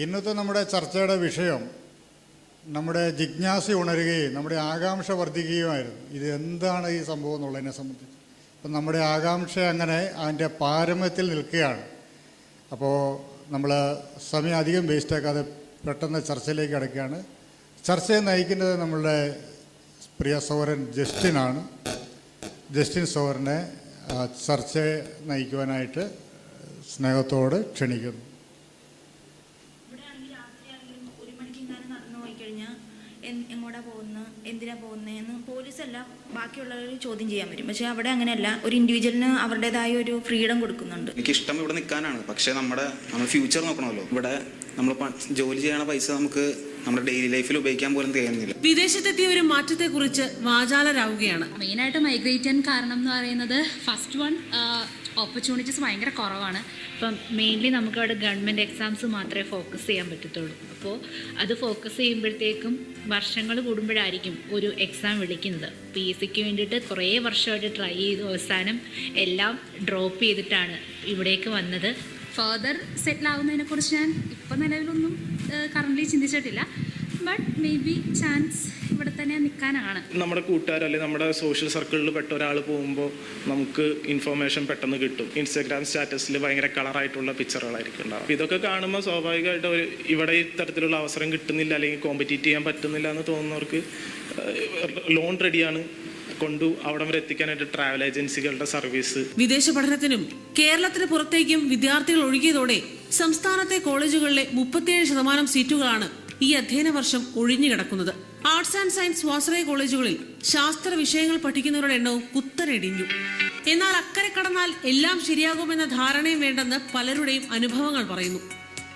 ഇന്നത്തെ നമ്മുടെ ചർച്ചയുടെ വിഷയം നമ്മുടെ ജിജ്ഞാസ ഉണരുകയും നമ്മുടെ ആകാംക്ഷ വർദ്ധിക്കുകയുമായിരുന്നു. ഇത് എന്താണ് ഈ സംഭവം എന്നുള്ളതിനെ സംബന്ധിച്ച്. അപ്പം നമ്മുടെ ആകാംക്ഷ അങ്ങനെ അതിൻ്റെ പാരമ്യത്തിൽ നിൽക്കുകയാണ്. അപ്പോൾ നമ്മൾ സമയം അധികം വേസ്റ്റാക്കാതെ പെട്ടെന്ന് ചർച്ചയിലേക്ക് കിടക്കുകയാണ്. ചർച്ചയെ നയിക്കുന്നത് നമ്മളുടെ പ്രിയ സഹോദരൻ ജസ്റ്റിനാണ്. ജസ്റ്റിൻ സഹോദരനെ ചർച്ചയെ നയിക്കുവാനായിട്ട് സ്നേഹത്തോട് ക്ഷണിക്കുന്നു. എങ്ങോട്ടാ പോകുന്നത്, എന്തിനാ പോകുന്നതെന്ന് പോലീസല്ല ബാക്കിയുള്ളവർ ചോദ്യം ചെയ്യാൻ വരും. പക്ഷേ അവിടെ അങ്ങനെയല്ല, ഒരു ഇൻഡിവിജ്വലിന് അവരുടേതായ ഒരു ഫ്രീഡം കൊടുക്കുന്നുണ്ട്. എനിക്കിഷ്ടം ഇവിടെ നിൽക്കാനാണ്, പക്ഷേ നമ്മൾ ഫ്യൂച്ചർ നോക്കണമല്ലോ. ഇവിടെ നമ്മൾ ജോലി ചെയ്യണ പൈസ നമുക്ക് നമ്മുടെ ഡെയിലി ലൈഫിൽ ഉപയോഗിക്കാൻ പോലും തികയുന്നില്ല. വിദേശത്തെത്തിയ ഒരു മാറ്റത്തെക്കുറിച്ച് വാചാലരാവുകയാണ്. മെയിനായിട്ട് മൈഗ്രേറ്റ് ചെയ്യാൻ കാരണം എന്ന് പറയുന്നത് ഫസ്റ്റ് വൺ ഓപ്പർച്യൂണിറ്റീസ് ഭയങ്കര കുറവാണ്. ഇപ്പം മെയിൻലി നമുക്ക് അവിടെ ഗവൺമെൻറ് എക്സാംസ് മാത്രമേ ഫോക്കസ് ചെയ്യാൻ പറ്റത്തുള്ളൂ. അപ്പോൾ അത് ഫോക്കസ് ചെയ്യുമ്പോഴത്തേക്കും വർഷങ്ങൾ കൂടുമ്പോഴായിരിക്കും ഒരു എക്സാം വിളിക്കുന്നത്. PSCക്ക് വേണ്ടിയിട്ട് കുറേ വർഷമായിട്ട് ട്രൈ ചെയ്തു അവസാനം എല്ലാം ഡ്രോപ്പ് ചെയ്തിട്ടാണ് ഇവിടേക്ക് വന്നത്. ഫർദർ സെറ്റിൽ ആവുന്നതിനെക്കുറിച്ച് ഞാൻ ഇപ്പം നിലവിലൊന്നും കറൻ്റ്ലി ചിന്തിച്ചിട്ടില്ല. ബട്ട് മേ ബി ചാൻസ് ഇവിടെ തന്നെ നിൽക്കാനാണ്. നമ്മുടെ കൂട്ടുകാർ അല്ലെങ്കിൽ നമ്മുടെ സോഷ്യൽ സർക്കിളിൽ പെട്ട ഒരാൾ പോകുമ്പോൾ നമുക്ക് ഇൻഫർമേഷൻ പെട്ടെന്ന് കിട്ടും. ഇൻസ്റ്റാഗ്രാം സ്റ്റാറ്റസിൽ ഭയങ്കര കളറായിട്ടുള്ള പിക്ചറുകളായിരിക്കും ഉണ്ടാവും. ഇതൊക്കെ കാണുമ്പോൾ സ്വാഭാവികമായിട്ട് ഇവിടെ ഇത്തരത്തിലുള്ള അവസരം കിട്ടുന്നില്ല അല്ലെങ്കിൽ കോമ്പറ്റീറ്റ് ചെയ്യാൻ പറ്റുന്നില്ല എന്ന് തോന്നുന്നവർക്ക് ലോൺ റെഡിയാണ് അവിടം വരെ എത്തിക്കാനായിട്ട് ട്രാവൽ ഏജൻസികളുടെ സർവീസ്. വിദേശ പഠനത്തിനും കേരളത്തിന് പുറത്തേക്കും വിദ്യാർത്ഥികൾ ഒഴുകിയതോടെ സംസ്ഥാനത്തെ കോളേജുകളിലെ 37% സീറ്റുകളാണ് ഈ അധ്യയന വർഷം ഒഴിഞ്ഞുകിടക്കുന്നത്. ആർട്സ് ആൻഡ് സയൻസ് സ്വാശ്രയ കോളേജുകളിൽ ശാസ്ത്ര വിഷയങ്ങൾ പഠിക്കുന്നവരുടെ എണ്ണവും കുത്തനെടിഞ്ഞു. എന്നാൽ അക്കരെ കടന്നാൽ എല്ലാം ശരിയാകുമെന്ന ധാരണയും വേണ്ടെന്ന് പലരുടെയും അനുഭവങ്ങൾ പറയുന്നു.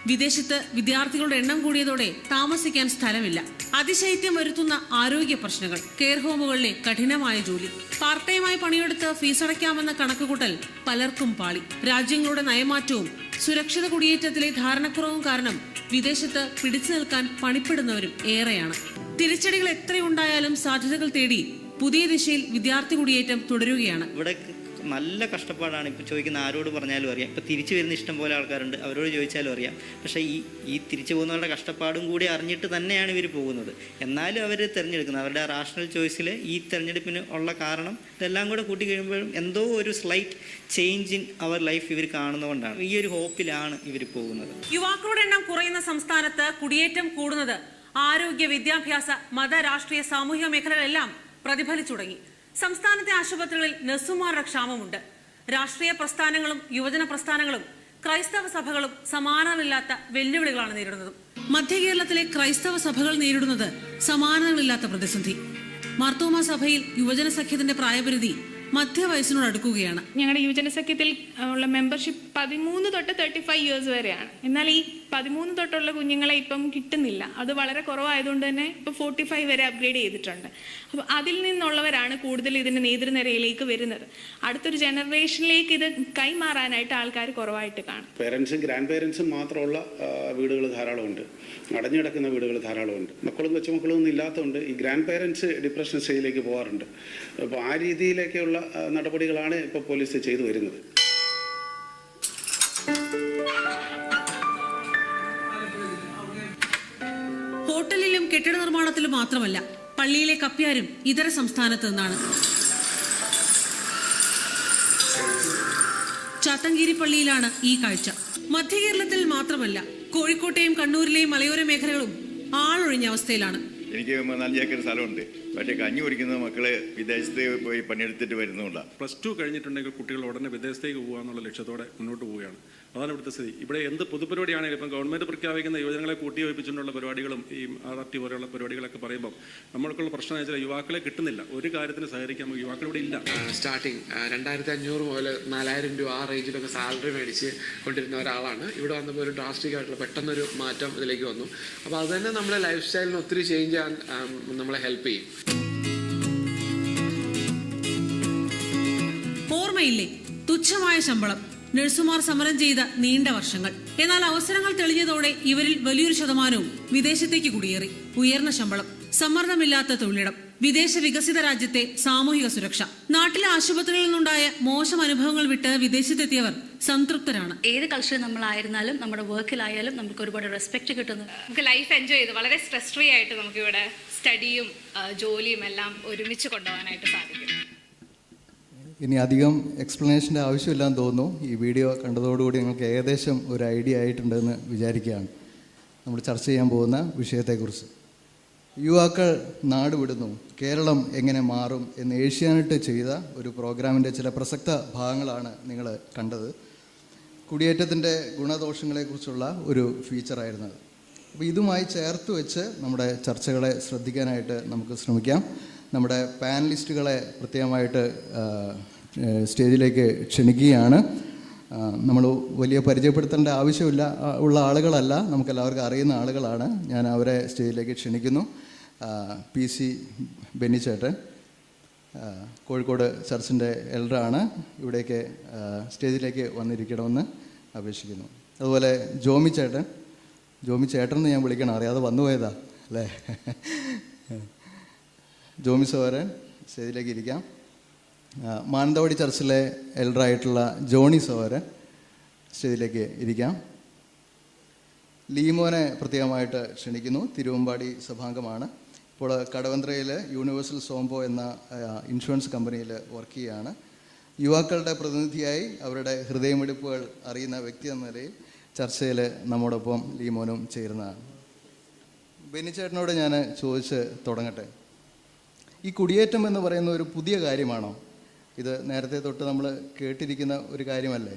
വിദേശത്ത് വിദ്യാർത്ഥികളുടെ എണ്ണം കൂടിയതോടെ താമസിക്കാൻ സ്ഥലമില്ല. അതിശൈത്യം വരുത്തുന്ന ആരോഗ്യ പ്രശ്നങ്ങൾ, കെയർ ഹോമുകളിലെ കഠിനമായ ജോലി, പാർട്ട് ടൈമായി പണിയെടുത്ത് ഫീസടയ്ക്കാമെന്ന കണക്കുകൂട്ടൽ പലർക്കും പാളി. രാജ്യങ്ങളുടെ നയമാറ്റവും സുരക്ഷിത കുടിയേറ്റത്തിലെ ധാരണക്കുറവും കാരണം വിദേശത്ത് പിടിച്ചു നിൽക്കാൻ പണിപ്പെടുന്നവരും ഏറെയാണ്. തിരിച്ചടികൾ എത്രയുണ്ടായാലും സാധ്യതകൾ തേടി പുതിയ ദിശയിൽ വിദ്യാർത്ഥി കുടിയേറ്റം തുടരുകയാണ്. ഇവിടെ നല്ല കഷ്ടപ്പാടാണ്. ഇപ്പോൾ ചോദിക്കുന്ന ആരോട് പറഞ്ഞാലും അറിയാം. ഇപ്പോൾ തിരിച്ചു വരുന്ന ഇഷ്ടം പോലെ ആൾക്കാരുണ്ട്, അവരോട് ചോദിച്ചാലും അറിയാം. പക്ഷേ ഈ തിരിച്ചു പോകുന്നവരുടെ കഷ്ടപ്പാടും കൂടി അറിഞ്ഞിട്ട് തന്നെയാണ് ഇവർ പോകുന്നത്. എന്നാലും അവർ തിരഞ്ഞെടുക്കുന്നത് അവരുടെ റാഷണൽ ചോയ്സിൽ ഈ തിരഞ്ഞെടുപ്പിന് ഉള്ള കാരണം ഇതെല്ലാം കൂടെ കൂട്ടി കഴിയുമ്പോഴും എന്തോ ഒരു സ്ലൈറ്റ് ചേഞ്ച് ഇൻ അവർ ലൈഫ് ഇവർ കാണുന്നതുകൊണ്ടാണ്. ഈ ഒരു ഹോപ്പിലാണ് ഇവർ പോകുന്നത്. യുവാക്കളുടെ എണ്ണം കുറയുന്ന സംസ്ഥാനത്ത് കുടിയേറ്റം കൂടുന്നത് ആരോഗ്യ, വിദ്യാഭ്യാസ, മത, രാഷ്ട്രീയ, സാമൂഹിക മേഖലകളെല്ലാം പ്രതിഫലിച്ചു തുടങ്ങി. സംസ്ഥാനത്തെ ആശുപത്രികളിൽ നഴ്സുമാരുടെ ക്ഷാമമുണ്ട്. രാഷ്ട്രീയ പ്രസ്ഥാനങ്ങളും യുവജന പ്രസ്ഥാനങ്ങളും ക്രൈസ്തവ സഭകളും സമാനമില്ലാത്ത വെല്ലുവിളികളാണ് നേരിടുന്നത്. മധ്യ കേരളത്തിലെ ക്രൈസ്തവ സഭകൾ നേരിടുന്നത് സമാനങ്ങളില്ലാത്ത പ്രതിസന്ധി. മാർത്തോമാ സഭയിൽ യുവജന സഖ്യത്തിന്റെ പ്രായപരിധി മധ്യവയസ്സിനോട് അടുക്കുകയാണ്. ഞങ്ങളുടെ യുവജന സഖ്യത്തിൽ ഉള്ള മെമ്പർഷിപ്പ് 13 തൊട്ട് 35 ഇയേഴ്സ് വരെയാണ്. എന്നാൽ ഈ 13 തൊട്ടുള്ള കുഞ്ഞുങ്ങളെ ഇപ്പം കിട്ടുന്നില്ല. അത് വളരെ കുറവായതുകൊണ്ട് തന്നെ ഇപ്പോൾ 45 വരെ അപ്ഗ്രേഡ് ചെയ്തിട്ടുണ്ട്. അപ്പോൾ അതിൽ നിന്നുള്ളവരാണ് കൂടുതൽ ഇതിൻ്റെ നേതൃനിരയിലേക്ക് വരുന്നത്. അടുത്തൊരു ജനറേഷനിലേക്ക് ഇത് കൈമാറാനായിട്ട് ആൾക്കാർ കുറവായിട്ട് കാണും. പേരൻസും ഗ്രാൻഡ് പേരൻസും മാത്രമുള്ള വീടുകൾ ധാരാളമുണ്ട്, അടഞ്ഞു കിടക്കുന്ന വീടുകൾ ധാരാളമുണ്ട്. മക്കളും കൊച്ചുമക്കളും ഒന്നും ഇല്ലാത്തതുകൊണ്ട് ഈ ഗ്രാൻഡ് പേരൻസ് ഡിപ്രഷൻ സ്റ്റേജിലേക്ക് പോകാറുണ്ട്. അപ്പോൾ ആ രീതിയിലേക്കുള്ള നടപടികളാണ് ഇപ്പോൾ പോലീസ് ചെയ്തു വരുന്നത്. ഹോട്ടലിലും കെട്ടിട നിർമ്മാണത്തിലും മാത്രമല്ല, പള്ളിയിലെ കപ്പ്യാരും ഇതര സംസ്ഥാനത്ത് നിന്നാണ്. ചാത്തങ്കേരി പള്ളിയിലാണ് ഈ കാഴ്ച. മധ്യ കേരളത്തിൽ മാത്രമല്ല, കോഴിക്കോട്ടെയും കണ്ണൂരിലെയും മലയോര മേഖലകളും ആളൊഴിഞ്ഞ അവസ്ഥയിലാണ്. എനിക്ക് 4 ഏക്കർ സ്ഥലമുണ്ട്. പക്ഷേ കഞ്ഞി കുടിക്കുന്ന മക്കളെ വിദേശത്ത് പോയി പണിയെടുത്തിട്ട് വരുന്നുണ്ടാണ്. +2 കഴിഞ്ഞിട്ടുണ്ടെങ്കിൽ കുട്ടികൾ ഉടനെ വിദേശത്തേക്ക് പോകുക എന്നുള്ള ലക്ഷ്യത്തോടെ മുന്നോട്ട് പോവുകയാണ്. അതാണ് ഇവിടുത്തെ സ്ഥിതി. ഇവിടെ എന്ത് പൊതുപരിപാടിയാണെങ്കിലും ഇപ്പം ഗവൺമെൻറ് പ്രഖ്യാപിക്കുന്ന യുവജനങ്ങളെ കൂട്ടിയോജിപ്പിച്ചുകൊണ്ടുള്ള പരിപാടികളും ഈ RRT പോലെയുള്ള പരിപാടികളൊക്കെ പറയുമ്പോൾ നമ്മൾക്കുള്ള പ്രശ്നം എന്ന് വെച്ചാൽ യുവാക്കളെ കിട്ടുന്നില്ല. ഒരു കാര്യത്തിന് സഹകരിക്കാൻ നമുക്ക് യുവാക്കൾ ഇവിടെ ഇല്ല. സ്റ്റാർട്ടിങ് 2500 മുതൽ 4000 രൂപ ആ റേഞ്ചിലൊക്കെ സാലറി മേടിച്ച് കൊണ്ടിരുന്ന ഒരാളാണ്. ഇവിടെ വന്നപ്പോൾ ഒരു ഡ്രാസ്റ്റിക് ആയിട്ടുള്ള പെട്ടെന്നൊരു മാറ്റം ഇതിലേക്ക് വന്നു. അപ്പോൾ അത് തന്നെ നമ്മുടെ ലൈഫ് സ്റ്റൈലിന് ഒത്തിരി ചേഞ്ച് ചെയ്യാൻ നമ്മളെ ഹെൽപ്പ് ചെയ്യും. ഓർമ്മയില്ലേ തുച്ഛമായ ശമ്പളം, നഴ്സുമാർ സമരം ചെയ്ത നീണ്ട വർഷങ്ങൾ. എന്നാൽ അവസരങ്ങൾ തെളിഞ്ഞതോടെ ഇവരിൽ വലിയൊരു ശതമാനവും വിദേശത്തേക്ക് കുടിയേറി. ഉയർന്ന ശമ്പളം, സമ്മർദ്ദമില്ലാത്ത തൊഴിലിടം, വിദേശ വികസിത രാജ്യത്തെ സാമൂഹിക സുരക്ഷ. നാട്ടിലെ ആശുപത്രികളിൽ നിന്നുണ്ടായ മോശം അനുഭവങ്ങൾ വിട്ട് വിദേശത്തെത്തിയവർ സംതൃപ്തരാണ്. ഏത് കൾച്ചർ നമ്മളായിരുന്നാലും നമ്മുടെ വർക്കിലായാലും നമുക്ക് ഒരുപാട് റെസ്പെക്ട് കിട്ടുന്നു. നമുക്ക് ലൈഫ് എൻജോയ് ചെയ്ത് വളരെ സ്ട്രെസ് ഫ്രീ ആയിട്ട് നമുക്കിവിടെ സ്റ്റഡിയും ജോലിയും എല്ലാം ഒരുമിച്ച് കൊണ്ടുപോകാനായിട്ട് സാധിക്കും. ഇനി അധികം എക്സ്പ്ലനേഷൻ്റെ ആവശ്യമില്ലാന്ന് തോന്നുന്നു. ഈ വീഡിയോ കണ്ടതോടുകൂടി നിങ്ങൾക്ക് ഏകദേശം ഒരു ഐഡിയ ആയിട്ടുണ്ടെന്ന് വിചാരിക്കുകയാണ് നമ്മൾ ചർച്ച ചെയ്യാൻ പോകുന്ന വിഷയത്തെക്കുറിച്ച്. യുവാക്കൾ നാട് വിടുന്നു, കേരളം എങ്ങനെ മാറും എന്ന് ഏഷ്യാനെറ്റ് ചെയ്ത ഒരു പ്രോഗ്രാമിൻ്റെ ചില പ്രസക്ത ഭാഗങ്ങളാണ് നിങ്ങൾ കണ്ടത്. കുടിയേറ്റത്തിൻ്റെ ഗുണദോഷങ്ങളെക്കുറിച്ചുള്ള ഒരു ഫീച്ചറായിരുന്നത്. അപ്പോൾ ഇതുമായി ചേർത്ത് വെച്ച് നമ്മുടെ ചർച്ചകളെ ശ്രദ്ധിക്കാനായിട്ട് നമുക്ക് ശ്രമിക്കാം. നമ്മുടെ പാനലിസ്റ്റുകളെ പ്രത്യേകമായിട്ട് സ്റ്റേജിലേക്ക് ക്ഷണിക്കുകയാണ്. നമ്മൾ വലിയ പരിചയപ്പെടുത്തേണ്ട ആവശ്യമില്ല ഉള്ള ആളുകളല്ല, നമുക്കെല്ലാവർക്കും അറിയുന്ന ആളുകളാണ്. ഞാൻ അവരെ സ്റ്റേജിലേക്ക് ക്ഷണിക്കുന്നു. PC ബെന്നിച്ചേട്ടൻ, കോഴിക്കോട് ചർച്ചിൻ്റെ എൽഡറാണ്, ഇവിടേക്ക് സ്റ്റേജിലേക്ക് വന്നിരിക്കണമെന്ന് അപേക്ഷിക്കുന്നു. അതുപോലെ ജോമി ചേട്ടൻ എന്ന് ഞാൻ വിളിക്കണം, അറിയാതെ വന്നുപോയതാ അല്ലേ. ജോമി സോരൻ സ്റ്റേജിലേക്ക് ഇരിക്കാം. മാനന്തവാടി ചർച്ചിലെ എൽഡറായിട്ടുള്ള ജോണി സോരൻ സ്റ്റേജിലേക്ക് ഇരിക്കാം. ലീമോനെ പ്രത്യേകമായിട്ട് ക്ഷണിക്കുന്നു. തിരുവമ്പാടി സഭാംഗമാണ്. ഇപ്പോൾ കടവന്ത്രയിൽ യൂണിവേഴ്സൽ സോംബോ എന്ന ഇൻഷുറൻസ് കമ്പനിയിൽ വർക്ക് ചെയ്യുകയാണ്. യുവാക്കളുടെ പ്രതിനിധിയായി അവരുടെ ഹൃദയമിടിപ്പുകൾ അറിയുന്ന വ്യക്തി എന്ന നിലയിൽ ചർച്ചയിൽ നമ്മോടൊപ്പം ലീമോനും ചേരുന്നതാണ്. ബെന്നിച്ചേട്ടനോട് ഞാൻ ചോദിച്ച് തുടങ്ങട്ടെ. ഈ കുടിയേറ്റം എന്ന് പറയുന്ന ഒരു പുതിയ കാര്യമാണോ? ഇത് നേരത്തെ തൊട്ട് നമ്മൾ കേട്ടിരിക്കുന്ന ഒരു കാര്യമല്ലേ?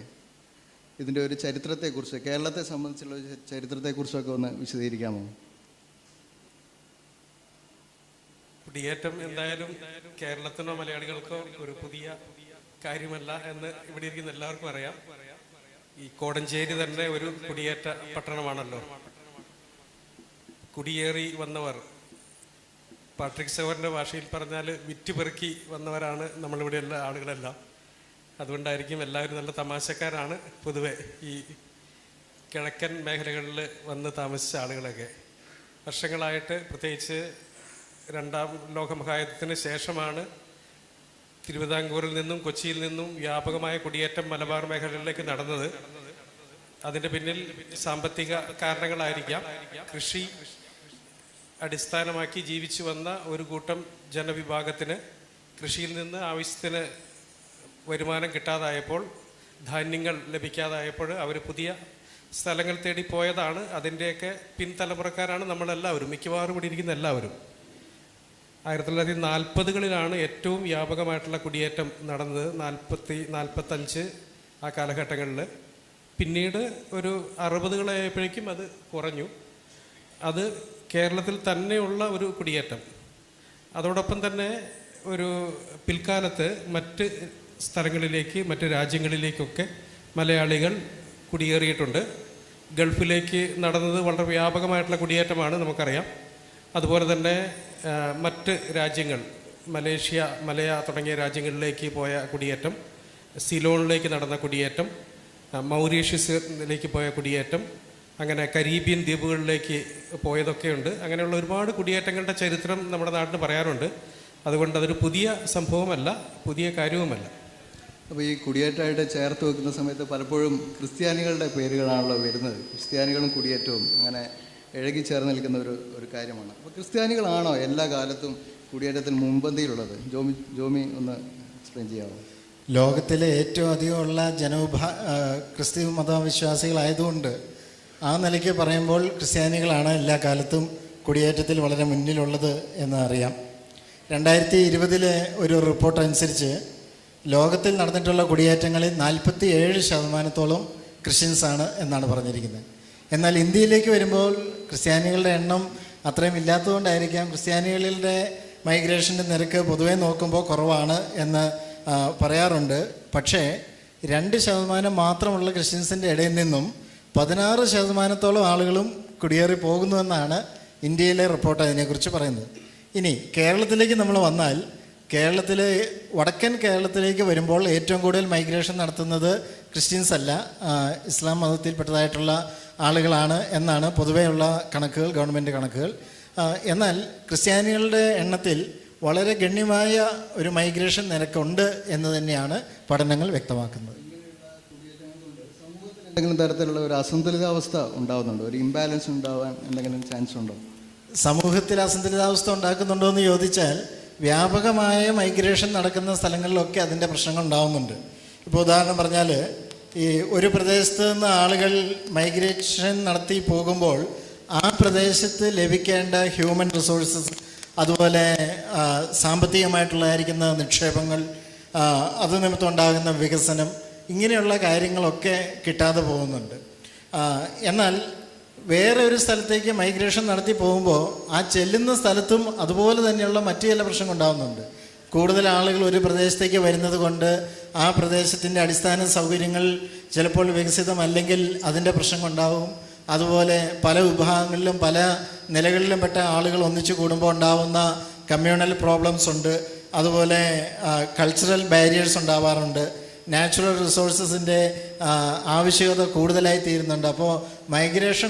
ഇതിൻ്റെ ഒരു ചരിത്രത്തെക്കുറിച്ച്, കേരളത്തെ സംബന്ധിച്ചുള്ള ചരിത്രത്തെക്കുറിച്ചൊക്കെ ഒന്ന് വിശദീകരിക്കാമോ? കുടിയേറ്റം എന്തായാലും കേരളത്തിനോ മലയാളികൾക്കോ ഒരു പുതിയ കാര്യമല്ല എന്ന് ഇവിടെ ഇരിക്കുന്ന എല്ലാവർക്കും അറിയാം. ഈ കോടഞ്ചേരി തന്നെ ഒരു കുടിയേറ്റ പട്ടണമാണല്ലോ. കുടിയേറി വന്നവർ, പാട്രിക് സവറിൻ്റെ ഭാഷയിൽ പറഞ്ഞാൽ വിറ്റുപെറുക്കി വന്നവരാണ് നമ്മളിവിടെയുള്ള ആളുകളെല്ലാം. അതുകൊണ്ടായിരിക്കും എല്ലാവരും നല്ല തമാശക്കാരാണ് പൊതുവെ ഈ കിഴക്കൻ മേഖലകളിൽ വന്ന് താമസിച്ച ആളുകളൊക്കെ. വർഷങ്ങളായിട്ട്, പ്രത്യേകിച്ച് രണ്ടാം ലോകമഹായുദ്ധത്തിന് ശേഷമാണ് തിരുവിതാംകൂറിൽ നിന്നും കൊച്ചിയിൽ നിന്നും വ്യാപകമായ കുടിയേറ്റം മലബാർ മേഖലകളിലേക്ക് നടന്നത്. അതിൻ്റെ പിന്നിൽ സാമ്പത്തിക കാരണങ്ങളായിരിക്കാം. കൃഷി അടിസ്ഥാനമാക്കി ജീവിച്ചു വന്ന ഒരു കൂട്ടം ജനവിഭാഗത്തിന് കൃഷിയിൽ നിന്ന് ആവശ്യത്തിന് വരുമാനം കിട്ടാതായപ്പോൾ, ധാന്യങ്ങൾ ലഭിക്കാതായപ്പോൾ അവർ പുതിയ സ്ഥലങ്ങൾ തേടി പോയതാണ്. അതിൻ്റെയൊക്കെ പിൻതലമുറക്കാരാണ് നമ്മളെല്ലാവരും, മിക്കവാറും ഇവിടെ ഇരിക്കുന്ന എല്ലാവരും. 1940കളിലാണ് ഏറ്റവും വ്യാപകമായിട്ടുള്ള കുടിയേറ്റം നടന്നത്. 45 ആ കാലഘട്ടങ്ങളിൽ. പിന്നീട് ഒരു 60കളായപ്പോഴേക്കും അത് കുറഞ്ഞു. അത് കേരളത്തിൽ തന്നെയുള്ള ഒരു കുടിയേറ്റം. അതോടൊപ്പം തന്നെ ഒരു പിൽക്കാലത്ത് മറ്റ് സ്ഥലങ്ങളിലേക്ക്, മറ്റ് രാജ്യങ്ങളിലേക്കൊക്കെ മലയാളികൾ കുടിയേറിയിട്ടുണ്ട്. ഗൾഫിലേക്ക് നടന്നത് വളരെ വ്യാപകമായിട്ടുള്ള കുടിയേറ്റമാണ്, നമുക്കറിയാം. അതുപോലെ തന്നെ മറ്റ് രാജ്യങ്ങൾ, മലേഷ്യ, മലയ തുടങ്ങിയ രാജ്യങ്ങളിലേക്ക് പോയ കുടിയേറ്റം, സിലോണിലേക്ക് നടന്ന കുടിയേറ്റം, മൗറീഷ്യസിലേക്ക് പോയ കുടിയേറ്റം, അങ്ങനെ കരീബിയൻ ദ്വീപുകളിലേക്ക് പോയതൊക്കെയുണ്ട്. അങ്ങനെയുള്ള ഒരുപാട് കുടിയേറ്റങ്ങളുടെ ചരിത്രം നമ്മുടെ നാട്ടിൽ പറയാറുണ്ട്. അതുകൊണ്ട് അതൊരു പുതിയ സംഭവമല്ല, പുതിയ കാര്യവുമല്ല. അപ്പോൾ ഈ കുടിയേറ്റമായിട്ട് ചേർത്ത് വെക്കുന്ന സമയത്ത് പലപ്പോഴും ക്രിസ്ത്യാനികളുടെ പേരുകളാണല്ലോ വരുന്നത്. ക്രിസ്ത്യാനികളും കുടിയേറ്റവും അങ്ങനെ ഇഴകി ചേർന്ന് നിൽക്കുന്ന ഒരു കാര്യമാണ്. അപ്പോൾ ക്രിസ്ത്യാനികളാണോ എല്ലാ കാലത്തും കുടിയേറ്റത്തിന് മുൻപന്തിയിലുള്ളത്? ജോമി ഒന്ന് എക്സ്പ്ലെയിൻ ചെയ്യാമോ? ലോകത്തിലെ ഏറ്റവും അധികമുള്ള ക്രിസ്ത്യൻ മതവിശ്വാസികളായതുകൊണ്ട് ആ നിലയ്ക്ക് പറയുമ്പോൾ ക്രിസ്ത്യാനികളാണ് എല്ലാ കാലത്തും കുടിയേറ്റത്തിൽ വളരെ മുന്നിലുള്ളത് എന്ന് അറിയാം. 2020 ഒരു റിപ്പോർട്ട് അനുസരിച്ച് ലോകത്തിൽ നടന്നിട്ടുള്ള കുടിയേറ്റങ്ങളിൽ 47% ക്രിസ്ത്യൻസാണ് എന്നാണ് പറഞ്ഞിരിക്കുന്നത്. എന്നാൽ ഇന്ത്യയിലേക്ക് വരുമ്പോൾ ക്രിസ്ത്യാനികളുടെ എണ്ണം അത്രയും ഇല്ലാത്തതുകൊണ്ടായിരിക്കാം ക്രിസ്ത്യാനികളുടെ മൈഗ്രേഷൻ്റെ നിരക്ക് പൊതുവെ നോക്കുമ്പോൾ കുറവാണ് എന്ന് പറയാറുണ്ട്. പക്ഷേ 2% മാത്രമുള്ള ക്രിസ്ത്യൻസിൻ്റെ ഇടയിൽ നിന്നും 16% ആളുകളും കുടിയേറി പോകുന്നുവെന്നാണ് ഇന്ത്യയിലെ റിപ്പോർട്ട് അതിനെക്കുറിച്ച് പറയുന്നത്. ഇനി കേരളത്തിലേക്ക് നമ്മൾ വന്നാൽ, വടക്കൻ കേരളത്തിലേക്ക് വരുമ്പോൾ ഏറ്റവും കൂടുതൽ മൈഗ്രേഷൻ നടത്തുന്നത് ക്രിസ്ത്യൻസ് അല്ല, ഇസ്ലാം മതത്തിൽപ്പെട്ടതായിട്ടുള്ള ആളുകളാണ് എന്നാണ് പൊതുവെയുള്ള കണക്കുകൾ, ഗവൺമെൻറ് കണക്കുകൾ. എന്നാൽ ക്രിസ്ത്യാനികളുടെ എണ്ണത്തിൽ വളരെ ഗണ്യമായ ഒരു മൈഗ്രേഷൻ നിരക്കുണ്ട് എന്ന് തന്നെയാണ് പഠനങ്ങൾ വ്യക്തമാക്കുന്നത്. എന്തെങ്കിലും തരത്തിലുള്ള ഒരു അസന്തുലിതാവസ്ഥ ഉണ്ടാകുന്നുണ്ടോ? ഒരു ഇംബാലൻസ് ഉണ്ടാവാൻ എന്തെങ്കിലും ചാൻസ് ഉണ്ടോ? സമൂഹത്തിൽ അസന്തുലിതാവസ്ഥ ഉണ്ടാക്കുന്നുണ്ടോ എന്ന് ചോദിച്ചാൽ വ്യാപകമായ മൈഗ്രേഷൻ നടക്കുന്ന സ്ഥലങ്ങളിലൊക്കെ അതിൻ്റെ പ്രശ്നങ്ങൾ ഉണ്ടാകുന്നുണ്ട്. ഇപ്പോൾ ഉദാഹരണം പറഞ്ഞാൽ ഈ ഒരു പ്രദേശത്ത് നിന്ന് ആളുകൾ മൈഗ്രേഷൻ നടത്തി പോകുമ്പോൾ ആ പ്രദേശത്ത് ലഭിക്കേണ്ട ഹ്യൂമൻ റിസോഴ്സസ്, അതുപോലെ സാമ്പത്തികമായിട്ടുള്ളതായിരിക്കുന്ന നിക്ഷേപങ്ങൾ, അത് നിമിത്തം ഉണ്ടാകുന്ന വികസനം, ഇങ്ങനെയുള്ള കാര്യങ്ങളൊക്കെ കിട്ടാതെ പോകുന്നുണ്ട്. എന്നാൽ വേറെ ഒരു സ്ഥലത്തേക്ക് മൈഗ്രേഷൻ നടത്തി പോകുമ്പോൾ ആ ചെല്ലുന്ന സ്ഥലത്തും അതുപോലെ തന്നെയുള്ള മറ്റു ചില പ്രശ്നങ്ങൾ ഉണ്ടാകുന്നുണ്ട്. കൂടുതൽ ആളുകൾ ഒരു പ്രദേശത്തേക്ക് വരുന്നത് കൊണ്ട് ആ പ്രദേശത്തിൻ്റെ അടിസ്ഥാന സൗകര്യങ്ങൾ ചിലപ്പോൾ വികസിതമല്ലെങ്കിൽ അതിൻ്റെ പ്രശ്നങ്ങളുണ്ടാവും. അതുപോലെ പല വിഭാഗങ്ങളിലും പല നിലകളിലും പെട്ട ആളുകൾ ഒന്നിച്ചു കൂടുമ്പോൾ ഉണ്ടാവുന്ന കമ്മ്യൂണൽ പ്രോബ്ലംസ് ഉണ്ട്. അതുപോലെ കൾച്ചറൽ ബാരിയേഴ്സ് ഉണ്ടാവാറുണ്ട്. നാച്ചുറൽ റിസോഴ്സസിൻ്റെ ആവശ്യകത കൂടുതലായി തീരുന്നുണ്ട്. അപ്പോൾ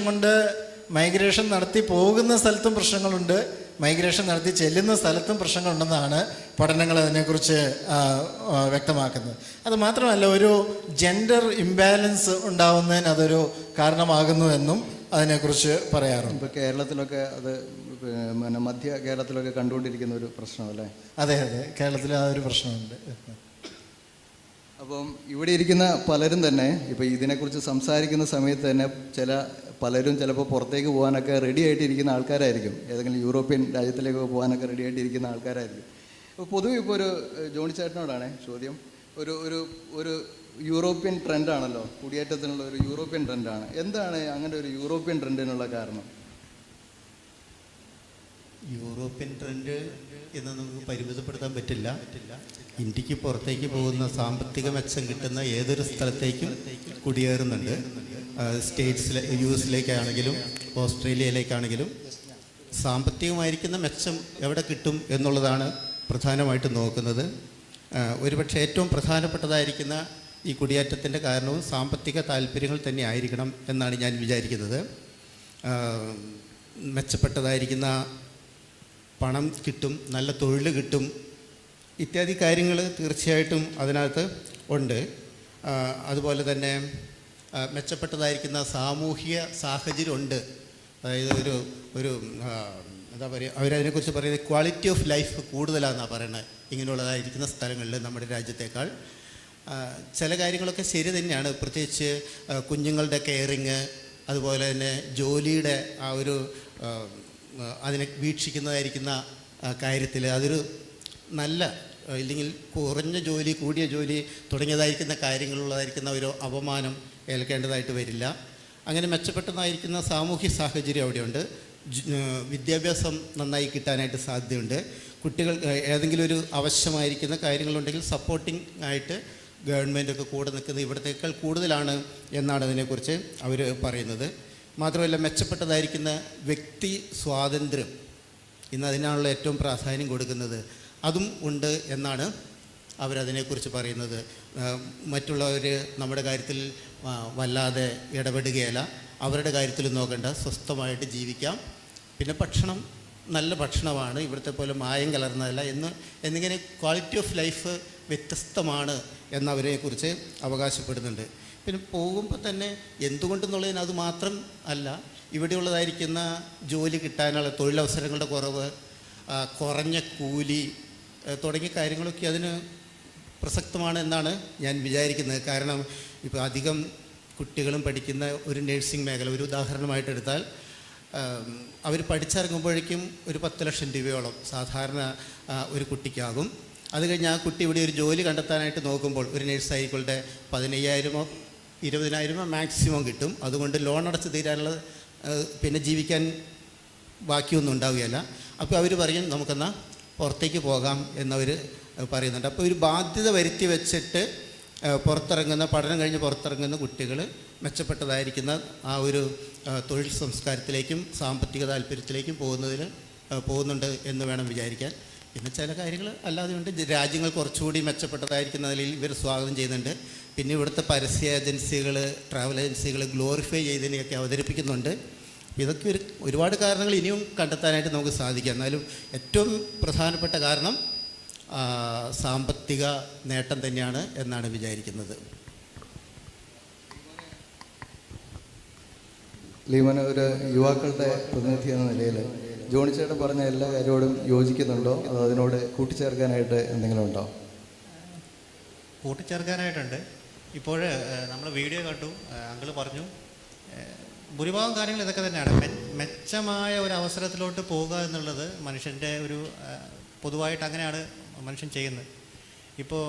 മൈഗ്രേഷൻ നടത്തി പോകുന്ന സ്ഥലത്തും പ്രശ്നങ്ങളുണ്ട്, മൈഗ്രേഷൻ നടത്തി ചെല്ലുന്ന സ്ഥലത്തും പ്രശ്നങ്ങളുണ്ടെന്നാണ് പഠനങ്ങൾ അതിനെക്കുറിച്ച് വ്യക്തമാക്കുന്നത്. അത് മാത്രമല്ല, ഒരു ജെൻഡർ ഇംബാലൻസ് ഉണ്ടാവുന്നതിന് അതൊരു കാരണമാകുന്നു എന്നും അതിനെക്കുറിച്ച് പറയാറുണ്ട്. ഇപ്പോൾ കേരളത്തിലൊക്കെ അത് പിന്നെ മധ്യ കേരളത്തിലൊക്കെ കണ്ടുകൊണ്ടിരിക്കുന്ന ഒരു പ്രശ്നമല്ലേ? അതെ, കേരളത്തിൽ ആ ഒരു പ്രശ്നമുണ്ട്. അപ്പം ഇവിടെ ഇരിക്കുന്ന പലരും തന്നെ ഇപ്പോൾ ഇതിനെക്കുറിച്ച് സംസാരിക്കുന്ന സമയത്ത് തന്നെ പലരും ചിലപ്പോൾ പുറത്തേക്ക് പോകാനൊക്കെ റെഡി ആയിട്ടിരിക്കുന്ന ആൾക്കാരായിരിക്കും. ഏതെങ്കിലും യൂറോപ്യൻ രാജ്യത്തിലേക്ക് പോകാനൊക്കെ റെഡി ആയിട്ടിരിക്കുന്ന ആൾക്കാരായിരിക്കും. അപ്പോൾ പൊതുവെ ഇപ്പോൾ ഒരു ജോണി ചേട്ടനോടാണ് ചോദ്യം. ഒരു യൂറോപ്യൻ ട്രെൻഡാണല്ലോ കുടിയേറ്റത്തിനുള്ള ഒരു യൂറോപ്യൻ ട്രെൻഡാണ്. എന്താണ് അങ്ങനെ ഒരു യൂറോപ്യൻ ട്രെൻഡിനുള്ള കാരണം? യൂറോപ്യൻ ട്രെൻഡ് എന്ന് നമുക്ക് പരിമിതപ്പെടുത്താൻ പറ്റില്ല. ഇന്ത്യക്ക് പുറത്തേക്ക് പോകുന്ന സാമ്പത്തിക മെച്ചം കിട്ടുന്ന ഏതൊരു സ്ഥലത്തേക്കും കുടിയേറുന്നുണ്ട്. US-ലേക്കാണെങ്കിലും ഓസ്ട്രേലിയയിലേക്കാണെങ്കിലും സാമ്പത്തികമായിരിക്കുന്ന മെച്ചം എവിടെ കിട്ടും എന്നുള്ളതാണ് പ്രധാനമായിട്ട് നോക്കുന്നത്. ഒരുപക്ഷെ ഏറ്റവും പ്രധാനപ്പെട്ടതായിരിക്കുന്ന ഈ കുടിയേറ്റത്തിൻ്റെ കാരണവും സാമ്പത്തിക താല്പര്യങ്ങൾ തന്നെ ആയിരിക്കണം എന്നാണ് ഞാൻ വിചാരിക്കുന്നത്. മെച്ചപ്പെട്ടതായിരിക്കുന്ന പണം കിട്ടും, നല്ല തൊഴിൽ കിട്ടും, ഇത്യാദി കാര്യങ്ങൾ തീർച്ചയായിട്ടും അതിനകത്ത് ഉണ്ട്. അതുപോലെ തന്നെ മെച്ചപ്പെട്ടതായിരിക്കുന്ന സാമൂഹിക സാഹചര്യം ഉണ്ട്. അതായത് ഒരു എന്താ പറയുക, അവരതിനെക്കുറിച്ച് പറയുന്നത് ക്വാളിറ്റി ഓഫ് ലൈഫ് കൂടുതലാണെന്നാണ് പറയുന്നത് ഇങ്ങനെയുള്ളതായിരിക്കുന്ന സ്ഥലങ്ങളിൽ നമ്മുടെ രാജ്യത്തേക്കാൾ. ചില കാര്യങ്ങളൊക്കെ ശരി തന്നെയാണ്, പ്രത്യേകിച്ച് കുഞ്ഞുങ്ങളുടെ കെയറിങ്, അതുപോലെ തന്നെ ജോലിയുടെ ആ ഒരു അതിനെ വീക്ഷിക്കുന്നതായിരിക്കുന്ന കാര്യത്തിൽ അതൊരു നല്ല, ഇല്ലെങ്കിൽ കുറഞ്ഞ ജോലി കൂടിയ ജോലി തുടങ്ങിയതായിരിക്കുന്ന കാര്യങ്ങളുള്ളതായിരിക്കുന്ന ഒരു അപമാനം ഏൽക്കേണ്ടതായിട്ട് വരില്ല. അങ്ങനെ മെച്ചപ്പെട്ടതായിരിക്കുന്ന സാമൂഹ്യ സാഹചര്യം അവിടെയുണ്ട്. വിദ്യാഭ്യാസം നന്നായി കിട്ടാനായിട്ട് സാധ്യതയുണ്ട്. കുട്ടികൾ ഏതെങ്കിലും ഒരു ആവശ്യമായിരിക്കുന്ന കാര്യങ്ങളുണ്ടെങ്കിൽ സപ്പോർട്ടിംഗ് ആയിട്ട് ഗവൺമെൻറ്റൊക്കെ കൂടെ നിൽക്കുന്നത് ഇവിടത്തേക്കാൾ കൂടുതലാണ് എന്നാണ് അതിനെക്കുറിച്ച് അവർ പറയുന്നത്. മാത്രമല്ല, മെച്ചപ്പെട്ടതായിരിക്കുന്ന വ്യക്തി സ്വാതന്ത്ര്യം ഇന്ന് അതിനാണുള്ള ഏറ്റവും പ്രാധാന്യം കൊടുക്കുന്നത്, അതും ഉണ്ട് എന്നാണ് അവരതിനെക്കുറിച്ച് പറയുന്നത്. മറ്റുള്ളവർ നമ്മുടെ കാര്യത്തിൽ വല്ലാതെ ഇടപെടുകയല്ല, അവരുടെ കാര്യത്തിൽ നോക്കേണ്ട, സ്വസ്ഥമായിട്ട് ജീവിക്കാം. പിന്നെ ഭക്ഷണം നല്ല ഭക്ഷണമാണ്, ഇവിടുത്തെ പോലെ മായം കലർന്നതല്ല എന്നിങ്ങനെ ക്വാളിറ്റി ഓഫ് ലൈഫ് വ്യത്യസ്തമാണ് എന്നവരെക്കുറിച്ച് അവകാശപ്പെടുന്നുണ്ട്. പിന്നെ പോകുമ്പോൾ തന്നെ എന്തുകൊണ്ടെന്നുള്ളതിന് അത് മാത്രം അല്ല, ഇവിടെയുള്ളതായിരിക്കുന്ന ജോലി കിട്ടാനുള്ള തൊഴിലവസരങ്ങളുടെ കുറവ്, കുറഞ്ഞ കൂലി തുടങ്ങിയ കാര്യങ്ങളൊക്കെ അതിന് പ്രസക്തമാണ് എന്നാണ് ഞാൻ വിചാരിക്കുന്നത്. കാരണം ഇപ്പോൾ അധികം കുട്ടികളും പഠിക്കുന്ന ഒരു നഴ്സിംഗ് മേഖല ഒരു ഉദാഹരണമായിട്ട് എടുത്താൽ, അവർ പഠിച്ചിറങ്ങുമ്പോഴേക്കും ഒരു 10 ലക്ഷം രൂപയോളം സാധാരണ ഒരു കുട്ടിക്കാകും. അത് കഴിഞ്ഞ് ആ കുട്ടി ഇവിടെ ഒരു ജോലി കണ്ടെത്താനായിട്ട് നോക്കുമ്പോൾ ഒരു നഴ്സായിക്കളുടെ 15,000-ഓ 20,000-ഓ മാക്സിമം കിട്ടും. അതുകൊണ്ട് ലോൺ അടച്ച് തീരാനുള്ള പിന്നെ ജീവിക്കാൻ ബാക്കിയൊന്നും ഉണ്ടാവുകയല്ല. അപ്പോൾ അവർ പറയും നമുക്കെന്നാൽ പുറത്തേക്ക് പോകാം എന്നവർ പറയുന്നുണ്ട്. അപ്പോൾ ഒരു ബാധ്യത വരുത്തി വെച്ചിട്ട് പഠനം കഴിഞ്ഞ് പുറത്തിറങ്ങുന്ന കുട്ടികൾ മെച്ചപ്പെട്ടതായിരിക്കുന്ന ആ ഒരു തൊഴിൽ സംസ്കാരത്തിലേക്കും സാമ്പത്തിക താല്പര്യത്തിലേക്കും പോകുന്നുണ്ട് എന്ന് വേണം വിചാരിക്കാൻ. പിന്നെ ചില കാര്യങ്ങൾ അല്ലാതെയുണ്ട്. രാജ്യങ്ങൾ കുറച്ചുകൂടി മെച്ചപ്പെട്ടതായിരിക്കുന്ന നിലയിൽ ഇവർ സ്വാഗതം ചെയ്യുന്നുണ്ട്. പിന്നെ ഇവിടുത്തെ പരസ്യ ഏജൻസികൾ, ട്രാവൽ ഏജൻസികൾ ഗ്ലോറിഫൈ ചെയ്തതിനെയൊക്കെ അവതരിപ്പിക്കുന്നുണ്ട്. ഇതൊക്കെ ഒരുപാട് കാരണങ്ങൾ ഇനിയും കണ്ടെത്താനായിട്ട് നമുക്ക് സാധിക്കും. എന്നാലും ഏറ്റവും പ്രധാനപ്പെട്ട കാരണം സാമ്പത്തിക നേട്ടം തന്നെയാണ് എന്നാണ് വിചാരിക്കുന്നത്. ലീമൻ, ഒരു യുവാക്കളുടെ പ്രതിനിധി എന്ന നിലയിൽ ജോണിച്ചേട്ടൻ പറഞ്ഞ എല്ലാ കാര്യത്തോടും യോജിക്കുന്നുണ്ടോ, അതോ അതിനോട് കൂട്ടിച്ചേർക്കാനായിട്ട് എന്തെങ്കിലും ഉണ്ടോ? കൂട്ടിച്ചേർക്കാനായിട്ടുണ്ട്. ഇപ്പോൾ നമ്മൾ വീഡിയോ കണ്ടു, അങ്കിൾ പറഞ്ഞു, ഭൂരിഭാഗം കാര്യങ്ങൾ ഇതൊക്കെ തന്നെയാണ്. മെച്ചമായ ഒരു അവസരത്തിലോട്ട് പോകുക എന്നുള്ളത് മനുഷ്യൻ്റെ ഒരു പൊതുവായിട്ട് അങ്ങനെയാണ് മനുഷ്യൻ ചെയ്യുന്നത്. ഇപ്പോൾ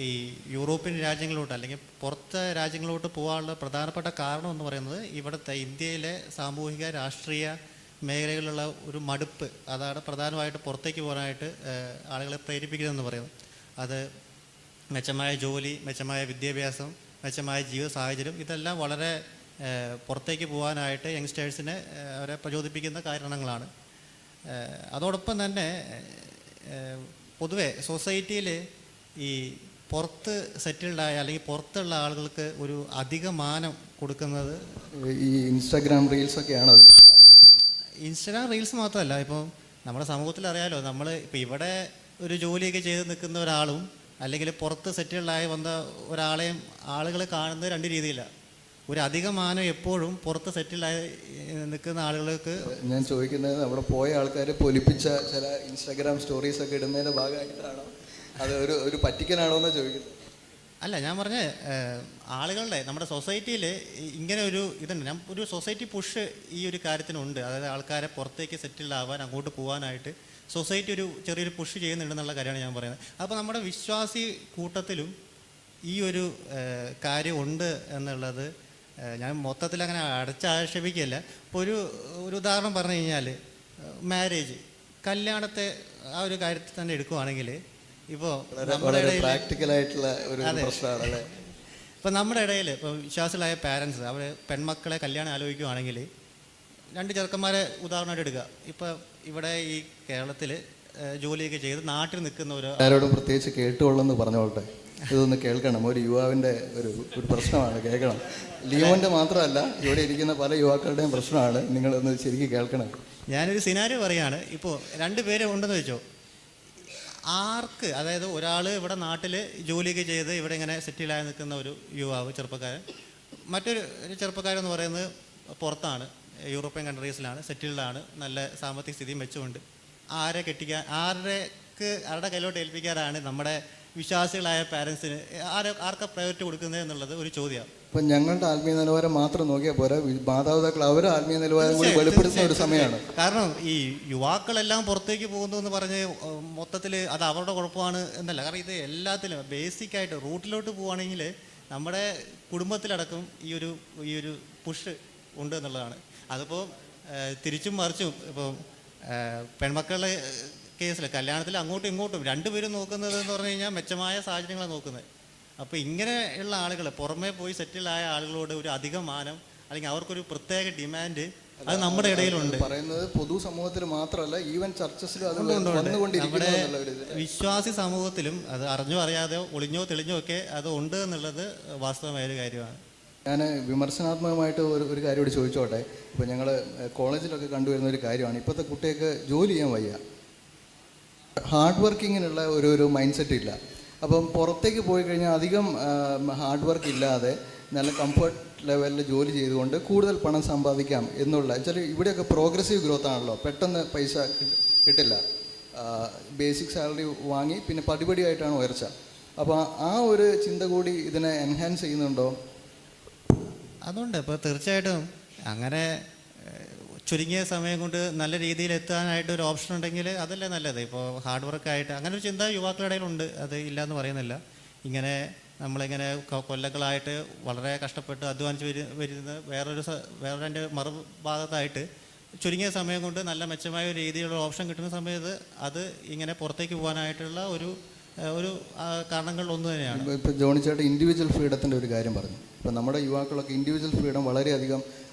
ഈ യൂറോപ്യൻ രാജ്യങ്ങളിലോട്ട് അല്ലെങ്കിൽ പുറത്തെ രാജ്യങ്ങളിലോട്ട് പോകാനുള്ള പ്രധാനപ്പെട്ട കാരണം എന്ന് പറയുന്നത് ഇവിടുത്തെ ഇന്ത്യയിലെ സാമൂഹിക രാഷ്ട്രീയ മേഖലകളിലുള്ള ഒരു മടുപ്പ്, അതാണ് പ്രധാനമായിട്ട് പുറത്തേക്ക് പോകാനായിട്ട് ആളുകളെ പ്രേരിപ്പിക്കുന്നതെന്ന് പറയുന്നത്. അത് മെച്ചമായ ജോലി, മെച്ചമായ വിദ്യാഭ്യാസം, മെച്ചമായ ജീവിത സാഹചര്യം, ഇതെല്ലാം വളരെ പുറത്തേക്ക് പോകാനായിട്ട് യങ്സ്റ്റേഴ്സിനെ അവരെ പ്രചോദിപ്പിക്കുന്ന കാരണങ്ങളാണ്. അതോടൊപ്പം തന്നെ പൊതുവെ സൊസൈറ്റിയിൽ ഈ പുറത്ത് സെറ്റിൽഡായ അല്ലെങ്കിൽ പുറത്തുള്ള ആളുകൾക്ക് ഒരു അധിക മാനം കൊടുക്കുന്നത് ഈ ഇൻസ്റ്റാഗ്രാം റീൽസൊക്കെയാണോ? ഇൻസ്റ്റാഗ്രാം റീൽസ് മാത്രമല്ല, ഇപ്പോൾ നമ്മുടെ സമൂഹത്തിൽ അറിയാലോ, നമ്മൾ ഇപ്പോൾ ഇവിടെ ഒരു ജോലിയൊക്കെ ചെയ്ത് നിൽക്കുന്ന ഒരാളും അല്ലെങ്കിൽ പുറത്ത് സെറ്റിൽഡായി വന്ന ഒരാളെയും ആളുകൾ കാണുന്നത് രണ്ട് രീതിയിലാണ്. ഒരു അധിക മാനം എപ്പോഴും പുറത്ത് സെറ്റിൽഡായി നിൽക്കുന്ന ആളുകൾക്ക്. ഞാൻ ചോദിക്കുന്നത്, അവിടെ പോയ ആൾക്കാർ പൊലിപ്പിച്ച ചില ഇൻസ്റ്റാഗ്രാം സ്റ്റോറീസൊക്കെ ഇടുന്നതിൻ്റെ ഭാഗമായിട്ടാണോ, അത് ഒരു പറ്റിക്കനാണോ എന്നാണ് ചോദിക്കുന്നത്? അല്ല, ഞാൻ പറഞ്ഞ ആളുകളുടെ നമ്മുടെ സൊസൈറ്റിയിൽ ഇങ്ങനെ ഒരു ഇതുണ്ട്. ഞാൻ ഒരു സൊസൈറ്റി പുഷ് ഈ ഒരു കാര്യത്തിനുണ്ട്. അതായത് ആൾക്കാരെ പുറത്തേക്ക് സെറ്റിൽഡ് ആവാൻ, അങ്ങോട്ട് പോകാനായിട്ട് സൊസൈറ്റി ഒരു ചെറിയൊരു പുഷ് ചെയ്യുന്നുണ്ടെന്നുള്ള കാര്യമാണ് ഞാൻ പറയുന്നത്. അപ്പോൾ നമ്മുടെ വിശ്വാസി കൂട്ടത്തിലും ഈ ഒരു കാര്യം ഉണ്ട് എന്നുള്ളത് ഞാൻ മൊത്തത്തിൽ അങ്ങനെ അടച്ചാക്ഷേപിക്കുകയല്ല. ഇപ്പോൾ ഒരു ഉദാഹരണം പറഞ്ഞു കഴിഞ്ഞാൽ, മാരേജ്, കല്യാണത്തെ ആ ഒരു കാര്യത്തിൽ തന്നെ എടുക്കുവാണെങ്കിൽ, ഇപ്പോൾ നമ്മുടെ ഇടയിൽ പ്രാക്ടിക്കലായിട്ടുള്ള ഒരു പ്രശ്നമാണല്ലേ. ഇപ്പോൾ നമ്മുടെ ഇടയിൽ ഇപ്പോൾ വിശ്വാസികളായ പാരൻസ് അവർ പെൺമക്കളെ കല്യാണം ആലോചിക്കുവാണെങ്കിൽ, രണ്ട് ചെറുക്കന്മാരെ ഉദാഹരണമായിട്ട് എടുക്കുക. ഇപ്പോൾ ഇവിടെ ഈ കേരളത്തിൽ ജോലിയൊക്കെ ചെയ്ത് നാട്ടിൽ നിൽക്കുന്നവർ ആരോടും പ്രത്യേകിച്ച് കേട്ടുകൊള്ളെന്ന് പറഞ്ഞോട്ടെ, ഇതൊന്ന് കേൾക്കണം. ഒരു യുവാവിൻ്റെ ഒരു പ്രശ്നമാണ്, കേൾക്കണം. ലിയോൻ്റെ മാത്രമല്ല, ഇവിടെ ഇരിക്കുന്ന പല യുവാക്കളുടെയും പ്രശ്നമാണ്. നിങ്ങളൊന്ന് ശരിക്കും കേൾക്കണം. ഞാനൊരു സിനാരിയോ പറയുകയാണ്. ഇപ്പോൾ രണ്ട് പേര് ഉണ്ടെന്ന് വെച്ചോ, ആർക്ക്, അതായത് ഒരാൾ ഇവിടെ നാട്ടിൽ ജോലിയൊക്കെ ചെയ്ത് ഇവിടെ ഇങ്ങനെ സെറ്റിലായി നിൽക്കുന്ന ഒരു യുവാവ് ചെറുപ്പക്കാരൻ, മറ്റൊരു ചെറുപ്പക്കാരെന്ന് പറയുന്നത് പുറത്താണ്, യൂറോപ്യൻ കൺട്രീസിലാണ്, സെറ്റിൽഡാണ്, നല്ല സാമ്പത്തിക സ്ഥിതിയും വെച്ചുകൊണ്ട് ആരെ കെട്ടിക്കാൻ, ആരുടെ കയ്യിലോട്ട് ഏൽപ്പിക്കാനാണ് നമ്മുടെ വിശ്വാസികളായ പാരൻസിന് ആർക്കാ പ്രയോറിറ്റി കൊടുക്കുന്നത് എന്നുള്ളത് ഒരു ചോദ്യമാണ്. ഇപ്പം ഞങ്ങളുടെ ആത്മീയ നിലവാരം മാത്രം നോക്കിയാൽ പോരാ, മാതാപിതാക്കൾ അവരെ ആത്മീയ നിലവാരം കൂടി വെളിപ്പെടുത്തുന്ന ഒരു സമയമാണ്. കാരണം ഈ യുവാക്കളെല്ലാം പുറത്തേക്ക് പോകുന്നു എന്ന് പറഞ്ഞ് മൊത്തത്തിൽ അത് അവരുടെ കുഴപ്പമാണ് എന്നല്ല. കാരണം ഇത് എല്ലാത്തിലും ബേസിക്കായിട്ട് റൂട്ടിലോട്ട് പോവുകയാണെങ്കിൽ നമ്മുടെ കുടുംബത്തിലടക്കം ഈ ഒരു പുഷ് ഉണ്ട് എന്നുള്ളതാണ്. അതിപ്പോൾ തിരിച്ചും മറിച്ചും, ഇപ്പോൾ പെൺമക്കളുടെ കേസിൽ കല്യാണത്തിൽ അങ്ങോട്ടും ഇങ്ങോട്ടും രണ്ടുപേരും നോക്കുന്നത് എന്ന് പറഞ്ഞു കഴിഞ്ഞാൽ മെച്ചമായ സാഹചര്യങ്ങളാണ് നോക്കുന്നത്. അപ്പോൾ ഇങ്ങനെയുള്ള ആളുകൾ, പുറമേ പോയി സെറ്റിലായ ആളുകളോട് ഒരു അധിക മാനം അല്ലെങ്കിൽ അവർക്കൊരു പ്രത്യേക ഡിമാൻഡ് അത് നമ്മുടെ ഇടയിലുണ്ട്. പറയുന്നത് പൊതുസമൂഹത്തിൽ മാത്രമല്ല, ഈവൻ ചർച്ചസിലും അത് നമ്മുടെ വിശ്വാസി സമൂഹത്തിലും അത് അറിഞ്ഞോ അറിയാതെയോ ഒളിഞ്ഞോ തെളിഞ്ഞോ ഒക്കെ അത് ഉണ്ട് എന്നുള്ളത് വാസ്തവമായ ഒരു കാര്യമാണ്. ഞാൻ വിമർശനാത്മകമായിട്ട് ഒരു കാര്യം കൂടി ചോദിച്ചോട്ടെ. ഇപ്പോൾ ഞങ്ങൾ കോളേജിലൊക്കെ കണ്ടുവരുന്ന ഒരു കാര്യമാണ്, ഇപ്പോഴത്തെ കുട്ടികൾക്ക് ജോലി ചെയ്യാൻ വയ്യ, ഹാർഡ് വർക്കിങ്ങിനുള്ള ഒരു മൈൻഡ് സെറ്റ് ഇല്ല. അപ്പം പുറത്തേക്ക് പോയി കഴിഞ്ഞാൽ അധികം ഹാർഡ് വർക്ക് ഇല്ലാതെ നല്ല കംഫർട്ട് ലെവലിൽ ജോലി ചെയ്തുകൊണ്ട് കൂടുതൽ പണം സമ്പാദിക്കാം എന്നുള്ള വെച്ചാൽ, ഇവിടെയൊക്കെ പ്രോഗ്രസീവ് ഗ്രോത്ത് ആണല്ലോ, പെട്ടെന്ന് പൈസ കിട്ടില്ല. ബേസിക് സാലറി വാങ്ങി പിന്നെ പടിപടിയായിട്ടാണ് ഉയർച്ച. അപ്പോൾ ആ ഒരു ചിന്ത കൂടി ഇതിനെ എൻഹാൻസ് ചെയ്യുന്നുണ്ടോ? അതുകൊണ്ട് ഇപ്പോൾ തീർച്ചയായിട്ടും അങ്ങനെ ചുരുങ്ങിയ സമയം കൊണ്ട് നല്ല രീതിയിൽ എത്താനായിട്ട് ഒരു ഓപ്ഷൻ ഉണ്ടെങ്കിൽ അതല്ലേ നല്ലത്. ഇപ്പോൾ ഹാർഡ് വർക്കായിട്ട് അങ്ങനെ ഒരു ചിന്ത യുവാക്കളുടെ ഇടയിലുണ്ട്, അത് ഇല്ലയെന്ന് പറയുന്നില്ല. ഇങ്ങനെ നമ്മളിങ്ങനെ കൊല്ലങ്ങളായിട്ട് വളരെ കഷ്ടപ്പെട്ട് അധ്വാനിച്ച് വരുന്ന വേറൊരു മറുഭാഗത്തായിട്ട് ചുരുങ്ങിയ സമയം കൊണ്ട് നല്ല മെച്ചമായ ഒരു രീതിയിലുള്ള ഓപ്ഷൻ കിട്ടുന്ന സമയത്ത് അത് ഇങ്ങനെ പുറത്തേക്ക് പോകാനായിട്ടുള്ള ഒരു കാരണങ്ങളിലൊന്നു തന്നെയാണ്. ഇപ്പോൾ ജോണി ചേട്ടൻ ഇൻഡിവിജ്വൽ ഫ്രീഡത്തിൻ്റെ ഒരു കാര്യം പറഞ്ഞു. ഇപ്പോൾ നമ്മുടെ യുവാക്കളൊക്കെ ഇൻഡിവിജ്വൽ ഫ്രീഡം വളരെയധികം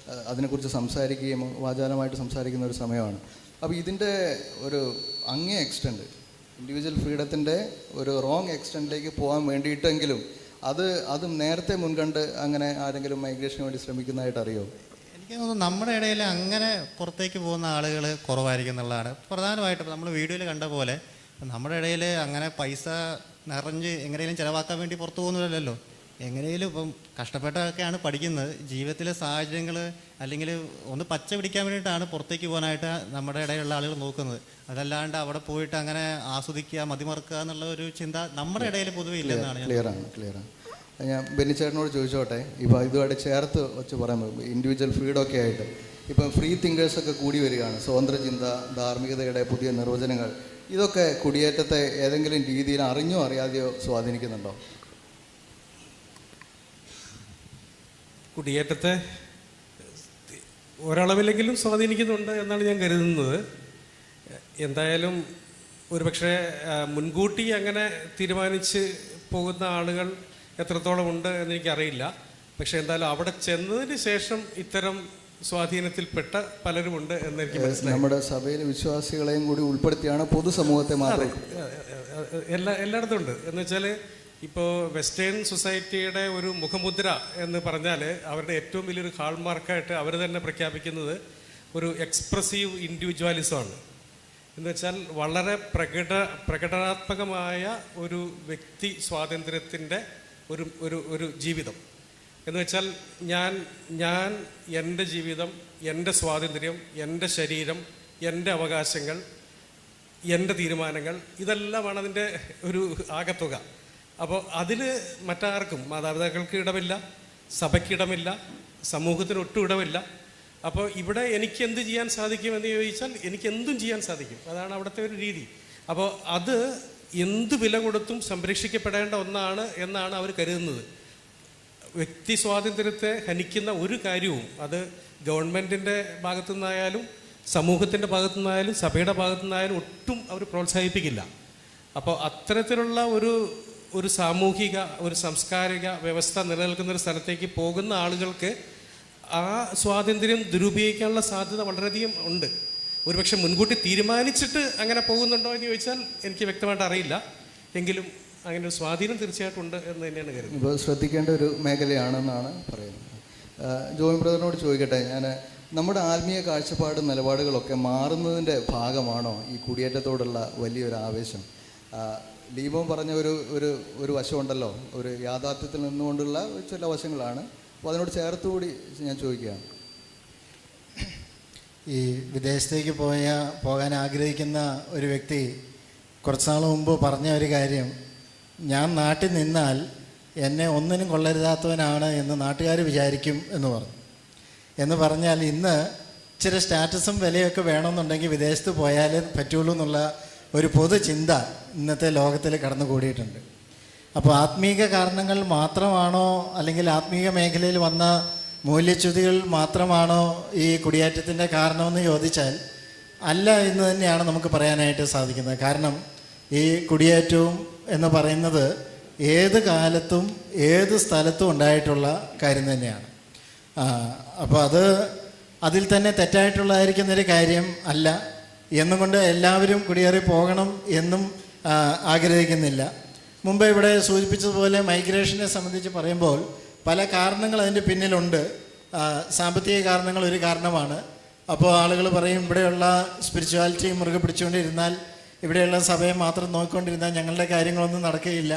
അതിനെക്കുറിച്ച് സംസാരിക്കുകയും വാചാലമായിട്ട് സംസാരിക്കുന്ന ഒരു സമയമാണ്. അപ്പോൾ ഇതിൻ്റെ ഒരു അങ്ങേ എക്സ്റ്റെൻഡ്, ഇൻഡിവിജ്വൽ ഫ്രീഡത്തിൻ്റെ ഒരു റോങ് എക്സ്റ്റെൻഡിലേക്ക് പോകാൻ വേണ്ടിയിട്ടെങ്കിലും അത് നേരത്തെ മുൻകണ്ട് അങ്ങനെ ആരെങ്കിലും മൈഗ്രേഷന് വേണ്ടി ശ്രമിക്കുന്നതായിട്ട് അറിയോ? എനിക്ക് തോന്നുന്നു നമ്മുടെ ഇടയിൽ അങ്ങനെ പുറത്തേക്ക് പോകുന്ന ആളുകൾ കുറവായിരിക്കും എന്നുള്ളതാണ് പ്രധാനമായിട്ടും. നമ്മൾ വീഡിയോയിൽ കണ്ട പോലെ നമ്മുടെ ഇടയിൽ അങ്ങനെ പൈസ നിറഞ്ഞ് എങ്ങനെയും ചിലവാക്കാൻ വേണ്ടി പുറത്തു പോകുന്നില്ലല്ലോ. എങ്ങനെയും ഇപ്പം കഷ്ടപ്പെട്ടൊക്കെയാണ് പഠിക്കുന്നത്. ജീവിതത്തിലെ സാഹചര്യങ്ങൾ അല്ലെങ്കിൽ ഒന്ന് പച്ച പിടിക്കാൻ വേണ്ടിയിട്ടാണ് പുറത്തേക്ക് പോകാനായിട്ട് നമ്മുടെ ഇടയിലുള്ള ആളുകൾ നോക്കുന്നത്. അതല്ലാണ്ട് അവിടെ പോയിട്ട് അങ്ങനെ ആസ്വദിക്കുക, മതിമറക്കുക എന്നുള്ള ഒരു ചിന്ത നമ്മുടെ ഇടയിൽ പൊതുവെ ഇല്ലെന്നാണ്. ക്ലിയറാണ്. ഞാൻ ബെന്നിച്ചേട്ടനോട് ചോദിച്ചോട്ടെ, ഇപ്പോൾ ഇതുമായിട്ട് ചേർത്ത് വെച്ച് പറയുമ്പോൾ ഇൻഡിവിജ്വൽ ഫ്രീഡമൊക്കെ ആയിട്ട് ഇപ്പം ഫ്രീ തിങ്കേഴ്സൊക്കെ കൂടി വരികയാണ്. സ്വതന്ത്ര ചിന്ത, ധാർമ്മികതയുടെ പുതിയ നിർവചനങ്ങൾ, ഇതൊക്കെ കുടിയേറ്റത്തെ ഏതെങ്കിലും രീതിയിൽ അറിഞ്ഞോ അറിയാതെയോ സ്വാധീനിക്കുന്നുണ്ടോ? കുടിയേറ്റത്തെ ഒരളവിലെങ്കിലും സ്വാധീനിക്കുന്നുണ്ട് എന്നാണ് ഞാൻ കരുതുന്നത്. എന്തായാലും ഒരുപക്ഷെ മുൻകൂട്ടി അങ്ങനെ തീരുമാനിച്ച് പോകുന്ന ആളുകൾ എത്രത്തോളം ഉണ്ട് എന്നെനിക്കറിയില്ല. പക്ഷെ എന്തായാലും അവിടെ ചെന്നതിന് ശേഷം ഇത്തരം സ്വാധീനത്തിൽപ്പെട്ട പലരുമുണ്ട് എന്നെനിക്ക് മനസ്സിലായി. നമ്മുടെ സഭയിലെ വിശ്വാസികളെയും കൂടി ഉൾപ്പെടുത്തിയാണ് പൊതുസമൂഹത്തെ മാത്രം എല്ലായിടത്തും ഉണ്ട്. എന്ന് വെച്ചാൽ ഇപ്പോൾ വെസ്റ്റേൺ സൊസൈറ്റിയുടെ ഒരു മുഖമുദ്ര എന്ന് പറഞ്ഞാൽ അവരുടെ ഏറ്റവും വലിയൊരു ഹാൾമാർക്കായിട്ട് അവർ തന്നെ പ്രഖ്യാപിക്കുന്നത് ഒരു എക്സ്പ്രസീവ് ഇൻഡിവിജ്വാലിസമാണ്. എന്ന് വെച്ചാൽ വളരെ പ്രകടനാത്മകമായ ഒരു വ്യക്തി സ്വാതന്ത്ര്യത്തിൻ്റെ ഒരു ജീവിതം. എന്ന് വെച്ചാൽ ഞാൻ എൻ്റെ ജീവിതം, എൻ്റെ സ്വാതന്ത്ര്യം, എൻ്റെ ശരീരം, എൻ്റെ അവകാശങ്ങൾ, എൻ്റെ തീരുമാനങ്ങൾ, ഇതെല്ലാമാണ് അതിൻ്റെ ഒരു ആകത്തുക. അപ്പോൾ അതിൽ മറ്റാർക്കും, മാതാപിതാക്കൾക്ക് ഇടമില്ല, സഭയ്ക്ക് ഇടമില്ല, സമൂഹത്തിന് ഒട്ടും ഇടമില്ല. അപ്പോൾ ഇവിടെ എനിക്ക് എന്ത് ചെയ്യാൻ സാധിക്കുമെന്ന് ചോദിച്ചാൽ എനിക്ക് എന്തും ചെയ്യാൻ സാധിക്കും. അതാണ് അവിടുത്തെ ഒരു രീതി. അപ്പോൾ അത് എന്ത് വില കൊടുത്തും സംരക്ഷിക്കപ്പെടേണ്ട ഒന്നാണ് എന്നാണ് അവർ കരുതുന്നത്. വ്യക്തി സ്വാതന്ത്ര്യത്തെ ഹനിക്കുന്ന ഒരു കാര്യവും അത് ഗവൺമെൻറ്റിൻ്റെ ഭാഗത്തു നിന്നായാലും സമൂഹത്തിൻ്റെ ഭാഗത്തു നിന്നായാലും സഭയുടെ ഭാഗത്തു നിന്നായാലും ഒട്ടും അവർ പ്രോത്സാഹിപ്പിക്കില്ല. അപ്പോൾ അത്തരത്തിലുള്ള ഒരു സാമൂഹിക, ഒരു സാംസ്കാരിക വ്യവസ്ഥ നിലനിൽക്കുന്ന ഒരു സ്ഥലത്തേക്ക് പോകുന്ന ആളുകൾക്ക് ആ സ്വാതന്ത്ര്യം ദുരുപയോഗിക്കാനുള്ള സാധ്യത വളരെയധികം ഉണ്ട്. ഒരുപക്ഷെ മുൻകൂട്ടി തീരുമാനിച്ചിട്ട് അങ്ങനെ പോകുന്നുണ്ടോ എന്ന് ചോദിച്ചാൽ എനിക്ക് വ്യക്തമായിട്ട് അറിയില്ല. എങ്കിലും അങ്ങനെ ഒരു സ്വാധീനം തീർച്ചയായിട്ടും ഉണ്ട് എന്ന് തന്നെയാണ് കരുതുന്നത്. ഇപ്പോൾ ശ്രദ്ധിക്കേണ്ട ഒരു മേഖലയാണെന്നാണ് പറയുന്നത്. ജോയിൻ ബ്രദറിനോട് ചോദിക്കട്ടെ, നമ്മുടെ ആത്മീയ കാഴ്ചപ്പാടും നിലപാടുകളൊക്കെ മാറുന്നതിൻ്റെ ഭാഗമാണോ ഈ കുടിയേറ്റത്തോടുള്ള വലിയൊരു ആവേശം? ലീബോൻ പറഞ്ഞ ഒരു വശമുണ്ടല്ലോ, ഒരു യാഥാർത്ഥ്യത്തിൽ നിന്നുകൊണ്ടുള്ള ചില വശങ്ങളാണ്. അപ്പോൾ അതിനോട് ചേർത്തുകൂടി ഞാൻ ചോദിക്കുകയാണ്. ഈ വിദേശത്തേക്ക് പോകാൻ ആഗ്രഹിക്കുന്ന ഒരു വ്യക്തി കുറച്ച് നാൾ മുമ്പ് പറഞ്ഞ ഒരു കാര്യം, ഞാൻ നാട്ടിൽ നിന്നാൽ എന്നെ ഒന്നിനും കൊള്ളരുതാത്തവനാണ് എന്ന് നാട്ടുകാർ വിചാരിക്കും എന്ന് പറഞ്ഞാൽ ഇന്ന് ഇച്ചിരി സ്റ്റാറ്റസും വിലയൊക്കെ വേണമെന്നുണ്ടെങ്കിൽ വിദേശത്ത് പോയാലേ പറ്റുള്ളൂ എന്നുള്ള ഒരു പൊതു ചിന്ത ഇന്നത്തെ ലോകത്തിൽ കടന്നുകൂടിയിട്ടുണ്ട്. അപ്പോൾ ആത്മീക കാരണങ്ങൾ മാത്രമാണോ അല്ലെങ്കിൽ ആത്മീക മേഖലയിൽ വന്ന മൂല്യച്യുതികൾ മാത്രമാണോ ഈ കുടിയേറ്റത്തിൻ്റെ കാരണമെന്ന് ചോദിച്ചാൽ അല്ല എന്ന് തന്നെയാണ് നമുക്ക് പറയാനായിട്ട് സാധിക്കുന്നത്. കാരണം ഈ കുടിയേറ്റവും എന്ന് പറയുന്നത് ഏത് കാലത്തും ഏത് സ്ഥലത്തും ഉണ്ടായിട്ടുള്ള കാര്യം തന്നെയാണ്. അപ്പോൾ അതിൽ തന്നെ തെറ്റായിട്ടുള്ളതായിരിക്കുന്നൊരു കാര്യം അല്ല എന്നുകൊണ്ട് എല്ലാവരും കുടിയേറി പോകണം എന്നും ആഗ്രഹിക്കുന്നില്ല. മുമ്പ് ഇവിടെ സൂചിപ്പിച്ചതുപോലെ മൈഗ്രേഷനെ സംബന്ധിച്ച് പറയുമ്പോൾ പല കാരണങ്ങൾ അതിൻ്റെ പിന്നിലുണ്ട്. സാമ്പത്തിക കാരണങ്ങൾ ഒരു കാരണമാണ്. അപ്പോൾ ആളുകൾ പറയും ഇവിടെയുള്ള സ്പിരിച്വാലിറ്റി മുറുകെ പിടിച്ചുകൊണ്ടിരുന്നാൽ, ഇവിടെയുള്ള സഭയെ മാത്രം നോക്കിക്കൊണ്ടിരുന്നാൽ ഞങ്ങളുടെ കാര്യങ്ങളൊന്നും നടക്കുകയില്ല.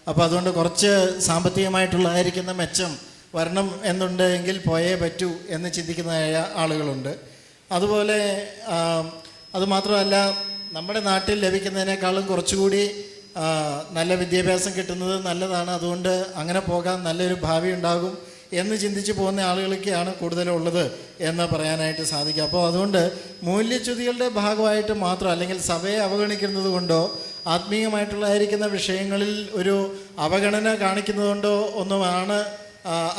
അപ്പോൾ അതുകൊണ്ട് കുറച്ച് സാമ്പത്തികമായിട്ടുള്ളതായിരിക്കുന്ന മെച്ചം വരണം എന്നുണ്ടെങ്കിൽ പോയേ പറ്റൂ എന്ന് ചിന്തിക്കുന്ന ആളുകളുണ്ട്. അതുപോലെ അതുമാത്രമല്ല, നമ്മുടെ നാട്ടിൽ ലഭിക്കുന്നതിനേക്കാളും കുറച്ചുകൂടി നല്ല വിദ്യാഭ്യാസം കിട്ടുന്നത് നല്ലതാണ്, അതുകൊണ്ട് അങ്ങനെ പോകാൻ നല്ലൊരു ഭാവി ഉണ്ടാകും എന്ന് ചിന്തിച്ച് പോകുന്ന ആളുകളൊക്കെയാണ് കൂടുതലുള്ളത് എന്ന് പറയാനായിട്ട് സാധിക്കും. അപ്പോൾ അതുകൊണ്ട് മൂല്യച്യുതികളുടെ ഭാഗമായിട്ട് മാത്രം അല്ലെങ്കിൽ സഭയെ അവഗണിക്കുന്നത് കൊണ്ടോ ആത്മീയമായിട്ടുള്ളതായിരിക്കുന്ന വിഷയങ്ങളിൽ ഒരു അവഗണന കാണിക്കുന്നതുകൊണ്ടോ ഒന്നുമാണ്,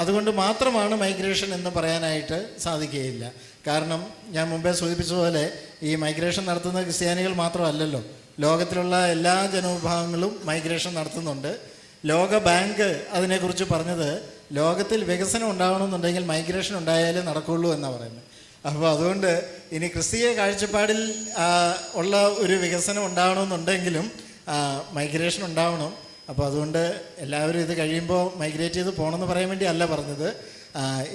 അതുകൊണ്ട് മാത്രമാണ് മൈഗ്രേഷൻ എന്ന് പറയാനായിട്ട് സാധിക്കുകയില്ല. കാരണം ഞാൻ മുമ്പേ സൂചിപ്പിച്ചതുപോലെ ഈ മൈഗ്രേഷൻ നടത്തുന്ന ക്രിസ്ത്യാനികൾ മാത്രമല്ലല്ലോ, ലോകത്തിലുള്ള എല്ലാ ജനവിഭാഗങ്ങളും മൈഗ്രേഷൻ നടത്തുന്നുണ്ട്. ലോക ബാങ്ക് അതിനെക്കുറിച്ച് പറഞ്ഞത് ലോകത്തിൽ വികസനം ഉണ്ടാകണമെന്നുണ്ടെങ്കിൽ മൈഗ്രേഷൻ ഉണ്ടായാലേ നടക്കുള്ളൂ എന്നാണ് പറയുന്നത്. അപ്പോൾ അതുകൊണ്ട് ഇനി ക്രിസ്തീയ കാഴ്ചപ്പാടിൽ ഉള്ള ഒരു വികസനം ഉണ്ടാകണമെന്നുണ്ടെങ്കിലും മൈഗ്രേഷൻ ഉണ്ടാവണം. അപ്പോൾ അതുകൊണ്ട് എല്ലാവരും ഇത് കഴിയുമ്പോൾ മൈഗ്രേറ്റ് ചെയ്ത് പോകണമെന്ന് പറയാൻ വേണ്ടി അല്ല പറഞ്ഞത്.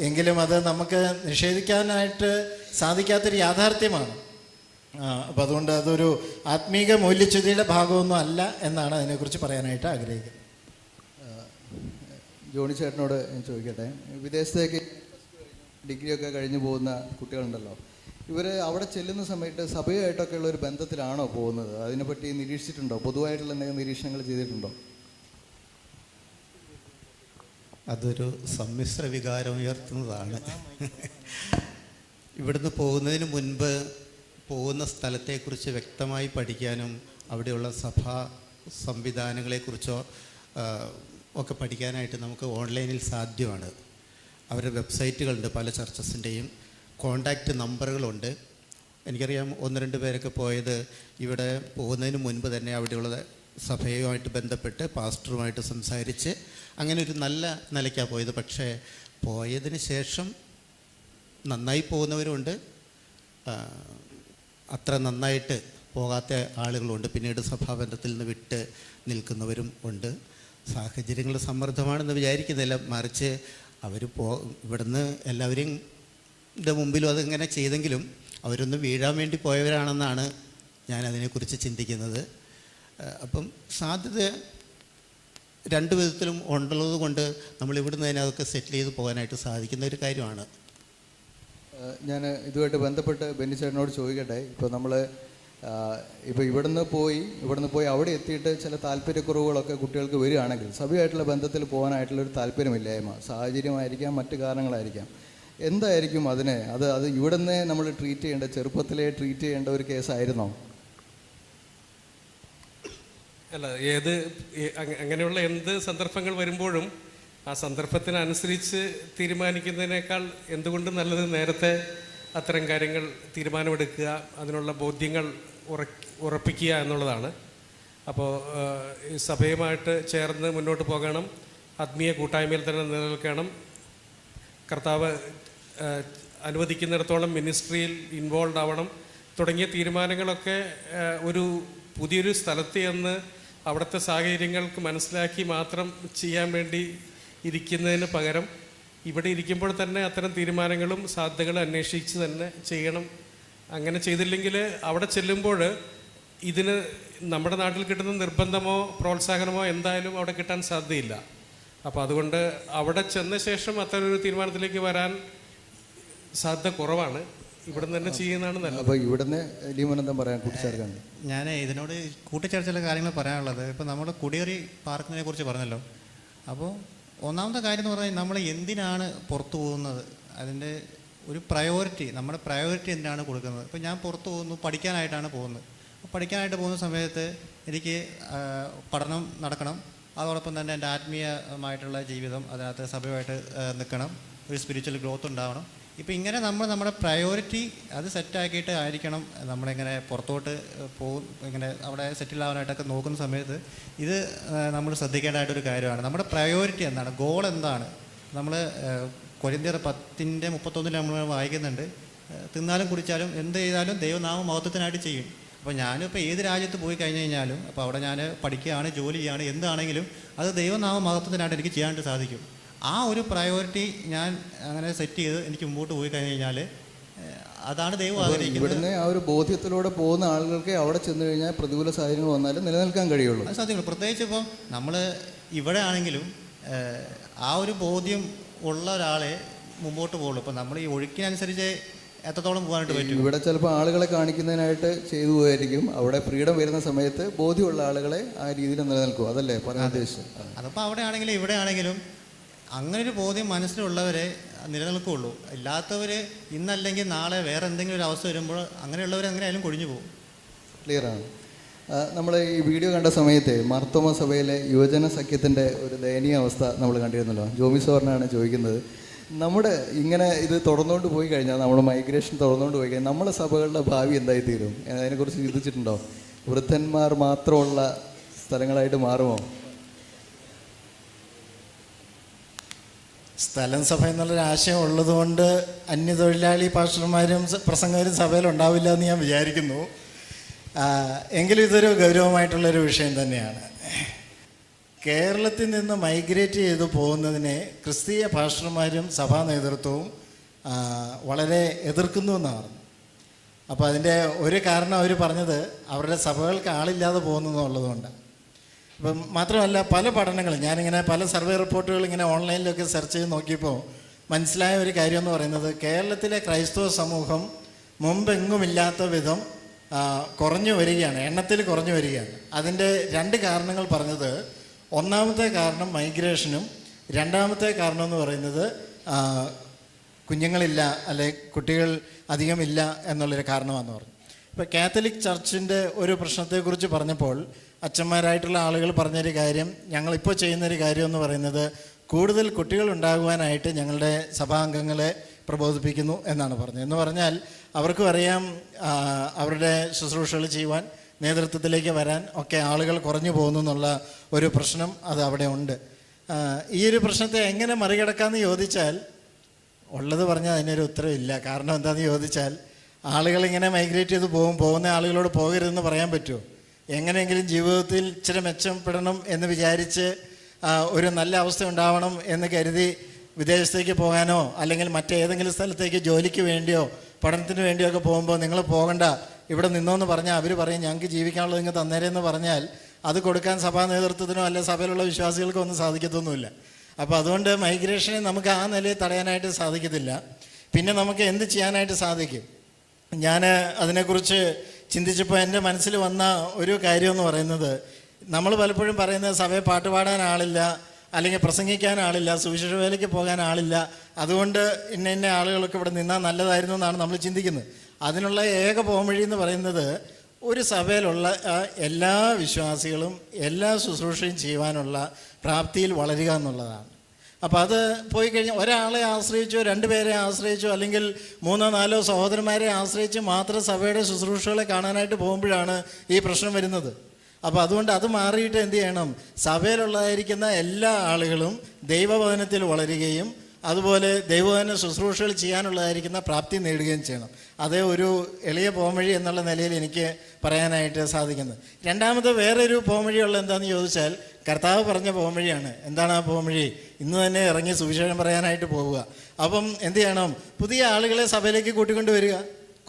എങ്കിലും അത് നമുക്ക് നിഷേധിക്കാനായിട്ട് സാധിക്കാത്തൊരു യാഥാർത്ഥ്യമാണ്. അപ്പോൾ അതുകൊണ്ട് അതൊരു ആത്മീക മൂല്യച്യുതിയുടെ ഭാഗമൊന്നും അല്ല എന്നാണ് അതിനെക്കുറിച്ച് പറയാനായിട്ട് ആഗ്രഹിക്കുന്നത്. ജോണി ചേട്ടനോട് ഞാൻ ചോദിക്കട്ടെ, വിദേശത്തേക്ക് ഡിഗ്രിയൊക്കെ കഴിഞ്ഞ് പോകുന്ന കുട്ടികളുണ്ടല്ലോ, ഇവർ അവിടെ ചെല്ലുന്ന സമയത്ത് സഭയായിട്ടൊക്കെ ഉള്ള ഒരു ബന്ധത്തിലാണോ പോകുന്നത്? അതിനെപ്പറ്റി നിരീക്ഷിച്ചിട്ടുണ്ടോ? പൊതുവായിട്ടുള്ള എന്തെങ്കിലും നിരീക്ഷണങ്ങൾ ചെയ്തിട്ടുണ്ടോ? അതൊരു സമ്മിശ്ര വികാരം ഉയർത്തുന്നതാണ്. ഇവിടുന്ന് പോകുന്നതിന് മുൻപ് പോകുന്ന സ്ഥലത്തെക്കുറിച്ച് വ്യക്തമായി പഠിക്കാനും അവിടെയുള്ള സഭാ സംവിധാനങ്ങളെക്കുറിച്ചോ ഒക്കെ പഠിക്കാനായിട്ട് നമുക്ക് ഓൺലൈനിൽ സാധ്യമാണ്. അവരുടെ വെബ്സൈറ്റുകളുണ്ട്, പല ചർച്ചസിൻ്റെയും കോണ്ടാക്റ്റ് നമ്പറുകളുണ്ട്. എനിക്കറിയാം 1-2 പേരൊക്കെ പോയത് ഇവിടെ പോകുന്നതിന് മുൻപ് തന്നെ അവിടെയുള്ള സഭയുമായിട്ട് ബന്ധപ്പെട്ട് പാസ്റ്ററുമായിട്ട് സംസാരിച്ച് അങ്ങനെ ഒരു നല്ല നിലയ്ക്കാണ് പോയത്. പക്ഷേ പോയതിന് ശേഷം നന്നായി പോകുന്നവരുണ്ട്, അത്ര നന്നായിട്ട് പോകാത്ത ആളുകളുണ്ട്, പിന്നീട് സഭാബന്ധത്തിൽ നിന്ന് വിട്ട് നിൽക്കുന്നവരും ഉണ്ട്. സാഹചര്യങ്ങൾ സമ്മർദ്ദമാണെന്ന് വിചാരിക്കുന്നില്ല, മറിച്ച് അവർ ഇവിടുന്ന് എല്ലാവരെയും മുമ്പിലും അതിങ്ങനെ ചെയ്തെങ്കിലും അവരൊന്ന് വീഴാൻ വേണ്ടി പോയവരാണെന്നാണ് ഞാൻ അതിനെക്കുറിച്ച് ചിന്തിക്കുന്നത്. അപ്പം സാധ്യത 2 വിധത്തിലും ഉണ്ടുള്ളത് കൊണ്ട് നമ്മൾ ഇവിടുന്ന് തന്നെ അതൊക്കെ സെറ്റിൽ ചെയ്ത് പോകാനായിട്ട് സാധിക്കുന്ന ഒരു കാര്യമാണ്. ഞാൻ ഇതുമായിട്ട് ബന്ധപ്പെട്ട് ബെന്നിച്ചേട്ടനോട് ചോദിക്കട്ടെ, ഇപ്പോൾ ഇവിടുന്ന് പോയി അവിടെ എത്തിയിട്ട് ചില താല്പര്യക്കുറവുകളൊക്കെ കുട്ടികൾക്ക് വരികയാണെങ്കിൽ സഭയായിട്ടുള്ള ബന്ധത്തിൽ പോകാനായിട്ടുള്ളൊരു താല്പര്യമില്ലായ്മ, സാഹചര്യമായിരിക്കാം, മറ്റു കാരണങ്ങളായിരിക്കാം, എന്തായിരിക്കും അത് ഇവിടുന്ന് നമ്മൾ ട്രീറ്റ് ചെയ്യേണ്ട, ചെറുപ്പത്തിലേ ട്രീറ്റ് ചെയ്യേണ്ട ഒരു കേസായിരുന്നോ? അല്ല, അങ്ങനെയുള്ള എന്ത് സന്ദർഭങ്ങൾ വരുമ്പോഴും ആ സന്ദർഭത്തിനനുസരിച്ച് തീരുമാനിക്കുന്നതിനേക്കാൾ എന്തുകൊണ്ടും നല്ലത് നേരത്തെ അത്തരം കാര്യങ്ങൾ തീരുമാനമെടുക്കുക, അതിനുള്ള ബോധ്യങ്ങൾ ഉറപ്പിക്കുക എന്നുള്ളതാണ്. അപ്പോൾ ഈ സഭയുമായിട്ട് ചേർന്ന് മുന്നോട്ട് പോകണം, ആത്മീയ കൂട്ടായ്മയിൽ തന്നെ നിലനിൽക്കണം, കർത്താവ് അനുവദിക്കുന്നിടത്തോളം മിനിസ്ട്രിയിൽ ഇൻവോൾവ് ആവണം തുടങ്ങിയ തീരുമാനങ്ങളൊക്കെ ഒരു പുതിയൊരു സ്ഥലത്ത് ചെന്ന് അവിടുത്തെ സാഹചര്യങ്ങൾക്ക് മനസ്സിലാക്കി മാത്രം ചെയ്യാൻ വേണ്ടി ഇരിക്കുന്നതിന് പകരം ഇവിടെ ഇരിക്കുമ്പോൾ തന്നെ അത്തരം തീരുമാനങ്ങളും സാധ്യതകളും അന്വേഷിച്ച് തന്നെ ചെയ്യണം. അങ്ങനെ ചെയ്തില്ലെങ്കിൽ അവിടെ ചെല്ലുമ്പോൾ ഇതിന് നമ്മുടെ നാട്ടിൽ കിട്ടുന്ന നിർബന്ധമോ പ്രോത്സാഹനമോ എന്തായാലും അവിടെ കിട്ടാൻ സാധ്യതയില്ല. അപ്പോൾ അതുകൊണ്ട് അവിടെ ചെന്ന ശേഷം അത്തരം ഒരു തീരുമാനത്തിലേക്ക് വരാൻ സാധ്യത കുറവാണ്. ഇവിടെ തന്നെ ചെയ്യുന്നതാണ് നല്ലത്. അപ്പോൾ ഇവിടുന്ന് ലീമനന്തം പറയാൻ കൂട്ടിച്ചേർക്കാൻ ഞാൻ ഇതിനോട് കൂട്ടിച്ചേർച്ച ചില കാര്യങ്ങൾ പറയാനുള്ളത്, ഇപ്പോൾ നമ്മൾ കുടിയേറി പാർക്കിനെ കുറിച്ച് പറഞ്ഞല്ലോ. അപ്പോൾ ഒന്നാമത്തെ കാര്യം എന്ന് പറഞ്ഞാൽ നമ്മൾ എന്തിനാണ് പുറത്തു പോകുന്നത്, അതിൻ്റെ ഒരു പ്രയോറിറ്റി, നമ്മുടെ പ്രയോറിറ്റി എന്തിനാണ് കൊടുക്കുന്നത്. ഇപ്പോൾ ഞാൻ പുറത്തു പോകുന്നു, പഠിക്കാനായിട്ടാണ് പോകുന്നത്. പഠിക്കാനായിട്ട് പോകുന്ന സമയത്ത് എനിക്ക് പഠനം നടക്കണം, അതോടൊപ്പം തന്നെ എൻ്റെ ആത്മീയമായിട്ടുള്ള ജീവിതം, അതിനകത്ത് സഭയുമായിട്ട് നിൽക്കണം, ഒരു സ്പിരിച്വൽ ഗ്രോത്ത് ഉണ്ടാവണം. ഇപ്പോൾ ഇങ്ങനെ നമ്മുടെ പ്രയോറിറ്റി അത് സെറ്റാക്കിയിട്ട് ആയിരിക്കണം നമ്മളിങ്ങനെ പുറത്തോട്ട് ഇങ്ങനെ അവിടെ സെറ്റിൽ ആവാനായിട്ടൊക്കെ നോക്കുന്ന സമയത്ത് ഇത് നമ്മൾ ശ്രദ്ധിക്കേണ്ടതായിട്ടൊരു കാര്യമാണ്. നമ്മുടെ പ്രയോറിറ്റി എന്താണ്, ഗോൾ എന്താണ്. നമ്മൾ കൊരിന്ത്യർ 10:31 നമ്മൾ വായിക്കുന്നുണ്ട്, തിന്നാലും കുടിച്ചാലും എന്ത് ചെയ്താലും ദൈവനാമ മഹത്വത്തിനായിട്ട് ചെയ്യും. അപ്പോൾ ഞാനിപ്പോൾ ഏത് രാജ്യത്ത് പോയി കഴിഞ്ഞ് കഴിഞ്ഞാലും, അപ്പോൾ അവിടെ ഞാൻ പഠിക്കുകയാണ്, ജോലി ചെയ്യുകയാണ്, എന്താണെങ്കിലും അത് ദൈവനാമ മഹത്വത്തിനായിട്ട് എനിക്ക് ചെയ്യാനായിട്ട് സാധിക്കും. ആ ഒരു പ്രയോറിറ്റി ഞാൻ അങ്ങനെ സെറ്റ് ചെയ്ത് എനിക്ക് മുമ്പോട്ട് പോയി കഴിഞ്ഞ് കഴിഞ്ഞാൽ അതാണ് ദൈവം ആഗ്രഹിക്കുന്നത്. ഇവിടുന്ന് ആ ഒരു ബോധ്യത്തിലൂടെ പോകുന്ന ആളുകൾക്ക് അവിടെ ചെന്ന് കഴിഞ്ഞാൽ പ്രതികൂല സാഹചര്യങ്ങൾ വന്നാലും നിലനിൽക്കാൻ കഴിയുള്ളൂ. അത് സാധ്യമാണ്. പ്രത്യേകിച്ച് ഇപ്പം നമ്മൾ ഇവിടെ ആണെങ്കിലും ആ ഒരു ബോധ്യം ഉള്ള ഒരാളെ മുമ്പോട്ട് പോകുള്ളൂ. ഇപ്പം നമ്മൾ ഈ ഒഴുക്കിനനുസരിച്ച് എത്രത്തോളം പോകാനായിട്ട് പറ്റും. ഇവിടെ ചിലപ്പോൾ ആളുകളെ കാണിക്കുന്നതിനായിട്ട് ചെയ്തു പോയായിരിക്കും, അവിടെ ഫ്രീഡം വരുന്ന സമയത്ത് ബോധ്യമുള്ള ആളുകളെ ആ രീതിയിൽ നിലനിൽക്കും. അതല്ലേ പറയാൻ ഉദ്ദേശിച്ചത്? അതപ്പോൾ അവിടെ ആണെങ്കിലും ഇവിടെ ആണെങ്കിലും അങ്ങനൊരു ബോധ്യം മനസ്സിലുള്ളവരെ നിലനിൽക്കുകയുള്ളൂ. ഇല്ലാത്തവർ ഇന്നല്ലെങ്കിൽ നാളെ വേറെ എന്തെങ്കിലും ഒരു അവസ്ഥ വരുമ്പോൾ അങ്ങനെയുള്ളവർ എങ്ങനെയായാലും കൊഴിഞ്ഞു പോകും. ക്ലിയറാണ്. നമ്മൾ ഈ വീഡിയോ കണ്ട സമയത്ത് മാർത്തോമ സഭയിലെ യുവജന സഖ്യത്തിൻ്റെ ഒരു ദയനീയ അവസ്ഥ നമ്മൾ കണ്ടിരുന്നല്ലോ. ജോമി സാറിനാണ് ചോദിക്കുന്നത്, നമ്മുടെ ഇങ്ങനെ ഇത് തുടർന്നുകൊണ്ട് പോയി കഴിഞ്ഞാൽ, നമ്മുടെ മൈഗ്രേഷൻ തുടർന്നുകൊണ്ട് പോയി കഴിഞ്ഞാൽ നമ്മളെ സഭകളുടെ ഭാവി എന്തായിത്തീരും? അതിനെക്കുറിച്ച് ചിന്തിച്ചിട്ടുണ്ടോ? വൃദ്ധന്മാർ മാത്രമുള്ള സ്ഥലങ്ങളായിട്ട് മാറുമോ? സ്ഥലം സഭ എന്നുള്ളൊരു ആശയം ഉള്ളതുകൊണ്ട് അന്യതൊഴിലാളി പാസ്റ്റർമാരും പ്രസംഗകരും സഭയിലുണ്ടാവില്ല എന്ന് ഞാൻ വിചാരിക്കുന്നു. എങ്കിലും ഇതൊരു ഗൗരവമായിട്ടുള്ളൊരു വിഷയം തന്നെയാണ്. കേരളത്തിൽ നിന്ന് മൈഗ്രേറ്റ് ചെയ്തു പോകുന്നതിനെ ക്രിസ്തീയ പാസ്റ്റർമാരും സഭാ നേതൃത്വവും വളരെ എതിർക്കുന്നു എന്നാണ്. അപ്പോൾ അതിൻ്റെ ഒരു കാരണം അവർ പറഞ്ഞത് അവരുടെ സഭകൾക്ക് ആളില്ലാതെ പോകുന്നു എന്നുള്ളതുകൊണ്ടാണ്. ഇപ്പം മാത്രമല്ല, പല പഠനങ്ങളും ഞാനിങ്ങനെ പല സർവേ റിപ്പോർട്ടുകൾ ഇങ്ങനെ ഓൺലൈനിലൊക്കെ സെർച്ച് ചെയ്ത് നോക്കിയപ്പോൾ മനസ്സിലായ ഒരു കാര്യം എന്ന് പറയുന്നത്, കേരളത്തിലെ ക്രൈസ്തവ സമൂഹം മുമ്പെങ്ങുമില്ലാത്ത വിധം കുറഞ്ഞു വരികയാണ്, എണ്ണത്തിൽ കുറഞ്ഞു വരികയാണ്. അതിൻ്റെ 2 കാരണങ്ങൾ പറഞ്ഞത്, ഒന്നാമത്തെ കാരണം മൈഗ്രേഷനും, രണ്ടാമത്തെ കാരണം എന്ന് പറയുന്നത് കുഞ്ഞുങ്ങളില്ല, അല്ലെ കുട്ടികൾ അധികമില്ല എന്നുള്ളൊരു കാരണമാണെന്ന് പറഞ്ഞു. ഇപ്പോൾ കാത്തലിക് ചർച്ചിൻ്റെ ഒരു പ്രശ്നത്തെക്കുറിച്ച് പറഞ്ഞപ്പോൾ അച്ഛന്മാരായിട്ടുള്ള ആളുകൾ പറഞ്ഞൊരു കാര്യം, ഞങ്ങളിപ്പോൾ ചെയ്യുന്നൊരു കാര്യം എന്ന് പറയുന്നത് കൂടുതൽ കുട്ടികൾ ഉണ്ടാകുവാനായിട്ട് ഞങ്ങളുടെ സഭാംഗങ്ങളെ പ്രബോധിപ്പിക്കുന്നു എന്നാണ് പറഞ്ഞത്. എന്ന് പറഞ്ഞാൽ അവർക്കും അറിയാം അവരുടെ ശുശ്രൂഷകൾ ചെയ്യുവാൻ, നേതൃത്വത്തിലേക്ക് വരാൻ ഒക്കെ ആളുകൾ കുറഞ്ഞു പോകുന്നു എന്നുള്ള ഒരു പ്രശ്നം അത് അവിടെ ഉണ്ട്. ഈ ഒരു പ്രശ്നത്തെ എങ്ങനെ മറികടക്കാമെന്ന് ചോദിച്ചാൽ, ഉള്ളത് പറഞ്ഞാൽ അതിനൊരു ഉത്തരവില്ല. കാരണം എന്താണെന്ന് ചോദിച്ചാൽ, ആളുകളിങ്ങനെ മൈഗ്രേറ്റ് ചെയ്ത് പോകുന്ന ആളുകളോട് പോകരുതെന്ന് പറയാൻ പറ്റുമോ? എങ്ങനെയെങ്കിലും ജീവിതത്തിൽ ഇച്ചിരി മെച്ചപ്പെടണം എന്ന് വിചാരിച്ച് ഒരു നല്ല അവസ്ഥ ഉണ്ടാവണം എന്ന് കരുതി വിദേശത്തേക്ക് പോകാനോ അല്ലെങ്കിൽ മറ്റേതെങ്കിലും സ്ഥലത്തേക്ക് ജോലിക്ക് വേണ്ടിയോ പഠനത്തിന് വേണ്ടിയോ ഒക്കെ പോകുമ്പോൾ നിങ്ങൾ പോകണ്ട, ഇവിടെ നിന്നോന്ന് പറഞ്ഞാൽ അവർ പറയും ഞങ്ങൾക്ക് ജീവിക്കാനുള്ളത് നിങ്ങൾ തന്നേരെന്ന് പറഞ്ഞാൽ അത് കൊടുക്കാൻ സഭാ നേതൃത്വത്തിനോ അല്ലെ സഭയിലുള്ള വിശ്വാസികൾക്കോ ഒന്നും സാധിക്കത്തൊന്നുമില്ല. അപ്പോൾ അതുകൊണ്ട് മൈഗ്രേഷനെ നമുക്ക് ആ നിലയിൽ തടയാനായിട്ട് സാധിക്കത്തില്ല. പിന്നെ നമുക്ക് എന്ത് ചെയ്യാനായിട്ട് സാധിക്കും? ഞാൻ അതിനെക്കുറിച്ച് ചിന്തിച്ചപ്പോൾ എൻ്റെ മനസ്സിൽ വന്ന ഒരു കാര്യമെന്ന് പറയുന്നത്, നമ്മൾ പലപ്പോഴും പറയുന്നത് സഭയെ പാട്ടുപാടാൻ ആളില്ല, അല്ലെങ്കിൽ പ്രസംഗിക്കാൻ ആളില്ല, സുവിശേഷ വേലയ്ക്ക് പോകാൻ ആളില്ല, അതുകൊണ്ട് ഇന്ന ആളുകളൊക്കെ ഇവിടെ നിന്നാൽ നല്ലതായിരുന്നു എന്നാണ് നമ്മൾ ചിന്തിക്കുന്നത്. അതിനുള്ള ഏക പോംവഴി എന്ന് പറയുന്നത് ഒരു സഭയിലുള്ള എല്ലാ വിശ്വാസികളും എല്ലാ ശുശ്രൂഷയും ചെയ്യുവാനുള്ള പ്രാപ്തിയിൽ വളരുക എന്നുള്ളതാണ്. അപ്പോൾ അത് പോയി കഴിഞ്ഞാൽ ഒരാളെ ആശ്രയിച്ചോ 2 പേരെ ആശ്രയിച്ചോ അല്ലെങ്കിൽ 3-4 സഹോദരന്മാരെ ആശ്രയിച്ച് മാത്രം സഭയുടെ ശുശ്രൂഷകളെ കാണാനായിട്ട് പോകുമ്പോഴാണ് ഈ പ്രശ്നം വരുന്നത്. അപ്പോൾ അതുകൊണ്ട് അത് മാറിയിട്ട് എന്ത് ചെയ്യണം? സഭയിലുള്ളതായിരിക്കുന്ന എല്ലാ ആളുകളും ദൈവവചനത്തിൽ വളരുകയും അതുപോലെ ദൈവവചന ശുശ്രൂഷകൾ ചെയ്യാനുള്ളതായിരിക്കുന്ന പ്രാപ്തി നേടുകയും ചെയ്യണം. അതേ ഒരു എളിയ പോംവഴി എന്നുള്ള നിലയിൽ എനിക്ക് പറയാനായിട്ട് സാധിക്കുന്നത്. രണ്ടാമത് വേറൊരു പോംവഴിയുള്ള എന്താണെന്ന് ചോദിച്ചാൽ, കർത്താവ് പറഞ്ഞ പോംവഴിയാണ്. എന്താണ് ആ പോംവഴി? ഇന്ന് തന്നെ ഇറങ്ങി സുവിശേഷം പറയാനായിട്ട് പോവുക. അപ്പം എന്ത് ചെയ്യണം? പുതിയ ആളുകളെ സഭയിലേക്ക് കൂട്ടിക്കൊണ്ട് വരിക.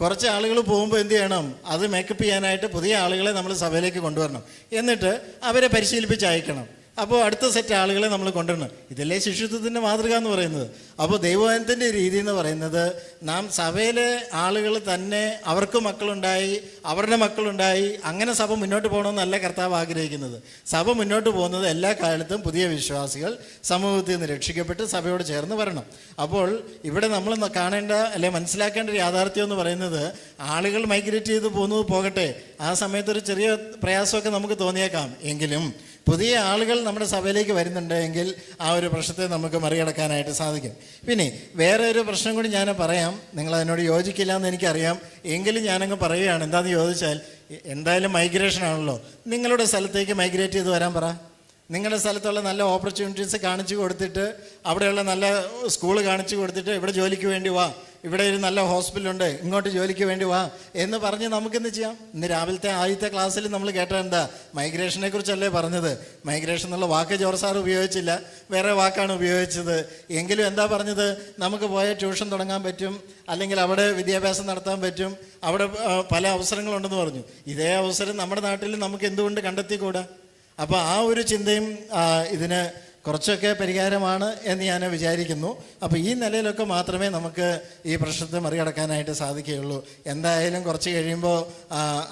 കുറച്ച് ആളുകൾ പോകുമ്പോൾ എന്ത് ചെയ്യണം? അത് മേക്കപ്പ് ചെയ്യാനായിട്ട് പുതിയ ആളുകളെ നമ്മൾ സഭയിലേക്ക് കൊണ്ടുവരണം. എന്നിട്ട് അവരെ പരിശീലിപ്പിച്ച് അയക്കണം. അപ്പോൾ അടുത്ത സെറ്റ് ആളുകളെ നമ്മൾ കൊണ്ടുവരണം. ഇതല്ലേ ശിഷ്യത്വത്തിൻ്റെ മാതൃക എന്ന് പറയുന്നത്. അപ്പോൾ ദൈവവചനത്തിൻ്റെ രീതി എന്ന് പറയുന്നത്, നാം സഭയിലെ ആളുകൾ തന്നെ അവർക്ക് മക്കളുണ്ടായി, അവരുടെ മക്കളുണ്ടായി, അങ്ങനെ സഭ മുന്നോട്ട് പോകണമെന്നല്ല കർത്താവ് ആഗ്രഹിക്കുന്നത്. സഭ മുന്നോട്ട് പോകുന്നത് എല്ലാ കാലത്തും പുതിയ വിശ്വാസികൾ സമൂഹത്തിൽ നിന്ന് രക്ഷിക്കപ്പെട്ട് സഭയോട് ചേർന്ന് വരണം. അപ്പോൾ ഇവിടെ നമ്മൾ കാണേണ്ട അല്ലെ മനസ്സിലാക്കേണ്ട ഒരു യാഥാർത്ഥ്യം എന്ന് പറയുന്നത്, ആളുകൾ മൈഗ്രേറ്റ് ചെയ്ത് പോകുന്നത് പോകട്ടെ, ആ സമയത്തൊരു ചെറിയ പ്രയാസമൊക്കെ നമുക്ക് തോന്നിയേക്കാം. എങ്കിലും പുതിയ ആളുകൾ നമ്മുടെ സഭയിലേക്ക് വരുന്നുണ്ടെങ്കിൽ ആ ഒരു പ്രശ്നത്തെ നമുക്ക് മറികടക്കാനായിട്ട് സാധിക്കും. പിന്നെ വേറെ ഒരു പ്രശ്നം കൂടി ഞാൻ പറയാം. നിങ്ങളതിനോട് യോജിക്കില്ല എന്ന് എനിക്കറിയാം, എങ്കിലും ഞാനങ്ങ് പറയുകയാണ്. എന്താണെന്ന് ചോദിച്ചാൽ, എന്തായാലും മൈഗ്രേഷൻ ആണല്ലോ. നിങ്ങളുടെ സ്ഥലത്തേക്ക് മൈഗ്രേറ്റ് ചെയ്ത് വരാൻ പറ. നിങ്ങളുടെ സ്ഥലത്തുള്ള നല്ല ഓപ്പർച്യൂണിറ്റീസ് കാണിച്ചു കൊടുത്തിട്ട്, അവിടെയുള്ള നല്ല സ്കൂൾ കാണിച്ചു കൊടുത്തിട്ട്, ഇവിടെ ജോലിക്ക് വേണ്ടി വാ, ഇവിടെ ഒരു നല്ല ഹോസ്പിറ്റലുണ്ട്, ഇങ്ങോട്ട് ജോലിക്ക് വേണ്ടി വാ എന്ന് പറഞ്ഞ് നമുക്കെന്ത് ചെയ്യാം? ഇന്ന് രാവിലത്തെ ആദ്യത്തെ ക്ലാസ്സിൽ നമ്മൾ കേട്ടത് എന്താ? മൈഗ്രേഷനെ കുറിച്ചല്ലേ പറഞ്ഞത്. മൈഗ്രേഷൻ എന്നുള്ള വാക്ക് ജോർജ് സാർ ഉപയോഗിച്ചില്ല, വേറെ വാക്കാണ് ഉപയോഗിച്ചത്. എങ്കിലും എന്താ പറഞ്ഞത്? നമുക്ക് പോയ ട്യൂഷൻ തുടങ്ങാൻ പറ്റും, അല്ലെങ്കിൽ അവിടെ വിദ്യാഭ്യാസം നടത്താൻ പറ്റും, അവിടെ പല അവസരങ്ങളുണ്ടെന്ന് പറഞ്ഞു. ഇതേ അവസരം നമ്മുടെ നാട്ടിൽ നമുക്ക് എന്തുകൊണ്ട് കണ്ടെത്തിക്കൂടാ? അപ്പോൾ ആ ഒരു ചിന്തയും ഇതിന് കുറച്ചൊക്കെ പരിഹാരമാണ് എന്ന് ഞാൻ വിചാരിക്കുന്നു. അപ്പോൾ ഈ നിലയിലൊക്കെ മാത്രമേ നമുക്ക് ഈ പ്രശ്നത്തെ മറികടക്കാനായിട്ട് സാധിക്കുകയുള്ളൂ. എന്തായാലും കുറച്ച് കഴിയുമ്പോൾ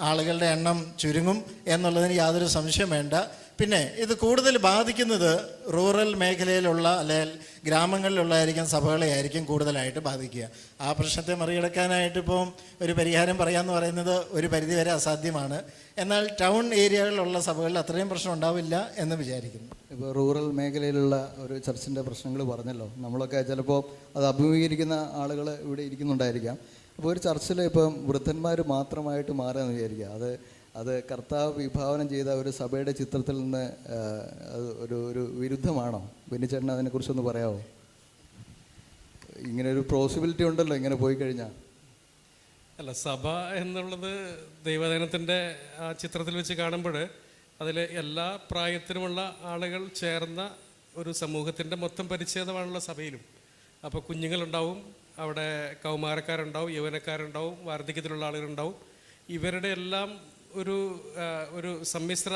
ആളുകളുടെ എണ്ണം ചുരുങ്ങും എന്നുള്ളതിന് യാതൊരു സംശയം വേണ്ട. പിന്നെ ഇത് കൂടുതൽ ബാധിക്കുന്നത് റൂറൽ മേഖലയിലുള്ള അല്ലെങ്കിൽ ഗ്രാമങ്ങളിലുള്ളതായിരിക്കും സഭകളെ ആയിരിക്കും കൂടുതലായിട്ട് ബാധിക്കുക. ആ പ്രശ്നത്തെ മറികടക്കാനായിട്ട് ഇപ്പം ഒരു പരിഹാരം പറയാമെന്ന് പറയുന്നത് ഒരു പരിധിവരെ അസാധ്യമാണ്. എന്നാൽ ടൗൺ ഏരിയകളിലുള്ള സഭകളിൽ അത്രയും പ്രശ്നം ഉണ്ടാവില്ല എന്ന് വിചാരിക്കുന്നു. ഇപ്പോൾ റൂറൽ മേഖലയിലുള്ള ഒരു ചർച്ചിൻ്റെ പ്രശ്നങ്ങൾ പറഞ്ഞല്ലോ. നമ്മളൊക്കെ ചിലപ്പോൾ അത് അഭിമുഖീകരിക്കുന്ന ആളുകൾ ഇവിടെ ഇരിക്കുന്നുണ്ടായിരിക്കാം. അപ്പോൾ ഒരു ചർച്ചിൽ ഇപ്പം വൃദ്ധന്മാർ മാത്രമായിട്ട് മാറുകയെന്ന് വിചാരിക്കുക. അത് കർത്താവ് വിഭാവനം ചെയ്ത ഒരു സഭയുടെ ചിത്രത്തിൽ നിന്ന് ഒരു വിരുദ്ധമാണോ? ബെന്നിച്ചേട്ടൻ അതിനെക്കുറിച്ചൊന്ന് പറയാമോ? ഇങ്ങനെ ഒരു പോസിബിലിറ്റി ഉണ്ടല്ലോ ഇങ്ങനെ പോയി കഴിഞ്ഞാൽ. അല്ല, സഭ എന്നുള്ളത് ദൈവജനത്തിൻ്റെ ആ ചിത്രത്തിൽ വെച്ച് കാണുമ്പോൾ അതിൽ എല്ലാ പ്രായത്തിലുമുള്ള ആളുകൾ ചേർന്ന ഒരു സമൂഹത്തിൻ്റെ മൊത്തം പരിച്ഛേദമാണുള്ള സഭയിലും. അപ്പോൾ കുഞ്ഞുങ്ങളുണ്ടാവും, അവിടെ കൗമാരക്കാരുണ്ടാവും, യൗവനക്കാരുണ്ടാവും, വാർദ്ധക്യത്തിലുള്ള ആളുകളുണ്ടാവും. ഇവരുടെ എല്ലാം ഒരു സമ്മിശ്ര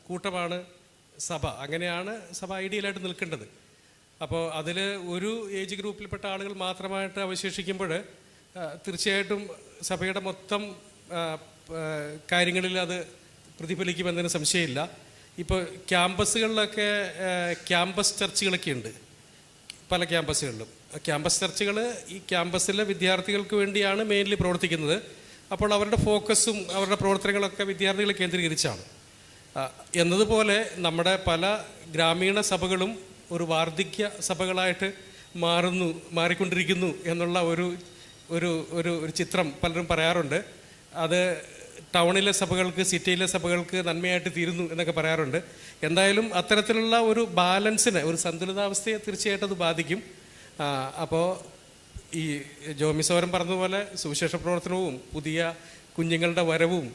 കൂട്ടമാണ് സഭ. അങ്ങനെയാണ് സഭ ഐഡിയലായിട്ട് നിൽക്കേണ്ടത്. അപ്പോൾ അതിൽ ഒരു ഏജ് ഗ്രൂപ്പിൽപ്പെട്ട ആളുകൾ മാത്രമായിട്ട് അവശേഷിക്കുമ്പോൾ തീർച്ചയായിട്ടും സഭയുടെ മൊത്തം കാര്യങ്ങളിൽ അത് പ്രതിഫലിക്കുമെന്നതിന് സംശയമില്ല. ഇപ്പോൾ ക്യാമ്പസുകളിലൊക്കെ ക്യാമ്പസ് ചർച്ചുകളൊക്കെ ഉണ്ട് പല ക്യാമ്പസുകളിലും. ക്യാമ്പസ് ചർച്ചുകൾ ഈ ക്യാമ്പസിലെ വിദ്യാർത്ഥികൾക്ക് വേണ്ടിയാണ് മെയിൻലി പ്രവർത്തിക്കുന്നത്. അപ്പോൾ അവരുടെ ഫോക്കസും അവരുടെ പ്രവർത്തനങ്ങളൊക്കെ വിദ്യാർത്ഥികളെ കേന്ദ്രീകരിച്ചാണ്. എന്നതുപോലെ നമ്മുടെ പല ഗ്രാമീണ സഭകളും ഒരു വാർദ്ധക്യ സഭകളായിട്ട് മാറിക്കൊണ്ടിരിക്കുന്നു എന്നുള്ള ഒരു ചിത്രം പലരും പറയാറുണ്ട്. അത് ടൗണിലെ സഭകൾക്ക്, സിറ്റിയിലെ സഭകൾക്ക് നന്മയായിട്ട് തീരുന്നു എന്നൊക്കെ പറയാറുണ്ട്. എന്തായാലും അത്തരത്തിലുള്ള ഒരു ബാലൻസിനെ, ഒരു സന്തുലിതാവസ്ഥയെ തീർച്ചയായിട്ടും അത് ബാധിക്കും. അപ്പോൾ ഈ ജോമി സോരൻ പറഞ്ഞതുപോലെ സുവിശേഷ പ്രവർത്തനവും പുതിയ കുഞ്ഞുങ്ങളുടെ വരവും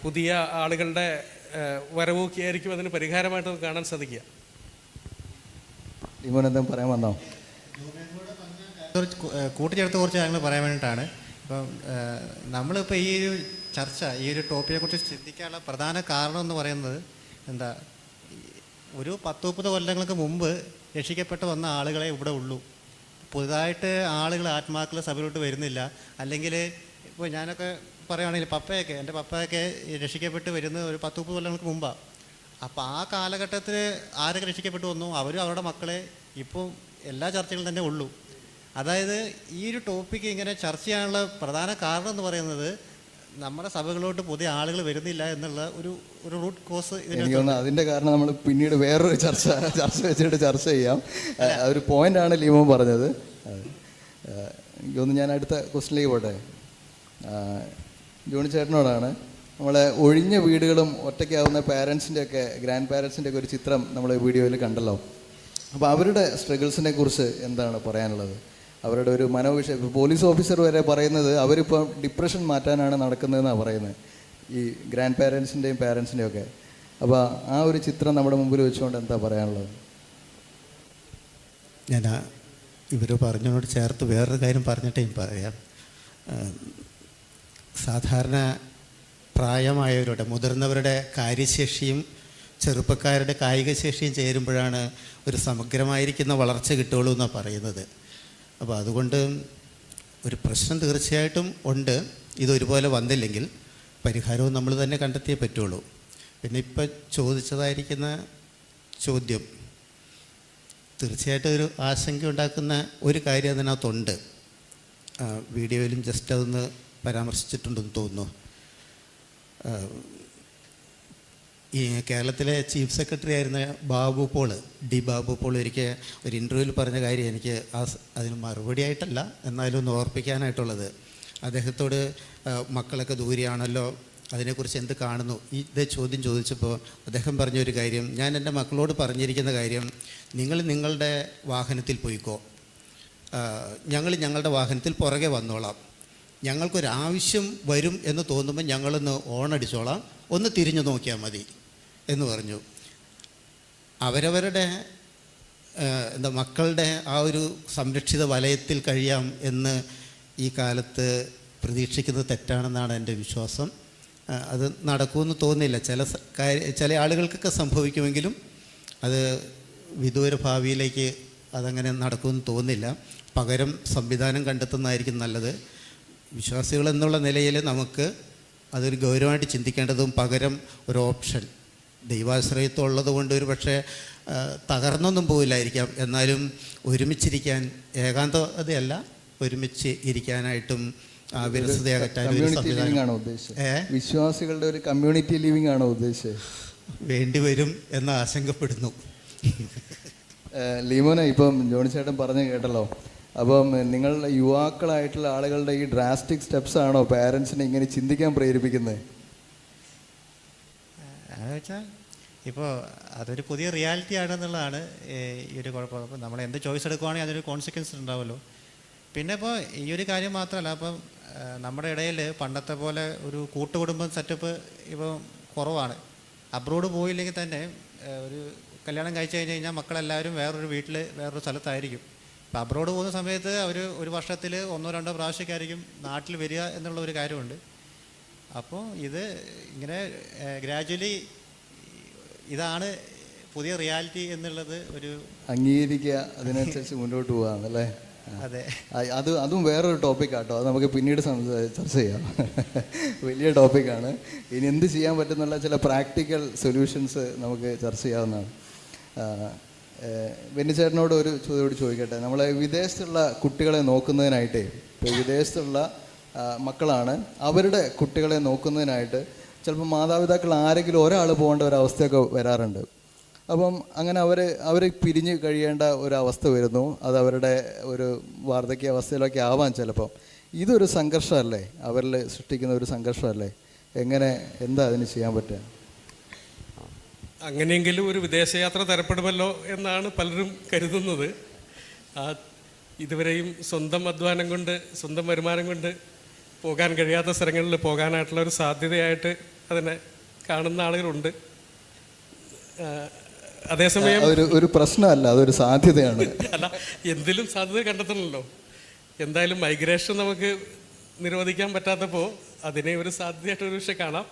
പുതിയ ആളുകളുടെ വരവും ഒക്കെ ആയിരിക്കും അതിന് പരിഹാരമായിട്ട് നമുക്ക് കാണാൻ സാധിക്കുക. ലിമോനെന്തും പറയാൻ വന്നോ? കൂട്ടിച്ചേർത്ത് കുറച്ച് കാര്യങ്ങൾ പറയാൻ വേണ്ടിയിട്ടാണ്. ഇപ്പം നമ്മളിപ്പോൾ ഈ ഒരു ചർച്ച, ഈ ഒരു ടോപ്പിനെക്കുറിച്ച് ചിന്തിക്കാനുള്ള പ്രധാന കാരണം എന്ന് പറയുന്നത് എന്താ, ഒരു 10-30 കൊല്ലങ്ങൾക്ക് മുമ്പ് രക്ഷിക്കപ്പെട്ട് വന്ന ആളുകളെ ഇവിടെ ഉള്ളൂ. പുതുതായിട്ട് ആളുകൾ ആത്മാക്കൾ സഭയിലോട്ട് വരുന്നില്ല. അല്ലെങ്കിൽ ഇപ്പോൾ ഞാനൊക്കെ പറയുകയാണെങ്കിൽ എൻ്റെ പപ്പയൊക്കെ രക്ഷിക്കപ്പെട്ട് വരുന്നത് ഒരു 10-30 കൊല്ലങ്ങൾക്ക് മുമ്പാണ്. അപ്പോൾ ആ കാലഘട്ടത്തിൽ ആരൊക്കെ രക്ഷിക്കപ്പെട്ടു വന്നു, അവരും അവരുടെ മക്കളെ ഇപ്പോൾ എല്ലാ ചർച്ചകളും തന്നെ ഉള്ളൂ. അതായത് ഈ ഒരു ടോപ്പിക്ക് ഇങ്ങനെ ചർച്ച ചെയ്യാനുള്ള പ്രധാന കാരണം എന്ന് പറയുന്നത് നമ്മുടെ സഭകളിലോട്ട് പുതിയ ആളുകൾ വരുന്നില്ല എന്നുള്ള ഒരു റൂട്ട് കോസ്. എനിക്ക് തോന്നുന്നു അതിൻ്റെ കാരണം നമ്മൾ പിന്നീട് വേറൊരു ചർച്ച വെച്ചിട്ട് ചർച്ച ചെയ്യാം. ഒരു പോയിൻ്റാണ് ലീമോൻ പറഞ്ഞത്. എനിക്ക് തോന്നുന്നു ഞാൻ അടുത്ത ക്വസ്റ്റ്യനിലേക്ക് പോട്ടെ. ജോണി ചേട്ടനോടാണ്. നമ്മളെ ഒഴിഞ്ഞ വീടുകളും ഒറ്റയ്ക്കാവുന്ന പാരൻസിൻ്റെയൊക്കെ, ഗ്രാൻഡ് പാരൻസിൻ്റെയൊക്കെ ഒരു ചിത്രം നമ്മൾ വീഡിയോയിൽ കണ്ടല്ലോ. അപ്പോൾ അവരുടെ സ്ട്രഗിൾസിനെ കുറിച്ച് എന്താണ് പറയാനുള്ളത്? അവരുടെ ഒരു മനോവിഷയം, പോലീസ് ഓഫീസർ വരെ പറയുന്നത് അവരിപ്പോൾ ഡിപ്രഷൻ മാറ്റാനാണ് നടക്കുന്നതെന്നാണ് പറയുന്നത്, ഈ ഗ്രാൻഡ് പാരൻസിൻ്റെയും പാരൻസിൻ്റെയും ഒക്കെ. അപ്പോൾ ആ ഒരു ചിത്രം നമ്മുടെ മുമ്പിൽ വെച്ചുകൊണ്ട് എന്താ പറയാനുള്ളത്? ഞാൻ ഇവർ പറഞ്ഞതിനോട് ചേർത്ത് വേറൊരു കാര്യം പറഞ്ഞിട്ടേ പറയാം. സാധാരണ പ്രായമായവരുടെ, മുതിർന്നവരുടെ കാര്യശേഷിയും ചെറുപ്പക്കാരുടെ കായികശേഷിയും ചേരുമ്പോഴാണ് ഒരു സമഗ്രമായിരിക്കുന്ന വളർച്ച കിട്ടുകയുള്ളൂ എന്നാണ് പറയുന്നത്. അപ്പോൾ അതുകൊണ്ട് ഒരു പ്രശ്നം തീർച്ചയായിട്ടും ഉണ്ട്. ഇതൊരുപോലെ വന്നില്ലെങ്കിൽ പരിഹാരവും നമ്മൾ തന്നെ കണ്ടെത്തിയേ പറ്റുള്ളൂ. പിന്നെ ഇപ്പം ചോദിച്ചതായിരിക്കുന്ന ചോദ്യം തീർച്ചയായിട്ടും ഒരു ആശങ്ക ഉണ്ടാക്കുന്ന ഒരു കാര്യം അതിനകത്തുണ്ട്. വീഡിയോയിലും ജസ്റ്റ് അതൊന്ന് പരാമർശിച്ചിട്ടുണ്ടെന്ന് തോന്നുന്നു. ഈ കേരളത്തിലെ ചീഫ് സെക്രട്ടറി ആയിരുന്ന ബാബു പോൾ ഒരിക്കൽ ഒരു ഇൻ്റർവ്യൂവിൽ പറഞ്ഞ കാര്യം എനിക്ക് അതിന് മറുപടി ആയിട്ടല്ല, എന്നാലും ഒന്ന് ഓർപ്പിക്കാനായിട്ടുള്ളത്. അദ്ദേഹത്തോട് മക്കളൊക്കെ ദൂരെയാണല്ലോ, അതിനെക്കുറിച്ച് എന്ത് കാണുന്നു, ഇതേ ചോദ്യം ചോദിച്ചപ്പോൾ അദ്ദേഹം പറഞ്ഞൊരു കാര്യം, ഞാൻ എൻ്റെ മക്കളോട് പറഞ്ഞിരിക്കുന്ന കാര്യം, നിങ്ങൾ നിങ്ങളുടെ വാഹനത്തിൽ പോയിക്കോ, ഞങ്ങൾ ഞങ്ങളുടെ വാഹനത്തിൽ പുറകെ വന്നോളാം, ഞങ്ങൾക്കൊരാവശ്യം വരും എന്ന് തോന്നുമ്പോൾ ഞങ്ങളൊന്ന് ഓണടിച്ചോളാം, ഒന്ന് തിരിഞ്ഞു നോക്കിയാൽ മതി എന്ന് പറഞ്ഞു. അവരവരുടെ മക്കളുടെ ആ ഒരു സംരക്ഷിത വലയത്തിൽ കഴിയാം എന്ന് ഈ കാലത്ത് പ്രതീക്ഷിക്കുന്നത് തെറ്റാണെന്നാണ് എൻ്റെ വിശ്വാസം. അത് നടക്കുമെന്ന് തോന്നുന്നില്ല. ചില ആളുകൾക്കൊക്കെ സംഭവിക്കുമെങ്കിലും അത് വിദൂര ഭാവിയിലേക്ക് അതങ്ങനെ നടക്കുമെന്ന് തോന്നുന്നില്ല. പകരം സംവിധാനം കണ്ടെത്തുന്നതായിരിക്കും നല്ലത്. വിശ്വാസികൾ എന്നുള്ള നിലയിൽ നമുക്ക് അതൊരു ഗൗരവമായിട്ട് ചിന്തിക്കേണ്ടതും, പകരം ഒരു ഓപ്ഷൻ ദൈവാശ്രയത്വം ഉള്ളത് കൊണ്ട് ഒരു പക്ഷേ തകർന്നൊന്നും പോവില്ലായിരിക്കാം, എന്നാലും ഒരുമിച്ചിരിക്കാൻ, ഏകാന്തതയല്ല, ഒരുമിച്ച് ഇരിക്കാനായിട്ടും വിരസത അകറ്റാനും വിശ്വാസികളുടെ ഒരു കമ്മ്യൂണിറ്റി ലിവിംഗ് ആണോ ഉദ്ദേശിച്ചത്? വേണ്ടിവരും എന്ന് ആശങ്കപ്പെടുന്നു. ലീമോനെ, ഇപ്പം ജോണി ചേട്ടൻ പറഞ്ഞു കേട്ടല്ലോ. അപ്പം നിങ്ങളുടെ യുവാക്കളായിട്ടുള്ള ആളുകളുടെ ഈ ഡ്രാസ്റ്റിക് സ്റ്റെപ്സ് ആണോ പാരൻസിനെ ഇങ്ങനെ ചിന്തിക്കാൻ പ്രേരിപ്പിക്കുന്നത്? അതെന്ന് വെച്ചാൽ ഇപ്പോൾ അതൊരു പുതിയ റിയാലിറ്റി ആണെന്നുള്ളതാണ് ഈ ഒരു കുഴപ്പം. അപ്പോൾ നമ്മൾ എന്ത് ചോയ്സ് എടുക്കുവാണെങ്കിൽ അതൊരു കോൺസിക്വൻസ് ഉണ്ടാവുമല്ലോ. പിന്നെ ഇപ്പോൾ ഈ ഒരു കാര്യം മാത്രമല്ല, അപ്പം നമ്മുടെ ഇടയിൽ പണ്ടത്തെ പോലെ ഒരു കൂട്ടുകുടുംബം സെറ്റപ്പ് ഇപ്പോൾ കുറവാണ്. അബ്രോഡ് പോയില്ലെങ്കിൽ തന്നെ ഒരു കല്യാണം കഴിച്ച് കഴിഞ്ഞ് കഴിഞ്ഞാൽ മക്കളെല്ലാവരും വേറൊരു വീട്ടിൽ വേറൊരു സ്ഥലത്തായിരിക്കും. അപ്പോൾ അബ്രോഡ് പോകുന്ന സമയത്ത് അവർ ഒരു വർഷത്തിൽ 1-2 പ്രാവശ്യമൊക്കെയായിരിക്കും നാട്ടിൽ വരിക എന്നുള്ള ഒരു കാര്യമുണ്ട്. അപ്പോൾ ഇത് ഇങ്ങനെ ഗ്രാജുവലി ഇതാണ് പുതിയ റിയാലിറ്റി എന്നുള്ളത് ഒരു അംഗീകരിക്കുക, അതിനനുസരിച്ച് മുന്നോട്ട് പോകാമെന്നല്ലേ? അതെ. അതും വേറൊരു ടോപ്പിക്കാട്ടോ, അത് നമുക്ക് പിന്നീട് ചർച്ച ചെയ്യാം. വലിയ ടോപ്പിക്കാണ്. ഇനി എന്ത് ചെയ്യാൻ പറ്റുന്നുള്ള ചില പ്രാക്ടിക്കൽ സൊല്യൂഷൻസ് നമുക്ക് ചർച്ച ചെയ്യാവുന്നതാണ്. ബെന്നിച്ചേട്ടനോട് ഒരു ചോദ്യം ചോദിക്കട്ടെ. നമ്മളെ വിദേശത്തുള്ള കുട്ടികളെ നോക്കുന്നതിനായിട്ടേ, ഇപ്പോൾ വിദേശത്തുള്ള മക്കളാണ്, അവരുടെ കുട്ടികളെ നോക്കുന്നതിനായിട്ട് ചിലപ്പോൾ മാതാപിതാക്കൾ ആരെങ്കിലും ഒരാൾ പോകേണ്ട ഒരവസ്ഥയൊക്കെ വരാറുണ്ട്. അപ്പം അങ്ങനെ അവർ പിരിഞ്ഞ് കഴിയേണ്ട ഒരവസ്ഥ വരുന്നു. അത് അവരുടെ ഒരു വാർദ്ധക്യ അവസ്ഥയിലൊക്കെ ആവാം ചിലപ്പം. ഇതൊരു സംഘർഷമല്ലേ, അവരിൽ സൃഷ്ടിക്കുന്ന ഒരു സംഘർഷമല്ലേ? എന്താ അതിന് ചെയ്യാൻ പറ്റുക? അങ്ങനെയെങ്കിലും ഒരു വിദേശയാത്ര തരപ്പെടുമല്ലോ എന്നാണ് പലരും കരുതുന്നത്. ഇതുവരെയും സ്വന്തം അധ്വാനം കൊണ്ട്, സ്വന്തം വരുമാനം കൊണ്ട് പോകാൻ കഴിയാത്ത സ്ഥലങ്ങളിൽ പോകാനായിട്ടുള്ള ഒരു സാധ്യതയായിട്ട് അതിനെ കാണുന്ന ആളുകളുണ്ട്. അതേസമയം ഒരു പ്രശ്നമല്ല, അതൊരു സാധ്യതയാണ്. അല്ല, എന്തിലും സാധ്യത കണ്ടെത്തണമല്ലോ. എന്തായാലും മൈഗ്രേഷൻ നമുക്ക് നിരോധിക്കാൻ പറ്റാത്തപ്പോൾ അതിനെ ഒരു സാധ്യതയായിട്ട് ഒരു പക്ഷേ കാണാം.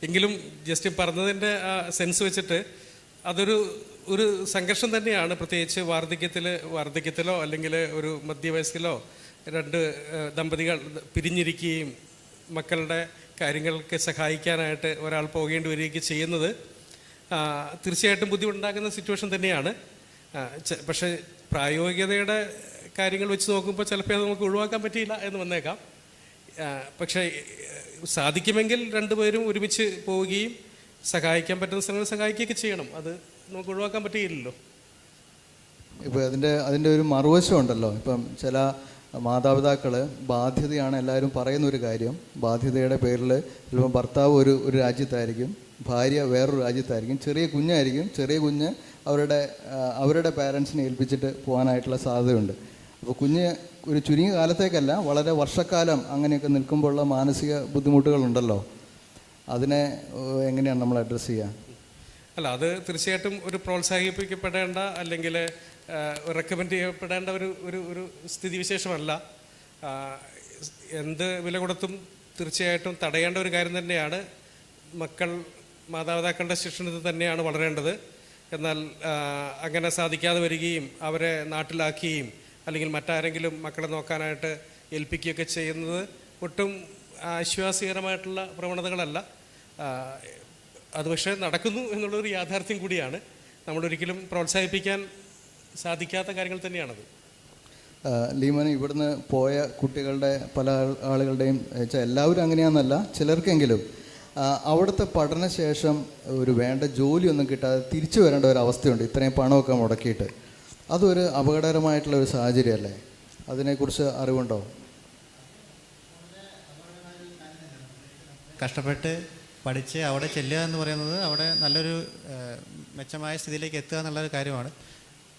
എങ്കിലും ജസ്റ്റ് പറഞ്ഞതിൻ്റെ സെൻസ് വെച്ചിട്ട് ഒരു സംഘർഷം തന്നെയാണ്. പ്രത്യേകിച്ച് വാർദ്ധക്യത്തിലോ അല്ലെങ്കിൽ ഒരു മധ്യവയസ്സിലോ 2 ദമ്പതികൾ പിരിഞ്ഞിരിക്കുകയും മക്കളുടെ കാര്യങ്ങൾക്ക് സഹായിക്കാനായിട്ട് ഒരാൾ പോകേണ്ടി വരികയൊക്കെ ചെയ്യുന്നത് തീർച്ചയായിട്ടും ബുദ്ധിമുട്ടുണ്ടാക്കുന്ന സിറ്റുവേഷൻ തന്നെയാണ്. പക്ഷേ പ്രായോഗികതയുടെ കാര്യങ്ങൾ വെച്ച് നോക്കുമ്പോൾ ചിലപ്പോൾ അത് നമുക്ക് ഒഴിവാക്കാൻ പറ്റിയില്ല എന്ന് വന്നേക്കാം. പക്ഷേ സാധിക്കുമെങ്കിൽ 2 പേരും ഒരുമിച്ച് പോവുകയും സഹായിക്കാൻ പറ്റുന്ന സ്ഥലങ്ങൾ സഹായിക്കുകയൊക്കെ ചെയ്യണം. അത് നമുക്ക് ഒഴിവാക്കാൻ പറ്റുകയില്ലല്ലോ. ഇപ്പോൾ അതിൻ്റെ ഒരു മറുവശം ഉണ്ടല്ലോ. ഇപ്പം ചില മാതാപിതാക്കൾ ബാധ്യതയാണ് എല്ലാവരും പറയുന്ന ഒരു കാര്യം. ബാധ്യതയുടെ പേരിൽ ചിലപ്പോൾ ഭർത്താവ് ഒരു രാജ്യത്തായിരിക്കും, ഭാര്യ വേറൊരു രാജ്യത്തായിരിക്കും, ചെറിയ കുഞ്ഞായിരിക്കും. ചെറിയ കുഞ്ഞ് അവരുടെ പാരൻസിനെ ഏൽപ്പിച്ചിട്ട് പോകാനായിട്ടുള്ള സാധ്യതയുണ്ട്. അപ്പോൾ കുഞ്ഞ് ഒരു ചുരുങ്ങിയ കാലത്തേക്കല്ല, വളരെ വർഷക്കാലം അങ്ങനെയൊക്കെ നിൽക്കുമ്പോഴുള്ള മാനസിക ബുദ്ധിമുട്ടുകളുണ്ടല്ലോ. അതിനെ എങ്ങനെയാണ് നമ്മൾ അഡ്രസ്സ് ചെയ്യുക? അല്ല, അത് തീർച്ചയായിട്ടും ഒരു പ്രോത്സാഹിപ്പിക്കപ്പെടേണ്ട അല്ലെങ്കിൽ റെക്കമെൻഡ് ചെയ്യപ്പെടേണ്ട ഒരു സ്ഥിതിവിശേഷമല്ല. എന്ത് വില കൊടുത്തും തീർച്ചയായിട്ടും തടയേണ്ട ഒരു കാര്യം തന്നെയാണ്. മാതാപിതാക്കളുടെ ശിക്ഷണത്തിൽ തന്നെയാണ് വളരേണ്ടത്. എന്നാൽ അങ്ങനെ സാധിക്കാതെ വരികയും അവരെ നാട്ടിലാക്കുകയും അല്ലെങ്കിൽ മറ്റാരെങ്കിലും മക്കളെ നോക്കാനായിട്ട് ഏൽപ്പിക്കുകയൊക്കെ ചെയ്യുന്നത് ഒട്ടും ആശ്വാസകരമായിട്ടുള്ള പ്രവണതകളല്ല. അത് പക്ഷേ നടക്കുന്നു എന്നുള്ളൊരു യാഥാർത്ഥ്യം കൂടിയാണ്. നമ്മളൊരിക്കലും പ്രോത്സാഹിപ്പിക്കാൻ സാധിക്കാത്ത കാര്യങ്ങൾ തന്നെയാണത്. ലീമൻ, ഇവിടുന്ന് പോയ കുട്ടികളുടെ പല ആളുകളുടെയും എല്ലാവരും അങ്ങനെയാണെന്നല്ല, ചിലർക്കെങ്കിലും അവിടുത്തെ പഠനശേഷം ഒരു വേണ്ട ജോലിയൊന്നും കിട്ടാതെ തിരിച്ചു വരേണ്ട ഒരു അവസ്ഥയുണ്ട്. ഇത്രയും പണമൊക്കെ മുടക്കിയിട്ട് അതൊരു അപകടകരമായിട്ടുള്ള ഒരു സാഹചര്യമല്ലേ? അതിനെക്കുറിച്ച് അറിവുണ്ടോ? കഷ്ടപ്പെട്ട് പഠിച്ച് അവിടെ ചെല്ലുക എന്ന് പറയുന്നത് അവിടെ നല്ലൊരു മെച്ചമായ സ്ഥിതിയിലേക്ക് എത്തുക എന്നുള്ളൊരു കാര്യമാണ്.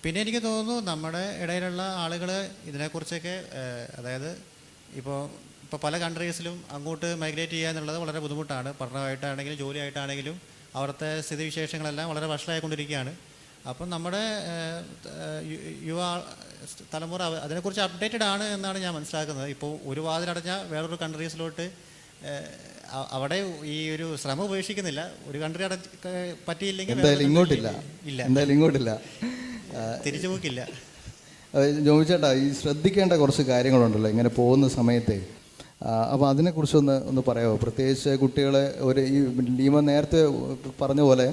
പിന്നെ എനിക്ക് തോന്നുന്നു നമ്മുടെ ഇടയിലുള്ള ആളുകൾ ഇതിനെക്കുറിച്ചൊക്കെ, അതായത് ഇപ്പോൾ പല കൺട്രീസിലും അങ്ങോട്ട് മൈഗ്രേറ്റ് ചെയ്യുക എന്നുള്ളത് വളരെ ബുദ്ധിമുട്ടാണ്. പഠനമായിട്ടാണെങ്കിലും ജോലിയായിട്ടാണെങ്കിലും അവിടുത്തെ സ്ഥിതിവിശേഷങ്ങളെല്ലാം വളരെ വഷളായിക്കൊണ്ടിരിക്കുകയാണ്. അപ്പം നമ്മുടെ യുവ തലമുറ അതിനെക്കുറിച്ച് അപ്ഡേറ്റഡ് ആണ് എന്നാണ് ഞാൻ മനസ്സിലാക്കുന്നത്. ഇപ്പോൾ ഒരു വാതിലടഞ്ഞാൽ വേറൊരു കൺട്രീസിലോട്ട് അവിടെ ഈ ഒരു ശ്രമം ഉപേക്ഷിക്കുന്നില്ല. ഒരു കൺട്രി പറ്റിയില്ലെങ്കിൽ ഇങ്ങോട്ടില്ല, തിരിച്ചു പോക്കില്ല. ജോമിച്ചേട്ടാ, ഈ ശ്രദ്ധിക്കേണ്ട കുറച്ച് കാര്യങ്ങളുണ്ടല്ലോ ഇങ്ങനെ പോകുന്ന സമയത്തെ. അപ്പോൾ അതിനെക്കുറിച്ചൊന്ന് പറയാമോ? പ്രത്യേകിച്ച് കുട്ടികളെ ഈ ലീമ നേരത്തെ പറഞ്ഞ പോലെ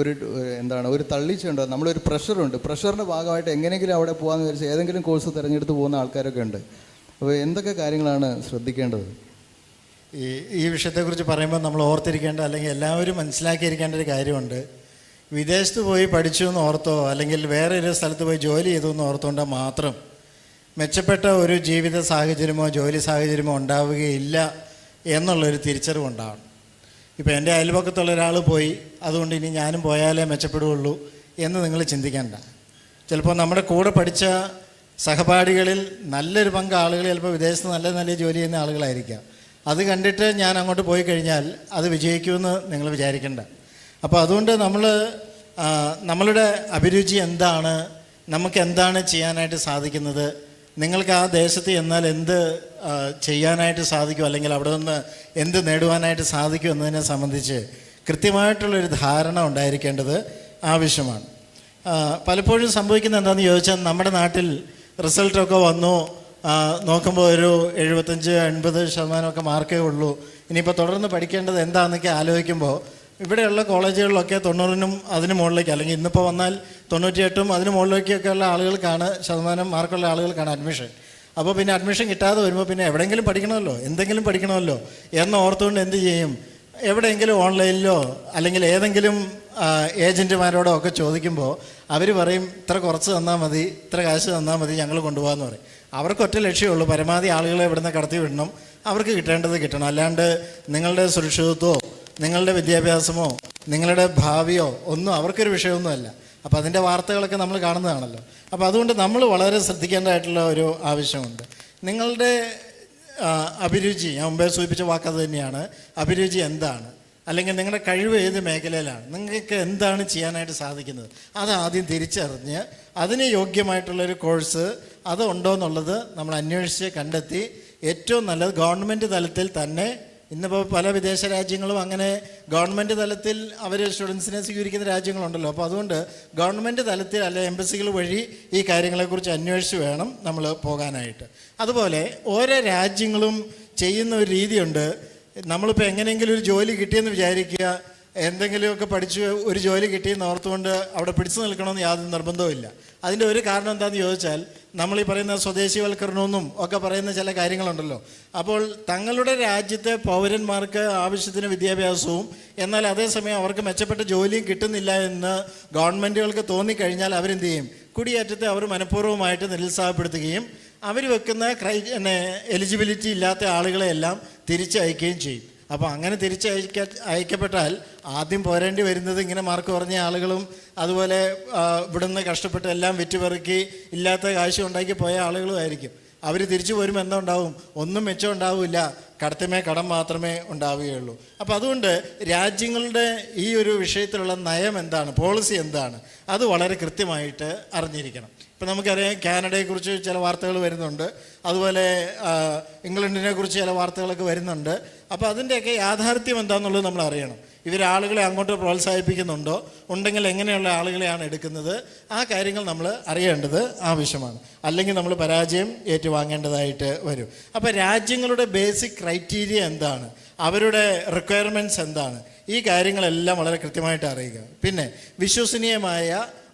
ഒരു തള്ളിച്ചുണ്ടോ, നമ്മളൊരു പ്രഷറുണ്ട്. പ്രഷറിൻ്റെ ഭാഗമായിട്ട് എങ്ങനെയെങ്കിലും അവിടെ പോകാമെന്ന് വിചാരിച്ച് ഏതെങ്കിലും കോഴ്സ് തിരഞ്ഞെടുത്ത് പോകുന്ന ആൾക്കാരൊക്കെ ഉണ്ട്. അപ്പോൾ എന്തൊക്കെ കാര്യങ്ങളാണ് ശ്രദ്ധിക്കേണ്ടത്? ഈ വിഷയത്തെക്കുറിച്ച് പറയുമ്പോൾ നമ്മൾ ഓർത്തിരിക്കേണ്ട, അല്ലെങ്കിൽ എല്ലാവരും മനസ്സിലാക്കിയിരിക്കേണ്ട ഒരു കാര്യമുണ്ട്. വിദേശത്ത് പോയി പഠിച്ചു എന്ന് ഓർത്തോ അല്ലെങ്കിൽ വേറെ ഒരു സ്ഥലത്ത് പോയി ജോലി ചെയ്തു എന്ന് ഓർത്തുകൊണ്ടോ മാത്രം മെച്ചപ്പെട്ട ഒരു ജീവിത സാഹചര്യമോ ജോലി സാഹചര്യമോ ഉണ്ടാവുകയില്ല എന്നുള്ളൊരു തിരിച്ചറിവുണ്ടാവണം. ഇപ്പോൾ എൻ്റെ അയൽപക്കത്തുള്ള ഒരാൾ പോയി, അതുകൊണ്ട് ഇനി ഞാനും പോയാലേ മെച്ചപ്പെടുകയുള്ളൂ എന്ന് നിങ്ങൾ ചിന്തിക്കേണ്ട. ചിലപ്പോൾ നമ്മുടെ കൂടെ പഠിച്ച സഹപാഠികളിൽ നല്ലൊരു പങ്ക് ആളുകൾ ചിലപ്പോൾ വിദേശത്ത് നല്ല ജോലി ചെയ്യുന്ന ആളുകളായിരിക്കാം. അത് കണ്ടിട്ട് ഞാൻ അങ്ങോട്ട് പോയി കഴിഞ്ഞാൽ അത് വിജയിക്കുമെന്ന് നിങ്ങൾ വിചാരിക്കേണ്ട. അപ്പോൾ അതുകൊണ്ട് നമ്മളുടെ അഭിരുചി എന്താണ്, നമുക്ക് എന്താണ് ചെയ്യാനായിട്ട് സാധിക്കുന്നത്, നിങ്ങൾക്ക് ആ ദേശത്ത് എന്നാൽ എന്ത് ചെയ്യാനായിട്ട് സാധിക്കും, അല്ലെങ്കിൽ അവിടെ നിന്ന് എന്ത് നേടുവാനായിട്ട് സാധിക്കും എന്നതിനെ സംബന്ധിച്ച് കൃത്യമായിട്ടുള്ളൊരു ധാരണ ഉണ്ടായിരിക്കേണ്ടത് ആവശ്യമാണ്. പലപ്പോഴും സംഭവിക്കുന്നത് എന്താണെന്ന് ചോദിച്ചാൽ, നമ്മുടെ നാട്ടിൽ റിസൾട്ടൊക്കെ വന്നു നോക്കുമ്പോൾ ഒരു 75-80% മാർക്കേ ഉള്ളൂ, ഇനിയിപ്പോൾ തുടർന്ന് പഠിക്കേണ്ടത് എന്താണെന്നൊക്കെ ആലോചിക്കുമ്പോൾ ഇവിടെയുള്ള കോളേജുകളിലൊക്കെ 90-നും അതിന് മുകളിലേക്ക്, അല്ലെങ്കിൽ ഇന്നിപ്പോൾ വന്നാൽ 98-ഉം അതിന് മുകളിലേക്കൊക്കെയുള്ള ആളുകൾക്കാണ് മാർക്കുള്ള ആളുകൾക്കാണ് അഡ്മിഷൻ. അപ്പോൾ പിന്നെ അഡ്മിഷൻ കിട്ടാതെ വരുമ്പോൾ പിന്നെ എവിടെയെങ്കിലും പഠിക്കണമല്ലോ, എന്തെങ്കിലും പഠിക്കണമല്ലോ എന്ന് ഓർത്തുകൊണ്ട് എന്ത് ചെയ്യും, എവിടെയെങ്കിലും ഓൺലൈനിലോ അല്ലെങ്കിൽ ഏതെങ്കിലും ഏജൻറ്റുമാരോടോ ഒക്കെ ചോദിക്കുമ്പോൾ അവർ പറയും ഇത്ര കുറച്ച് തന്നാൽ മതി, ഇത്ര കാശ് തന്നാൽ മതി, ഞങ്ങൾ കൊണ്ടുപോകാമെന്ന് പറയും. അവർക്ക് ഒറ്റ ലക്ഷ്യമുള്ളൂ, പരമാവധി ആളുകളെ ഇവിടുന്ന് കടത്തി വിടണം, അവർക്ക് കിട്ടേണ്ടത് കിട്ടണം. അല്ലാണ്ട് നിങ്ങളുടെ സുരക്ഷിതത്വമോ നിങ്ങളുടെ വിദ്യാഭ്യാസമോ നിങ്ങളുടെ ഭാവിയോ ഒന്നും അവർക്കൊരു വിഷയമൊന്നുമല്ല. അപ്പോൾ അതിൻ്റെ വാർത്തകളൊക്കെ നമ്മൾ കാണുന്നതാണല്ലോ. അപ്പോൾ അതുകൊണ്ട് നമ്മൾ വളരെ ശ്രദ്ധിക്കേണ്ടതായിട്ടുള്ള ഒരു ആവശ്യമുണ്ട്. നിങ്ങളുടെ അഭിരുചി, ഞാൻ മുമ്പേ സൂചിപ്പിച്ച വാക്കത് തന്നെയാണ്, അഭിരുചി എന്താണ്, അല്ലെങ്കിൽ നിങ്ങളുടെ കഴിവ് ഏത് മേഖലയിലാണ്, നിങ്ങൾക്ക് എന്താണ് ചെയ്യാനായിട്ട് സാധിക്കുന്നത്, അതാദ്യം തിരിച്ചറിഞ്ഞ് അതിന് യോഗ്യമായിട്ടുള്ളൊരു കോഴ്സ് അത് ഉണ്ടോ എന്നുള്ളത് നമ്മൾ അന്വേഷിച്ച് കണ്ടെത്തി ഏറ്റവും നല്ലത് ഗവൺമെൻറ് തലത്തിൽ തന്നെ. ഇന്നിപ്പോൾ പല വിദേശ രാജ്യങ്ങളും അങ്ങനെ ഗവൺമെൻറ് തലത്തിൽ അവർ സ്റ്റുഡൻസിനെ സ്വീകരിക്കുന്ന രാജ്യങ്ങളുണ്ടല്ലോ. അപ്പോൾ അതുകൊണ്ട് ഗവൺമെൻറ് തലത്തിൽ അല്ലെ എംബസികൾ വഴി ഈ കാര്യങ്ങളെക്കുറിച്ച് അന്വേഷിച്ച് വേണം നമ്മൾ പോകാനായിട്ട്. അതുപോലെ ഓരോ രാജ്യങ്ങളും ചെയ്യുന്ന ഒരു രീതിയുണ്ട്. നമ്മളിപ്പോൾ എങ്ങനെയെങ്കിലും ഒരു ജോലി കിട്ടിയെന്ന് വിചാരിക്കുക, എന്തെങ്കിലുമൊക്കെ പഠിച്ച് ഒരു ജോലി കിട്ടിയെന്ന് ഓർത്തുകൊണ്ട് അവിടെ പിടിച്ചു നിൽക്കണമെന്ന് യാതൊരു നിർബന്ധവുമില്ല. അതിൻ്റെ ഒരു കാരണം എന്താണെന്ന് ചോദിച്ചാൽ, നമ്മളീ പറയുന്ന സ്വദേശിവൽക്കരണമെന്നും ഒക്കെ പറയുന്ന ചില കാര്യങ്ങളുണ്ടല്ലോ. അപ്പോൾ തങ്ങളുടെ രാജ്യത്തെ പൗരന്മാർക്ക് ആവശ്യത്തിന് വിദ്യാഭ്യാസവും എന്നാൽ അതേസമയം അവർക്ക് മെച്ചപ്പെട്ട ജോലിയും കിട്ടുന്നില്ല എന്ന് ഗവൺമെൻറ്റുകൾക്ക് തോന്നിക്കഴിഞ്ഞാൽ അവരെന്ത് ചെയ്യും, കുടിയേറ്റത്തെ അവർ മനഃപൂർവ്വമായിട്ട് നിരുത്സാഹപ്പെടുത്തുകയും അവർ വെക്കുന്ന എലിജിബിലിറ്റി ഇല്ലാത്ത ആളുകളെയെല്ലാം തിരിച്ചയക്കുകയും ചെയ്യും. അപ്പോൾ അങ്ങനെ അയക്കപ്പെട്ടാൽ ആദ്യം പോരേണ്ടി വരുന്നത് ഇങ്ങനെ മാർക്ക് കുറഞ്ഞ ആളുകളും അതുപോലെ ഇവിടുന്ന് കഷ്ടപ്പെട്ട് എല്ലാം വിറ്റുപെറുക്കി ഇല്ലാത്ത കാശ് ഉണ്ടാക്കി പോയ ആളുകളും ആയിരിക്കും. അവർ തിരിച്ചു വരുമ്പോൾ എന്താ ഉണ്ടാവും, ഒന്നും മെച്ചം ഉണ്ടാവില്ല, കടത്തിമേ കടം മാത്രമേ ഉണ്ടാവുകയുള്ളൂ. അപ്പോൾ അതുകൊണ്ട് രാജ്യങ്ങളുടെ ഈ ഒരു വിഷയത്തിലുള്ള നയം എന്താണ്, പോളിസി എന്താണ്, അത് വളരെ കൃത്യമായിട്ട് അറിഞ്ഞിരിക്കണം. ഇപ്പം നമുക്കറിയാം, കാനഡയെക്കുറിച്ച് ചില വാർത്തകൾ വരുന്നുണ്ട്, അതുപോലെ ഇംഗ്ലണ്ടിനെ കുറിച്ച് ചില വാർത്തകളൊക്കെ വരുന്നുണ്ട്. അപ്പോൾ അതിൻ്റെയൊക്കെ യാഥാർത്ഥ്യം എന്താണെന്നുള്ളത് നമ്മൾ അറിയണം. ഇവരാളുകളെ അങ്ങോട്ട് പ്രോത്സാഹിപ്പിക്കുന്നുണ്ടോ, ഉണ്ടെങ്കിൽ എങ്ങനെയുള്ള ആളുകളെയാണ് എടുക്കുന്നത്, ആ കാര്യങ്ങൾ നമ്മൾ അറിയേണ്ടത് ആവശ്യമാണ്. അല്ലെങ്കിൽ നമ്മൾ പരാജയം ഏറ്റുവാങ്ങേണ്ടതായിട്ട് വരും. അപ്പോൾ രാജ്യങ്ങളുടെ ബേസിക് ക്രൈറ്റീരിയ എന്താണ്, അവരുടെ റിക്വയർമെൻറ്റ്സ് എന്താണ്, ഈ കാര്യങ്ങളെല്ലാം വളരെ കൃത്യമായിട്ട് അറിയുക. പിന്നെ വിശ്വസനീയമായ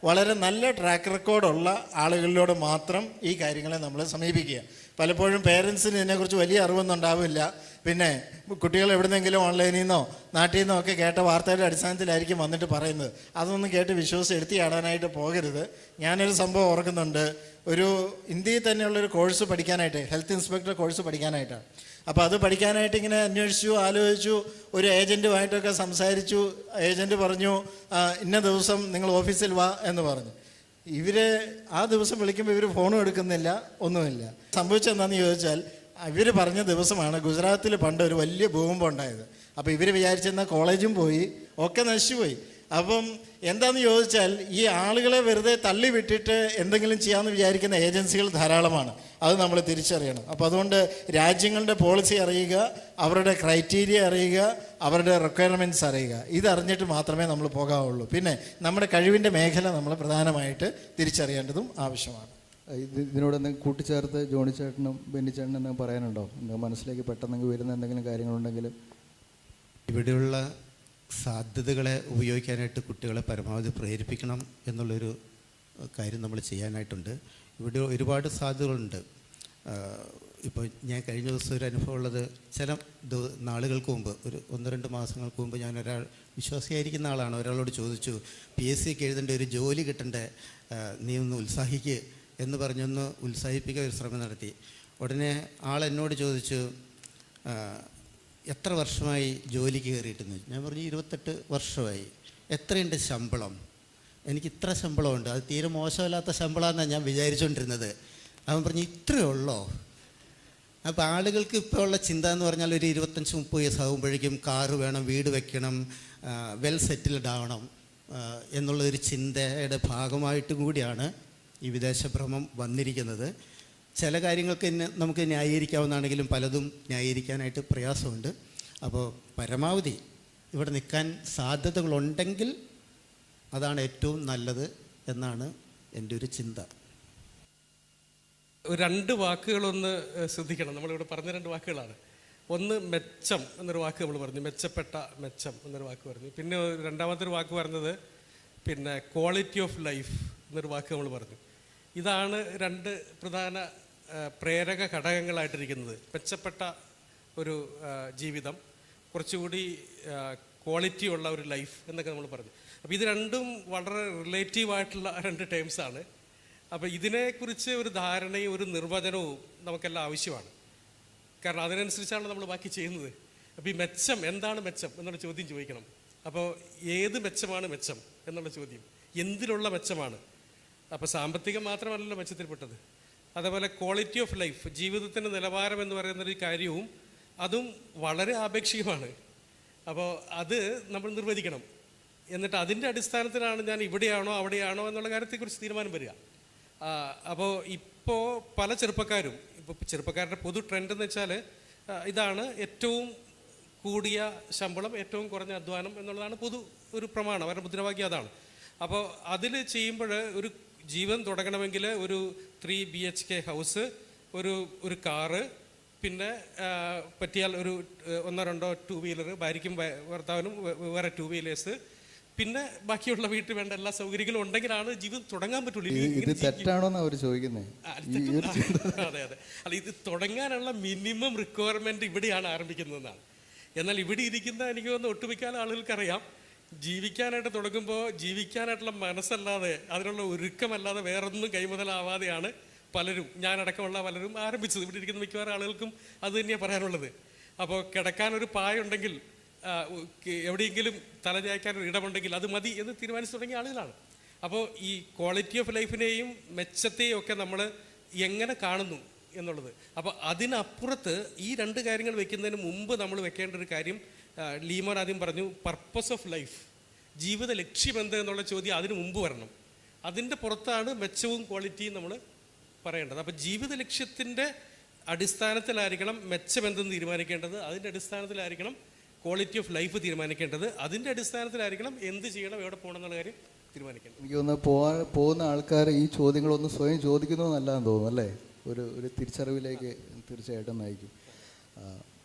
വളരെ നല്ല ട്രാക്ക് റെക്കോർഡുള്ള ആളുകളിലൂടെ മാത്രം ഈ കാര്യങ്ങളെ നമ്മൾ സമീപിക്കുക. പലപ്പോഴും പേരൻസിന് ഇതിനെക്കുറിച്ച് വലിയ അറിവൊന്നും ഉണ്ടാവില്ല. പിന്നെ കുട്ടികൾ എവിടുന്നെങ്കിലും ഓൺലൈനിൽ നിന്നോ നാട്ടിൽ നിന്നോ ഒക്കെ കേട്ട വാർത്തയുടെ അടിസ്ഥാനത്തിലായിരിക്കും വന്നിട്ട് പറയുന്നത്. അതൊന്നും കേട്ട് വിശ്വസിച്ച് എടുത്തി ആടാനായിട്ട് പോകരുത്. ഞാനൊരു സംഭവം ഓർക്കുന്നുണ്ട്. ഒരു ഇന്ത്യയിൽ തന്നെയുള്ളൊരു കോഴ്സ് പഠിക്കാനായിട്ട്, ഹെൽത്ത് ഇൻസ്പെക്ടർ കോഴ്സ് പഠിക്കാനായിട്ടാണ്. അപ്പോൾ അത് പഠിക്കാനായിട്ട് ഇങ്ങനെ അന്വേഷിച്ചു, ആലോചിച്ചു, ഒരു ഏജൻറ്റുമായിട്ടൊക്കെ സംസാരിച്ചു. ഏജൻറ്റ് പറഞ്ഞു ഇന്ന ദിവസം നിങ്ങൾ ഓഫീസിൽ വാ എന്ന് പറഞ്ഞു. ഇവർ ആ ദിവസം വിളിക്കുമ്പോൾ ഇവർ ഫോണും എടുക്കുന്നില്ല, ഒന്നുമില്ല. സംഭവിച്ചെന്താണെന്ന് ചോദിച്ചാൽ, ഇവർ പറഞ്ഞ ദിവസമാണ് ഗുജറാത്തിൽ പണ്ട് ഒരു വലിയ ഭൂകമ്പം ഉണ്ടായത്. അപ്പോൾ ഇവർ വിചാരിച്ചിരുന്ന കോളേജും പോയി, ഒക്കെ നശിച്ചുപോയി. അപ്പം എന്താണെന്ന് ചോദിച്ചാൽ, ഈ ആളുകളെ വെറുതെ തള്ളി വിട്ടിട്ട് എന്തെങ്കിലും ചെയ്യാമെന്ന് വിചാരിക്കുന്ന ഏജൻസികൾ ധാരാളമാണ്. അത് നമ്മൾ തിരിച്ചറിയണം. അപ്പോൾ അതുകൊണ്ട് രാജ്യങ്ങളുടെ പോളിസി അറിയുക, അവരുടെ ക്രൈറ്റീരിയ അറിയുക, അവരുടെ റിക്വയർമെൻറ്റ്സ് അറിയുക. ഇതറിഞ്ഞിട്ട് മാത്രമേ നമ്മൾ പോകാവുള്ളൂ. പിന്നെ നമ്മുടെ കഴിവിൻ്റെ മേഖല നമ്മൾ പ്രധാനമായിട്ട് തിരിച്ചറിയേണ്ടതും ആവശ്യമാണ്. ഇതിനോട് എന്തെങ്കിലും കൂട്ടിച്ചേർത്ത് ജോണിച്ചേട്ടനും ബെന്നിച്ചേട്ടനും എന്തെങ്കിലും പറയാനുണ്ടോ? മനസ്സിലേക്ക് പെട്ടെന്ന് വരുന്ന എന്തെങ്കിലും കാര്യങ്ങളുണ്ടെങ്കിൽ. ഇവിടെയുള്ള സാധ്യതകളെ ഉപയോഗിക്കാനായിട്ട് കുട്ടികളെ പരമാവധി പ്രേരിപ്പിക്കണം എന്നുള്ളൊരു കാര്യം നമ്മൾ ചെയ്യാനായിട്ടുണ്ട്. ഇവിടെ ഒരുപാട് സാധ്യതകളുണ്ട്. ഇപ്പോൾ ഞാൻ കഴിഞ്ഞ ദിവസം ഒരു അനുഭവം ഉള്ളത്, ചില നാളുകൾക്ക് മുമ്പ്, ഒരു 1-2 മാസങ്ങൾക്ക് മുമ്പ്, ഞാൻ വിശ്വാസിയായിരിക്കുന്ന ആളാണ്, ഒരാളോട് ചോദിച്ചു, PSCക്ക് എഴുതേണ്ട ഒരു ജോലി കിട്ടണ്ടേ, നീ ഒന്ന് ഉത്സാഹിക്ക് എന്ന് പറഞ്ഞൊന്ന് ഉത്സാഹിപ്പിക്കാൻ ഒരു ശ്രമം നടത്തി. ഉടനെ ആളെന്നോട് ചോദിച്ചു, എത്ര വർഷമായി ജോലിക്ക് കയറിയിട്ടെന്ന്. ഞാൻ പറഞ്ഞു 28 വർഷമായി. എത്രയുണ്ട് ശമ്പളം? എനിക്ക് ഇത്ര ശമ്പളമുണ്ട്. അത് തീരെ മോശമല്ലാത്ത ശമ്പളമാണെന്നാണ് ഞാൻ വിചാരിച്ചുകൊണ്ടിരുന്നത്. അവൻ പറഞ്ഞു, ഇത്രയേ ഉള്ളോ? അപ്പോൾ ആളുകൾക്ക് ഇപ്പോൾ ഉള്ള ചിന്ത എന്ന് പറഞ്ഞാൽ ഒരു 25-30 വയസ്സാകുമ്പോഴേക്കും കാറ് വേണം, വീട് വെക്കണം, വെൽ സെറ്റിൽഡ് ആവണം എന്നുള്ളൊരു ചിന്തയുടെ ഭാഗമായിട്ട് കൂടിയാണ് ഈ വിദേശഭ്രമം വന്നിരിക്കുന്നത്. ചില കാര്യങ്ങൾക്ക് നമുക്ക് ന്യായീകരിക്കാവുന്നതാണെങ്കിലും പലതും ന്യായീകരിക്കാനായിട്ട് പ്രയാസമുണ്ട്. അപ്പോൾ പരമാവധി ഇവിടെ നിൽക്കാൻ സാധ്യതകളുണ്ടെങ്കിൽ അതാണ് ഏറ്റവും നല്ലത് എന്നാണ് എൻ്റെ ഒരു ചിന്ത. രണ്ട് വാക്കുകളൊന്ന് ശ്രദ്ധിക്കണം. നമ്മളിവിടെ പറഞ്ഞ രണ്ട് വാക്കുകളാണ്. ഒന്ന് മെച്ചം എന്നൊരു വാക്ക് നമ്മൾ പറഞ്ഞു, മെച്ചപ്പെട്ട മെച്ചം എന്നൊരു വാക്ക് പറഞ്ഞു. പിന്നെ രണ്ടാമത്തെ ഒരു വാക്ക് പറഞ്ഞത് പിന്നെ ക്വാളിറ്റി ഓഫ് ലൈഫ് എന്നൊരു വാക്ക് നമ്മൾ പറഞ്ഞു. ഇതാണ് രണ്ട് പ്രധാന പ്രേരക ഘടകങ്ങളായിട്ടിരിക്കുന്നത്. മെച്ചപ്പെട്ട ഒരു ജീവിതം, കുറച്ചുകൂടി ക്വാളിറ്റി ഉള്ള ഒരു ലൈഫ് എന്നൊക്കെ നമ്മൾ പറഞ്ഞു. അപ്പോൾ ഇത് രണ്ടും വളരെ റിലേറ്റീവായിട്ടുള്ള രണ്ട് ടേംസാണ്. അപ്പോൾ ഇതിനെക്കുറിച്ച് ഒരു ധാരണയും ഒരു നിർവചനവും നമുക്കെല്ലാം ആവശ്യമാണ്. കാരണം അതിനനുസരിച്ചാണ് നമ്മൾ ബാക്കി ചെയ്യുന്നത്. അപ്പോൾ ഈ മെച്ചം, എന്താണ് മെച്ചം എന്നുള്ള ചോദ്യം ചോദിക്കണം. അപ്പോൾ ഏത് മെച്ചമാണ് മെച്ചം എന്നുള്ള ചോദ്യം, എന്തിലുള്ള മെച്ചമാണ്? അപ്പോൾ സാമ്പത്തികം മാത്രമല്ലല്ലോ മെച്ചത്തിൽപ്പെട്ടത്. അതേപോലെ ക്വാളിറ്റി ഓഫ് ലൈഫ്, ജീവിതത്തിൻ്റെ നിലവാരം എന്ന് പറയുന്നൊരു കാര്യവും അതും വളരെ ആപേക്ഷികമാണ്. അപ്പോൾ അത് നമ്മൾ നിർവചിക്കണം. എന്നിട്ട് അതിൻ്റെ അടിസ്ഥാനത്തിലാണ് ഞാൻ ഇവിടെയാണോ അവിടെയാണോ എന്നുള്ള കാര്യത്തെക്കുറിച്ച് തീരുമാനം വരിക. അപ്പോൾ ഇപ്പോൾ പല ചെറുപ്പക്കാരും, ഇപ്പോൾ ചെറുപ്പക്കാരുടെ പൊതു ട്രെൻഡ് എന്ന് വെച്ചാൽ ഇതാണ്, ഏറ്റവും കൂടിയ ശമ്പളം, ഏറ്റവും കുറഞ്ഞ അധ്വാനം എന്നുള്ളതാണ് പൊതു ഒരു പ്രമാണം, അവരുടെ മുദ്രാവാക്യം അതാണ്. അപ്പോൾ അതിൽ ചെയ്യുമ്പോൾ ഒരു ജീവൻ തുടങ്ങണമെങ്കിൽ ഒരു 3 BHK ഹൗസ്, ഒരു കാറ്, പിന്നെ പറ്റിയാൽ ഒരു 1-2 2 വീലർ, ഭാര്യയ്ക്കും ഭർത്താവിനും വേറെ 2 വീലേഴ്സ്, പിന്നെ ബാക്കിയുള്ള വീട്ടിൽ വേണ്ട എല്ലാ സൗകര്യങ്ങളും ഉണ്ടെങ്കിലാണ് ജീവിതം തുടങ്ങാൻ പറ്റുള്ളൂ. ഇത് തെറ്റാണോന്ന് അവർ ചോദിക്കുന്നത്. അതെ അതെ, അല്ല, ഇത് തുടങ്ങാനുള്ള മിനിമം റിക്വയർമെന്റ് ഇവിടെയാണ് ആരംഭിക്കുന്നതെന്നാണ്. എന്നാൽ ഇവിടെ ഇരിക്കുന്ന എനിക്ക് തോന്നുന്നു ഒട്ടുമിക്ക ആളുകൾക്കറിയാം, ജീവിക്കാനായിട്ട് തുടങ്ങുമ്പോൾ ജീവിക്കാനായിട്ടുള്ള മനസ്സല്ലാതെ, അതിനുള്ള ഒരുക്കമല്ലാതെ വേറൊന്നും കൈമുതലാവാതെയാണ് പലരും, ഞാനടക്കമുള്ള പലരും ആരംഭിച്ചത്. ഇവിടെ ഇരിക്കുന്ന മിക്കവാറും ആളുകൾക്കും അത് തന്നെയാണ് പറയാനുള്ളത്. അപ്പോൾ കിടക്കാനൊരു പായുണ്ടെങ്കിൽ, എവിടെയെങ്കിലും തലചായ്ക്കാൻ ഒരു ഇടമുണ്ടെങ്കിൽ അത് മതി എന്ന് തീരുമാനിച്ചു തുടങ്ങിയ ആളുകളാണ്. അപ്പോൾ ഈ ക്വാളിറ്റി ഓഫ് ലൈഫിനെയും മെച്ചത്തെയും ഒക്കെ നമ്മൾ എങ്ങനെ കാണുന്നു എന്നുള്ളത്. അപ്പോൾ അതിനപ്പുറത്ത് ഈ രണ്ട് കാര്യങ്ങൾ വെക്കുന്നതിന് മുമ്പ് നമ്മൾ വെക്കേണ്ട ഒരു കാര്യം, ലീമോൻ ആദ്യം പറഞ്ഞു, പർപ്പസ് ഓഫ് ലൈഫ്, ജീവിത ലക്ഷ്യം എന്ത് എന്നുള്ള ചോദ്യം അതിന് മുമ്പ് വരണം. അതിൻ്റെ പുറത്താണ് മെച്ചവും ക്വാളിറ്റിയും നമ്മൾ പറയേണ്ടത്. അപ്പോൾ ജീവിത ലക്ഷ്യത്തിൻ്റെ അടിസ്ഥാനത്തിലായിരിക്കണം മെച്ചം എന്തെന്ന് തീരുമാനിക്കേണ്ടത്, അതിൻ്റെ അടിസ്ഥാനത്തിലായിരിക്കണം ക്വാളിറ്റി ഓഫ് ലൈഫ് തീരുമാനിക്കേണ്ടത്, അതിൻ്റെ അടിസ്ഥാനത്തിലായിരിക്കണം എന്ത് ചെയ്യണം, എവിടെ പോകണം എന്നുള്ള കാര്യം തീരുമാനിക്കേണ്ടത്. എനിക്ക് തോന്നുന്നു പോകുന്ന ആൾക്കാർ ഈ ചോദ്യങ്ങളൊന്ന് സ്വയം ചോദിക്കുന്നതെന്നല്ലാന്ന് തോന്നുന്നു, അല്ലേ? ഒരു തിരിച്ചറിവിലേക്ക് തീർച്ചയായിട്ടും നയിക്കും.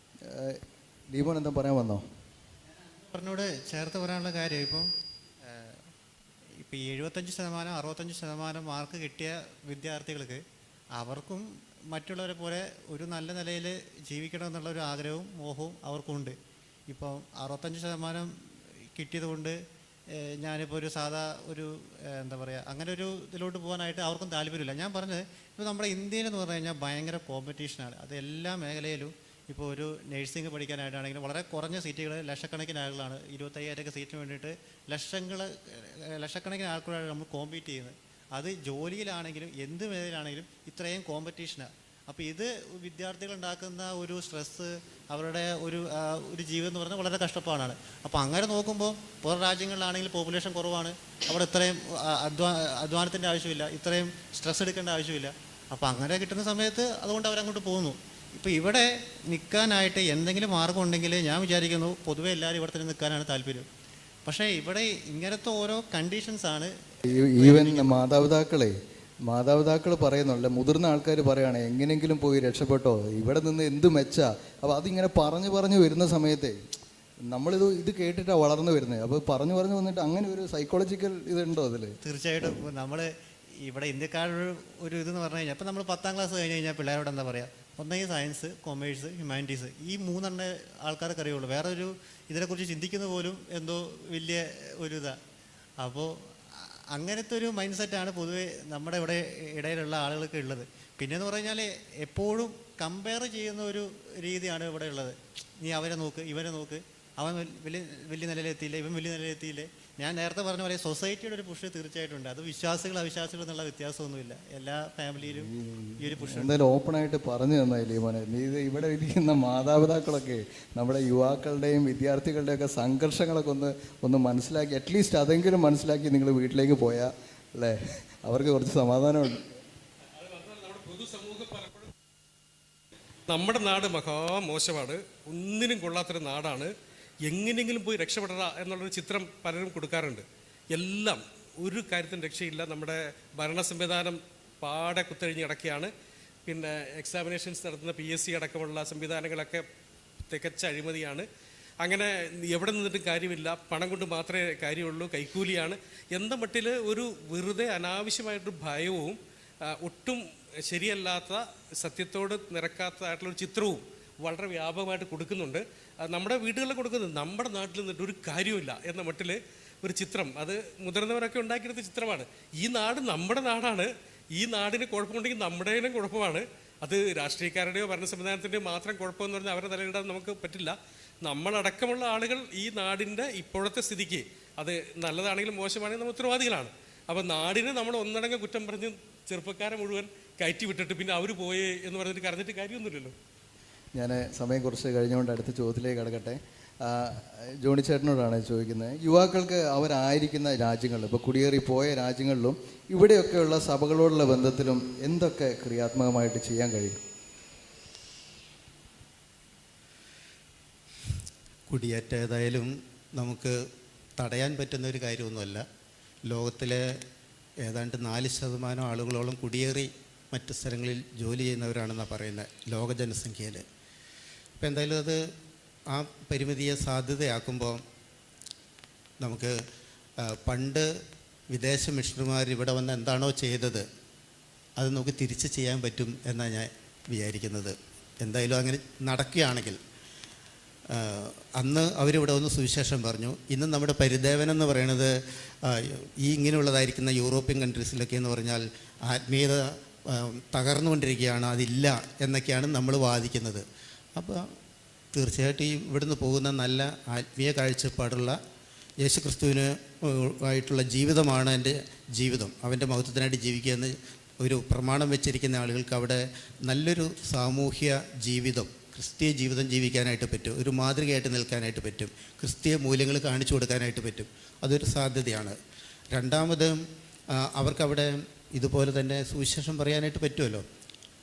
ലീമോൻ എന്താ പറയാൻ വന്നോ? പറഞ്ഞോട് ചേർത്ത് പറയാനുള്ള കാര്യം, ഇപ്പോൾ 75% 65% മാർക്ക് കിട്ടിയ വിദ്യാർത്ഥികൾക്ക് അവർക്കും മറ്റുള്ളവരെ പോലെ ഒരു നല്ല നിലയിൽ ജീവിക്കണം എന്നുള്ളൊരു ആഗ്രഹവും മോഹവും അവർക്കുണ്ട്. ഇപ്പോൾ 65% കിട്ടിയത് കൊണ്ട് ഞാനിപ്പോൾ ഒരു സാധാ ഒരു എന്താ പറയുക, അങ്ങനെ ഒരു ഇതിലോട്ട് പോകാനായിട്ട് അവർക്കും താല്പര്യമില്ല. ഞാൻ പറഞ്ഞത്, ഇപ്പോൾ നമ്മുടെ ഇന്ത്യയിലെന്ന് പറഞ്ഞു കഴിഞ്ഞാൽ ഭയങ്കര കോമ്പറ്റീഷനാണ്. അത് എല്ലാ മേഖലയിലും. ഇപ്പോൾ ഒരു നഴ്സിംഗ് പഠിക്കാനായിട്ടാണെങ്കിലും വളരെ കുറഞ്ഞ സീറ്റുകൾ, ലക്ഷക്കണക്കിന് ആളുകളാണ്, 25,000 സീറ്റിന് വേണ്ടിയിട്ട് ലക്ഷക്കണക്കിന് ആൾക്കാരാണ് നമ്മൾ കോമ്പീറ്റ് ചെയ്യുന്നത്. അത് ജോലിയിലാണെങ്കിലും എന്ത് മേഖലയിലാണെങ്കിലും ഇത്രയും കോമ്പറ്റീഷനാണ്. അപ്പോൾ ഇത് വിദ്യാർത്ഥികളുണ്ടാക്കുന്ന ഒരു സ്ട്രെസ്സ്, അവരുടെ ഒരു ജീവിതം എന്ന് പറഞ്ഞാൽ വളരെ കഷ്ടപ്പാടാണ്. അപ്പോൾ അങ്ങനെ നോക്കുമ്പോൾ പുറം രാജ്യങ്ങളിലാണെങ്കിൽ പോപ്പുലേഷൻ കുറവാണ്, അവിടെ ഇത്രയും അധ്വാനത്തിൻ്റെ ആവശ്യമില്ല, ഇത്രയും സ്ട്രെസ് എടുക്കേണ്ട ആവശ്യമില്ല. അപ്പോൾ അങ്ങനെ കിട്ടുന്ന സമയത്ത് അതുകൊണ്ട് അവരങ്ങോട്ട് പോകുന്നു. ഇപ്പോൾ ഇവിടെ നിൽക്കാനായിട്ട് എന്തെങ്കിലും മാർഗം ഉണ്ടെങ്കിൽ ഞാൻ വിചാരിക്കുന്നു പൊതുവേ എല്ലാവരും ഇവിടെ തന്നെ നിൽക്കാനാണ് താല്പര്യം. പക്ഷേ ഇവിടെ ഇങ്ങനത്തെ ഓരോ കണ്ടീഷൻസാണ്. ഈവൻ മാതാപിതാക്കൾ പറയുന്നുണ്ട്, മുതിർന്ന ആൾക്കാർ പറയുകയാണ് എങ്ങനെയെങ്കിലും പോയി രക്ഷപ്പെട്ടോ, ഇവിടെ നിന്ന് എന്ത് മെച്ചാ. അപ്പോൾ അതിങ്ങനെ പറഞ്ഞു വരുന്ന സമയത്തെ ഇത് കേട്ടിട്ടാണ് വളർന്നു വരുന്നത്. അപ്പോൾ പറഞ്ഞു വന്നിട്ട് അങ്ങനെ ഒരു സൈക്കോളജിക്കൽ ഇതുണ്ടോ അതിൽ? തീർച്ചയായിട്ടും. നമ്മൾ ഇവിടെ ഇന്ത്യക്കാരുടെ ഒരു ഇതെന്ന് പറഞ്ഞു കഴിഞ്ഞാൽ, ഇപ്പോൾ നമ്മൾ 10ാം ക്ലാസ് കഴിഞ്ഞ് കഴിഞ്ഞാൽ പിള്ളേരോട് എന്താ പറയുക, ഒന്നെങ്കിൽ സയൻസ്, കൊമേഴ്സ്, ഹ്യൂമാനിറ്റീസ്, ഈ 3 ആൾക്കാർക്ക് അറിയുള്ളൂ. വേറെ ഒരു ഇതിനെക്കുറിച്ച് ചിന്തിക്കുന്ന പോലും എന്തോ വലിയ ഒരു ഇതാണ്. അപ്പോൾ അങ്ങനത്തെ ഒരു മൈൻഡ് സെറ്റാണ് പൊതുവെ നമ്മുടെ ഇവിടെ ഇടയിലുള്ള ആളുകൾക്ക് ഉള്ളത്. പിന്നെയെന്ന് പറഞ്ഞു കഴിഞ്ഞാൽ എപ്പോഴും കമ്പയർ ചെയ്യുന്ന ഒരു രീതിയാണ് ഇവിടെ ഉള്ളത്. നീ അവരെ നോക്ക്, ഇവരെ നോക്ക്. അവൻ വലിയ വലിയ നിലയിലെത്തിയില്ല, ഇവൻ വലിയ നിലയിലെത്തിയില്ലേ. ഞാൻ നേരത്തെ പറഞ്ഞ പോലെ സൊസൈറ്റിയുടെ ഒരു പുഷ് തീർച്ചയായിട്ടുണ്ട്. അത് വിശ്വാസികൾ അവിശ്വാസികൾ എന്നുള്ള വ്യത്യാസമൊന്നുമില്ല, എല്ലാ ഫാമിലിയിലും ഈ ഒരു പുഷ്. എന്തായാലും ഓപ്പണായിട്ട് പറഞ്ഞു തന്നായില്ലേ മോനെ. നീ ഇത് ഇവിടെ ഇരിക്കുന്ന മാതാപിതാക്കളൊക്കെ നമ്മുടെ യുവാക്കളുടെയും വിദ്യാർത്ഥികളുടെയും ഒക്കെ സംഘർഷങ്ങളൊക്കെ ഒന്ന് മനസ്സിലാക്കി, അറ്റ്ലീസ്റ്റ് അതെങ്കിലും മനസ്സിലാക്കി നിങ്ങൾ വീട്ടിലേക്ക് പോയാൽ അല്ലേ അവർക്ക് കുറച്ച് സമാധാനമുണ്ട്. നമ്മുടെ നാട് മഹാമോശമാണ്, ഒന്നിനും കൊള്ളാത്തൊരു നാടാണ്, എങ്ങനെയെങ്കിലും പോയി രക്ഷപ്പെടണ എന്നുള്ളൊരു ചിത്രം പലരും കൊടുക്കാറുണ്ട്. എല്ലാം ഒരു കാര്യത്തിന് രക്ഷയില്ല. നമ്മുടെ ഭരണ സംവിധാനം പാടെ കുത്തഴിഞ്ഞ് കിടക്കുകയാണ്. പിന്നെ എക്സാമിനേഷൻസ് നടത്തുന്ന PSC അടക്കമുള്ള സംവിധാനങ്ങളൊക്കെ തികച്ച അഴിമതിയാണ്. അങ്ങനെ എവിടെ നിന്നിട്ടും കാര്യമില്ല, പണം കൊണ്ട് മാത്രമേ കാര്യമുള്ളൂ, കൈക്കൂലിയാണ് എന്ന മട്ടിൽ ഒരു വെറുതെ അനാവശ്യമായിട്ടൊരു ഭയവും ഒട്ടും ശരിയല്ലാത്ത സത്യത്തോട് നിരക്കാത്തതായിട്ടുള്ളൊരു ചിത്രവും വളരെ വ്യാപകമായിട്ട് കൊടുക്കുന്നുണ്ട്. നമ്മുടെ വീടുകളിൽ കൊടുക്കുന്നത് നമ്മുടെ നാട്ടിൽ നിന്നിട്ട് ഒരു കാര്യമില്ല എന്ന മട്ടിൽ ഒരു ചിത്രം, അത് മുതിർന്നവരൊക്കെ ഉണ്ടാക്കിയെടുത്ത ചിത്രമാണ്. ഈ നാട് നമ്മുടെ നാടാണ്, ഈ നാടിന് കുഴപ്പമുണ്ടെങ്കിൽ നമ്മുടെയും കുഴപ്പമാണ്. അത് രാഷ്ട്രീയക്കാരുടെയോ ഭരണ സംവിധാനത്തിൻ്റെയോ മാത്രം കുഴപ്പമെന്ന് പറഞ്ഞാൽ അവരെ തലയിടാൻ നമുക്ക് പറ്റില്ല. നമ്മളടക്കമുള്ള ആളുകൾ ഈ നാടിൻ്റെ ഇപ്പോഴത്തെ സ്ഥിതിക്ക് അത് നല്ലതാണെങ്കിലും മോശമാണെങ്കിലും നമ്മൾ ഉത്തരവാദികളാണ്. അപ്പോൾ നാടിനെ നമ്മൾ ഒന്നടങ്കം കുറ്റം പറഞ്ഞ് ചെറുപ്പക്കാരെ മുഴുവൻ കയറ്റി വിട്ടിട്ട് പിന്നെ അവർ പോയേ എന്ന് പറഞ്ഞിട്ട് കരഞ്ഞിട്ട് കാര്യമൊന്നുമില്ലല്ലോ. ഞാൻ സമയം കുറച്ച് കഴിഞ്ഞുകൊണ്ട് അടുത്ത ചോദ്യത്തിലേക്ക് കടക്കട്ടെ. ജോണി ചേട്ടനോടാണ് ചോദിക്കുന്നത്. യുവാക്കൾക്ക് അവരായിരിക്കുന്ന രാജ്യങ്ങളിൽ, ഇപ്പോൾ കുടിയേറിപ്പോയ രാജ്യങ്ങളിലും ഇവിടെയൊക്കെയുള്ള സഭകളോടുള്ള ബന്ധത്തിലും എന്തൊക്കെ ക്രിയാത്മകമായിട്ട് ചെയ്യാൻ കഴിയും? കുടിയേറ്റം ഏതായാലും നമുക്ക് തടയാൻ പറ്റുന്ന ഒരു കാര്യമൊന്നുമല്ല. ലോകത്തിലെ ഏതാണ്ട് 4% ആളുകളോളം കുടിയേറി മറ്റ് സ്ഥലങ്ങളിൽ ജോലി ചെയ്യുന്നവരാണെന്നാണ് പറയുന്നത് ലോക ജനസംഖ്യയിൽ. അപ്പോൾ എന്തായാലും അത് ആ പരിമിതിയെ സാധ്യതയാക്കുമ്പോൾ നമുക്ക് പണ്ട് വിദേശ മിഷണറിമാർ ഇവിടെ വന്ന് എന്താണോ ചെയ്തത് അത് നമുക്ക് തിരിച്ച് ചെയ്യാൻ പറ്റും എന്നാണ് ഞാൻ വിചാരിക്കുന്നത്. എന്തായാലും അങ്ങനെ നടക്കുകയാണെങ്കിൽ, അന്ന് അവരിവിടെ വന്ന് സുവിശേഷം പറഞ്ഞു. ഇന്ന് നമ്മുടെ പരിദേവനം എന്ന് പറയുന്നത് ഈ ഇങ്ങനെയുള്ളതായിരിക്കുന്ന യൂറോപ്യൻ കൺട്രീസിലൊക്കെ എന്ന് പറഞ്ഞാൽ ആത്മീയത തകർന്നുകൊണ്ടിരിക്കുകയാണ്, അതില്ല എന്നൊക്കെയാണ് നമ്മൾ വാദിക്കുന്നത്. അപ്പോൾ തീർച്ചയായിട്ടും ഈ ഇവിടുന്ന് പോകുന്ന നല്ല ആത്മീയ കാഴ്ചപ്പാടുള്ള യേശുക്രിസ്തുവിന് ആയിട്ടുള്ള ജീവിതമാണ് എൻ്റെ ജീവിതം, അവൻ്റെ മഹത്വത്തിനായിട്ട് ജീവിക്കുക എന്ന് ഒരു പ്രമാണം വെച്ചിരിക്കുന്ന ആളുകൾക്ക് അവിടെ നല്ലൊരു സാമൂഹ്യ ജീവിതം, ക്രിസ്തീയ ജീവിതം ജീവിക്കാനായിട്ട് പറ്റും, ഒരു മാതൃകയായിട്ട് നിൽക്കാനായിട്ട് പറ്റും, ക്രിസ്തീയ മൂല്യങ്ങൾ കാണിച്ചു കൊടുക്കാനായിട്ട് പറ്റും. അതൊരു സാധ്യതയാണ്. രണ്ടാമത് അവർക്കവിടെ ഇതുപോലെ തന്നെ സുവിശേഷം പറയാനായിട്ട് പറ്റുമല്ലോ.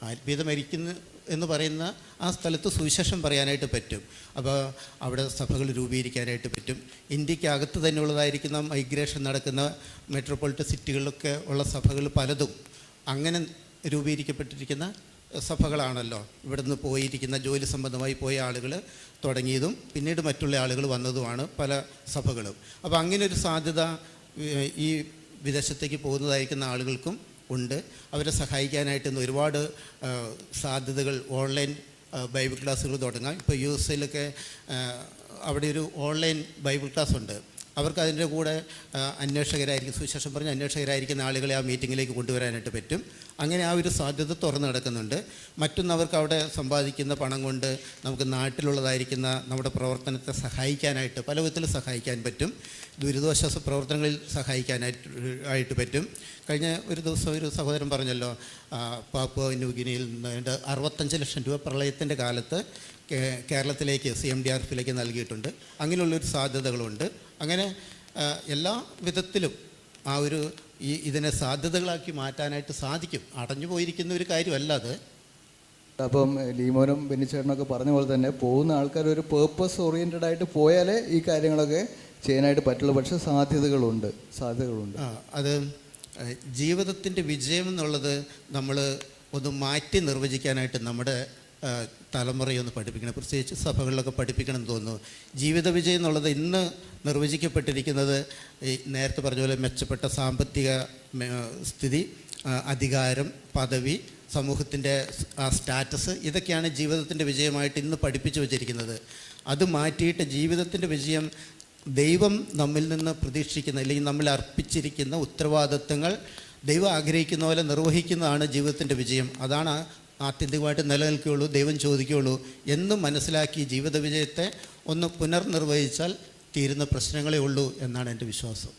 ആത്മീയത മരിക്കുന്നു എന്ന് പറയുന്ന ആ സ്ഥലത്ത് സുവിശേഷം പറയാനായിട്ട് പറ്റും. അപ്പോൾ അവിടെ സഭകൾ രൂപീകരിക്കാനായിട്ട് പറ്റും. ഇന്ത്യക്കകത്ത് തന്നെയുള്ളതായിരിക്കുന്ന മൈഗ്രേഷൻ നടക്കുന്ന മെട്രോപൊളിറ്റൻ സിറ്റികളിലൊക്കെ ഉള്ള സഭകൾ പലതും അങ്ങനെ രൂപീകരിക്കപ്പെട്ടിരിക്കുന്ന സഭകളാണല്ലോ. ഇവിടുന്ന് പോയിരിക്കുന്ന ജോലി സംബന്ധമായി പോയ ആളുകൾ തുടങ്ങിയതും പിന്നീട് മറ്റുള്ള ആളുകൾ വന്നതുമാണ് പല സഭകളും. അപ്പോൾ അങ്ങനെ ഒരു സാധ്യത ഈ വിദേശത്തേക്ക് പോകുന്നതായിരിക്കുന്ന ആളുകൾക്കും ഉണ്ട്. അവരെ സഹായിക്കാനായിട്ട് ഇന്ന് ഒരുപാട് സാധ്യതകൾ, ഓൺലൈൻ ബൈബിൾ ക്ലാസ്സുകൾ തുടങ്ങാം. ഇപ്പോൾ USA അവിടെ ഒരു ഓൺലൈൻ ബൈബിൾ ക്ലാസ് ഉണ്ട്. അവർക്ക് അതിൻ്റെ കൂടെ അന്വേഷകരായിരിക്കും, സുവിശേഷം പറഞ്ഞ അന്വേഷകരായിരിക്കുന്ന ആളുകളെ ആ മീറ്റിങ്ങിലേക്ക് കൊണ്ടുവരാനായിട്ട് പറ്റും. അങ്ങനെ ആ ഒരു സാധ്യത തുറന്നു കിടക്കുന്നുണ്ട്. മറ്റൊന്ന്, അവർക്ക് അവിടെ സമ്പാദിക്കുന്ന പണം കൊണ്ട് നമുക്ക് നാട്ടിലുള്ളതായിരിക്കുന്ന നമ്മുടെ പ്രവർത്തനത്തെ സഹായിക്കാനായിട്ട് പല വിധത്തിൽ സഹായിക്കാൻ പറ്റും. ദുരിതാശ്വാസ പ്രവർത്തനങ്ങളിൽ സഹായിക്കാനായിട്ട് പറ്റും. കഴിഞ്ഞ ഒരു ദിവസം ഒരു സഹോദരൻ പറഞ്ഞല്ലോ, പാപ്പുവ ന്യൂഗിനിയിൽ നിന്ന് 65 ലക്ഷം രൂപ പ്രളയത്തിൻ്റെ കാലത്ത് കേരളത്തിലേക്ക് CMDRFിലേക്ക് നൽകിയിട്ടുണ്ട്. അങ്ങനെയുള്ളൊരു സാധ്യതകളുണ്ട്. അങ്ങനെ എല്ലാ വിധത്തിലും ആ ഒരു ഇതിനെ സാധ്യതകളാക്കി മാറ്റാനായിട്ട് സാധിക്കും. അടഞ്ഞു പോയിരിക്കുന്ന ഒരു കാര്യമല്ല അത്. അപ്പം ലീമോനും ബെന്നിച്ചേട്ടനൊക്കെ പറഞ്ഞ പോലെ തന്നെ പോകുന്ന ആൾക്കാർ ഒരു പേർപ്പസ് ഓറിയൻറ്റഡ് ആയിട്ട് പോയാലേ ഈ കാര്യങ്ങളൊക്കെ ചെയ്യാനായിട്ട് പറ്റുള്ളൂ. പക്ഷേ സാധ്യതകളുണ്ട്. അത് ജീവിതത്തിൻ്റെ വിജയം എന്നുള്ളത് നമ്മൾ ഒന്ന് മാറ്റി നിർവചിക്കാനായിട്ട് നമ്മുടെ തലമുറയൊന്ന് പഠിപ്പിക്കണം. പ്രത്യേകിച്ച് സഭകളിലൊക്കെ പഠിപ്പിക്കണം എന്ന് തോന്നുന്നു. ജീവിത വിജയം എന്നുള്ളത് ഇന്ന് നിർവചിക്കപ്പെട്ടിരിക്കുന്നത് ഈ നേരത്തെ പറഞ്ഞ പോലെ മെച്ചപ്പെട്ട സാമ്പത്തിക സ്ഥിതി, അധികാരം, പദവി, സമൂഹത്തിൻ്റെ ആ സ്റ്റാറ്റസ്, ഇതൊക്കെയാണ് ജീവിതത്തിൻ്റെ വിജയമായിട്ട് ഇന്ന് പഠിപ്പിച്ചു വച്ചിരിക്കുന്നത്. അത് മാറ്റിയിട്ട് ജീവിതത്തിൻ്റെ വിജയം ദൈവം നമ്മിൽ നിന്ന് പ്രതീക്ഷിക്കുന്ന, അല്ലെങ്കിൽ നമ്മൾ അർപ്പിച്ചിരിക്കുന്ന ഉത്തരവാദിത്തങ്ങൾ ദൈവം ആഗ്രഹിക്കുന്ന പോലെ നിർവഹിക്കുന്നതാണ് ജീവിതത്തിൻ്റെ വിജയം. അതാണ് ആത്യന്തികമായിട്ട് നിലനിൽക്കുകയുള്ളൂ, ദൈവം ചോദിക്കുകയുള്ളൂ എന്ന് മനസ്സിലാക്കി ജീവിത വിജയത്തെ ഒന്ന് പുനർനിർവഹിച്ചാൽ തീരുന്ന പ്രശ്നങ്ങളേ ഉള്ളൂ എന്നാണ് എൻ്റെ വിശ്വാസം.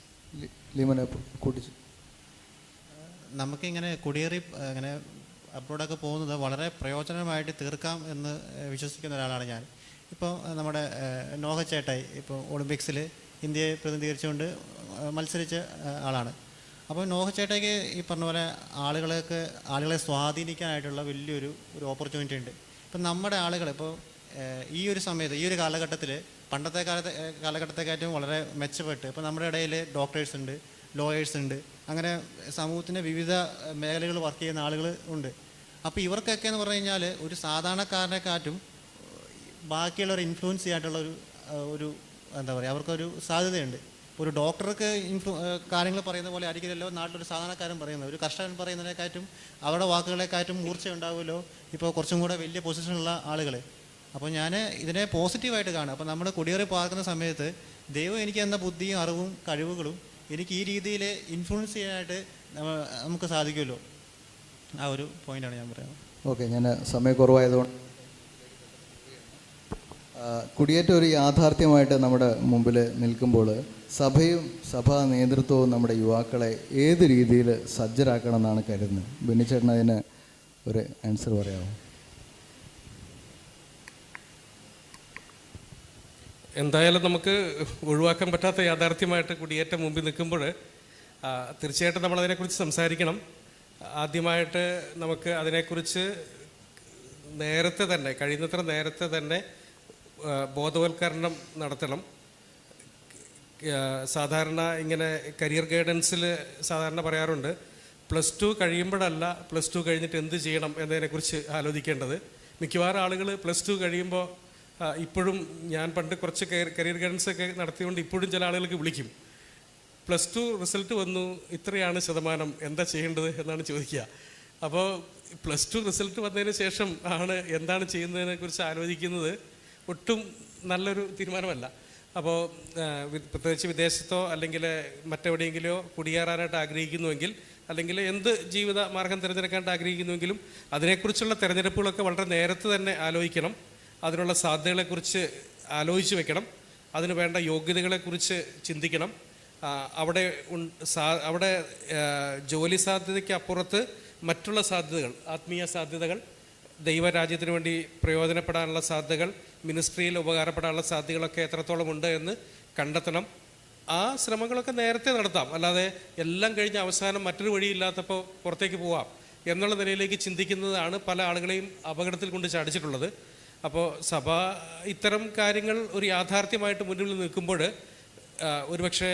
നമുക്കിങ്ങനെ കുടിയേറി ഇങ്ങനെ അബ്രോഡൊക്കെ പോകുന്നത് വളരെ പ്രയോജനമായിട്ട് തീർക്കാം എന്ന് വിശ്വസിക്കുന്ന ഒരാളാണ് ഞാൻ. ഇപ്പോൾ നമ്മുടെ നോഹ ചേട്ടായി ഇപ്പോൾ ഒളിമ്പിക്സിൽ ഇന്ത്യയെ പ്രതിനിധീകരിച്ചുകൊണ്ട് മത്സരിച്ച ആളാണ്. അപ്പോൾ നോഹ ചേട്ടായിക്ക് ഈ പറഞ്ഞ പോലെ ആളുകളെ സ്വാധീനിക്കാനായിട്ടുള്ള വലിയൊരു ഓപ്പർച്യൂണിറ്റി ഉണ്ട്. ഇപ്പം നമ്മുടെ ആളുകൾ ഇപ്പോൾ ഈ ഒരു സമയത്ത് ഈ ഒരു കാലഘട്ടത്തിൽ പണ്ടത്തെ കാലഘട്ടത്തെക്കാട്ടും വളരെ മെച്ചപ്പെട്ട് ഇപ്പോൾ നമ്മുടെ ഇടയിൽ ഡോക്ടേഴ്സ് ഉണ്ട്, ലോയേഴ്സ് ഉണ്ട്, അങ്ങനെ സമൂഹത്തിൻ്റെ വിവിധ മേഖലകൾ വർക്ക് ചെയ്യുന്ന ആളുകൾ ഉണ്ട്. അപ്പോൾ ഇവർക്കൊക്കെ എന്ന് പറഞ്ഞു കഴിഞ്ഞാൽ ഒരു സാധാരണക്കാരനെക്കാട്ടും ബാക്കിയുള്ളവരെ ഇൻഫ്ലുവൻസ് ചെയ്യാനായിട്ടുള്ള ഒരു എന്താ പറയുക, അവർക്കൊരു സാധ്യതയുണ്ട്. ഒരു ഡോക്ടർക്ക് കാര്യങ്ങൾ പറയുന്ന പോലെ ആയിരിക്കില്ലല്ലോ നാട്ടിലൊരു സാധാരണക്കാരൻ പറയുന്നത്. ഒരു കർഷകൻ പറയുന്നതിനെക്കാട്ടും അവരുടെ വാക്കുകളെക്കാട്ടും മൂർച്ച ഉണ്ടാവുമല്ലോ ഇപ്പോൾ കുറച്ചും കൂടെ വലിയ പൊസിഷനുള്ള ആളുകൾ. അപ്പോൾ ഞാൻ ഇതിനെ പോസിറ്റീവായിട്ട് കാണും. അപ്പോൾ നമ്മൾ കുടിയേറി പാർക്കുന്ന സമയത്ത് ദൈവം എനിക്ക് തന്ന ബുദ്ധിയും അറിവും കഴിവുകളും എനിക്ക് ഈ രീതിയിൽ ഇൻഫ്ലുവൻസ് ചെയ്യാനായിട്ട് നമുക്ക് സാധിക്കുമല്ലോ. ആ ഒരു പോയിൻ്റാണ് ഞാൻ പറയുന്നത്. ഓക്കെ, ഞാൻ സമയക്കുറവായതുകൊണ്ട് കുടിയേറ്റം ഒരു യാഥാർത്ഥ്യമായിട്ട് നമ്മുടെ മുമ്പിൽ നിൽക്കുമ്പോൾ സഭയും സഭാ നേതൃത്വവും നമ്മുടെ യുവാക്കളെ ഏത് രീതിയിൽ സജ്ജരാക്കണം എന്നാണ് കരുതുന്നത്? ബെന്നിച്ചേട്ടൻ അതിന് ഒരു ആൻസർ പറയാമോ? എന്തായാലും നമുക്ക് ഒഴിവാക്കാൻ പറ്റാത്ത യാഥാർത്ഥ്യമായിട്ട് കുടിയേറ്റം മുമ്പിൽ നിൽക്കുമ്പോൾ തീർച്ചയായിട്ടും നമ്മളതിനെക്കുറിച്ച് സംസാരിക്കണം. ആദ്യമായിട്ട് നമുക്ക് അതിനെക്കുറിച്ച് കഴിയുന്നത്ര നേരത്തെ തന്നെ ബോധവൽക്കരണം നടത്തണം. സാധാരണ ഇങ്ങനെ കരിയർ ഗൈഡൻസിൽ സാധാരണ പറയാറുണ്ട്, +2 കഴിയുമ്പോഴല്ല +2 കഴിഞ്ഞിട്ട് എന്ത് ചെയ്യണം എന്നതിനെക്കുറിച്ച് ആലോചിക്കേണ്ടത്. മിക്കവാറും ആളുകൾ +2 കഴിയുമ്പോൾ ഇപ്പോഴും ഞാൻ പണ്ട് കുറച്ച് കരിയർ ഗൈഡൻസ് ഒക്കെ നടത്തിയതുകൊണ്ട് ഇപ്പോഴും ചില ആളുകൾക്ക് വിളിക്കും, +2 റിസൾട്ട് വന്നു, ഇത്രയാണ് ശതമാനം, എന്താ ചെയ്യേണ്ടത് എന്നാണ് ചോദിക്കുക. അപ്പോൾ +2 റിസൾട്ട് വന്നതിന് ശേഷം ആണ് എന്താണ് ചെയ്യുന്നതിനെക്കുറിച്ച് ആലോചിക്കുന്നത് ഒട്ടും നല്ലൊരു തീരുമാനമല്ല. അപ്പോൾ പ്രത്യേകിച്ച് വിദേശത്തോ അല്ലെങ്കിൽ മറ്റെവിടെയെങ്കിലോ കുടിയേറാനായിട്ട് ആഗ്രഹിക്കുന്നുവെങ്കിൽ അല്ലെങ്കിൽ എന്ത് ജീവിത മാർഗം തിരഞ്ഞെടുക്കാനായിട്ട് ആഗ്രഹിക്കുന്നുവെങ്കിലും അതിനെക്കുറിച്ചുള്ള തിരഞ്ഞെടുപ്പുകളൊക്കെ വളരെ നേരത്തെ തന്നെ ആലോചിക്കണം. അതിനുള്ള സാധ്യതകളെക്കുറിച്ച് ആലോചിച്ച് വെക്കണം. അതിന് വേണ്ട യോഗ്യതകളെക്കുറിച്ച് ചിന്തിക്കണം. അവിടെ ജോലി സാധ്യതയ്ക്ക് അപ്പുറത്ത് മറ്റുള്ള സാധ്യതകൾ, ആത്മീയ സാധ്യതകൾ, ദൈവരാജ്യത്തിന് വേണ്ടി പ്രയോജനപ്പെടാനുള്ള സാധ്യതകൾ, മിനിസ്ട്രിയിൽ ഉപകാരപ്പെടാനുള്ള സാധ്യതകളൊക്കെ എത്രത്തോളം ഉണ്ട് എന്ന് കണ്ടെത്തണം. ആ ശ്രമങ്ങളൊക്കെ നേരത്തെ നടത്താം. അല്ലാതെ എല്ലാം കഴിഞ്ഞ് അവസാനം മറ്റൊരു വഴിയില്ലാത്തപ്പോൾ പുറത്തേക്ക് പോവാം എന്നുള്ള നിലയിലേക്ക് ചിന്തിക്കുന്നതാണ് പല ആളുകളെയും അപകടത്തിൽ കൊണ്ട് ചാടിച്ചിട്ടുള്ളത്. അപ്പോൾ സഭ ഇത്തരം കാര്യങ്ങൾ ഒരു യാഥാർത്ഥ്യമായിട്ട് മുന്നിൽ നിൽക്കുമ്പോൾ ഒരുപക്ഷെ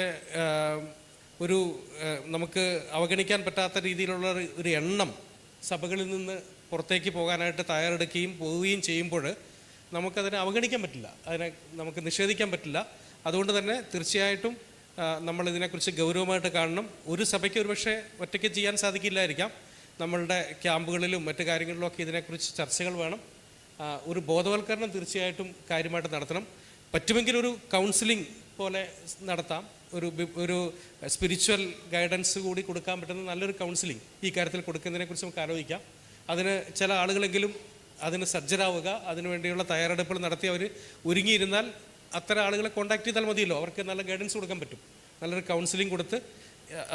നമുക്ക് അവഗണിക്കാൻ പറ്റാത്ത രീതിയിലുള്ള ഒരു എണ്ണം സഭകളിൽ നിന്ന് പുറത്തേക്ക് പോകാനായിട്ട് തയ്യാറെടുക്കുകയും പോവുകയും ചെയ്യുമ്പോൾ നമുക്കതിനെ അവഗണിക്കാൻ പറ്റില്ല, അതിനെ നമുക്ക് നിഷേധിക്കാൻ പറ്റില്ല. അതുകൊണ്ട് തന്നെ തീർച്ചയായിട്ടും നമ്മൾ ഇതിനെക്കുറിച്ച് ഗൗരവമായിട്ട് കാണണം. ഒരു സഭയ്ക്ക് ഒരുപക്ഷെ ഒറ്റയ്ക്ക് ചെയ്യാൻ സാധിക്കില്ലായിരിക്കാം. നമ്മളുടെ ക്യാമ്പുകളിലും മറ്റു കാര്യങ്ങളിലുമൊക്കെ ഇതിനെക്കുറിച്ച് ചർച്ചകൾ വേണം. ഒരു ബോധവൽക്കരണം തീർച്ചയായിട്ടും കാര്യമായിട്ട് നടത്തണം. പറ്റുമെങ്കിൽ ഒരു കൗൺസിലിംഗ് പോലെ നടത്താം. ഒരു സ്പിരിച്വൽ ഗൈഡൻസ് കൂടി കൊടുക്കാൻ പറ്റുന്ന നല്ലൊരു കൗൺസിലിംഗ് ഈ കാര്യത്തിൽ കൊടുക്കുന്നതിനെക്കുറിച്ച് നമുക്ക് ആലോചിക്കാം. അതിന് ചില ആളുകളെങ്കിലും അതിന് സജ്ജരാവുക, അതിനുവേണ്ടിയുള്ള തയ്യാറെടുപ്പുകൾ നടത്തി അവർ ഒരുങ്ങിയിരുന്നാൽ അത്തരം ആളുകളെ കോൺടാക്ട് ചെയ്താൽ മതിയല്ലോ. അവർക്ക് നല്ല ഗൈഡൻസ് കൊടുക്കാൻ പറ്റും. നല്ലൊരു കൗൺസിലിംഗ് കൊടുത്ത്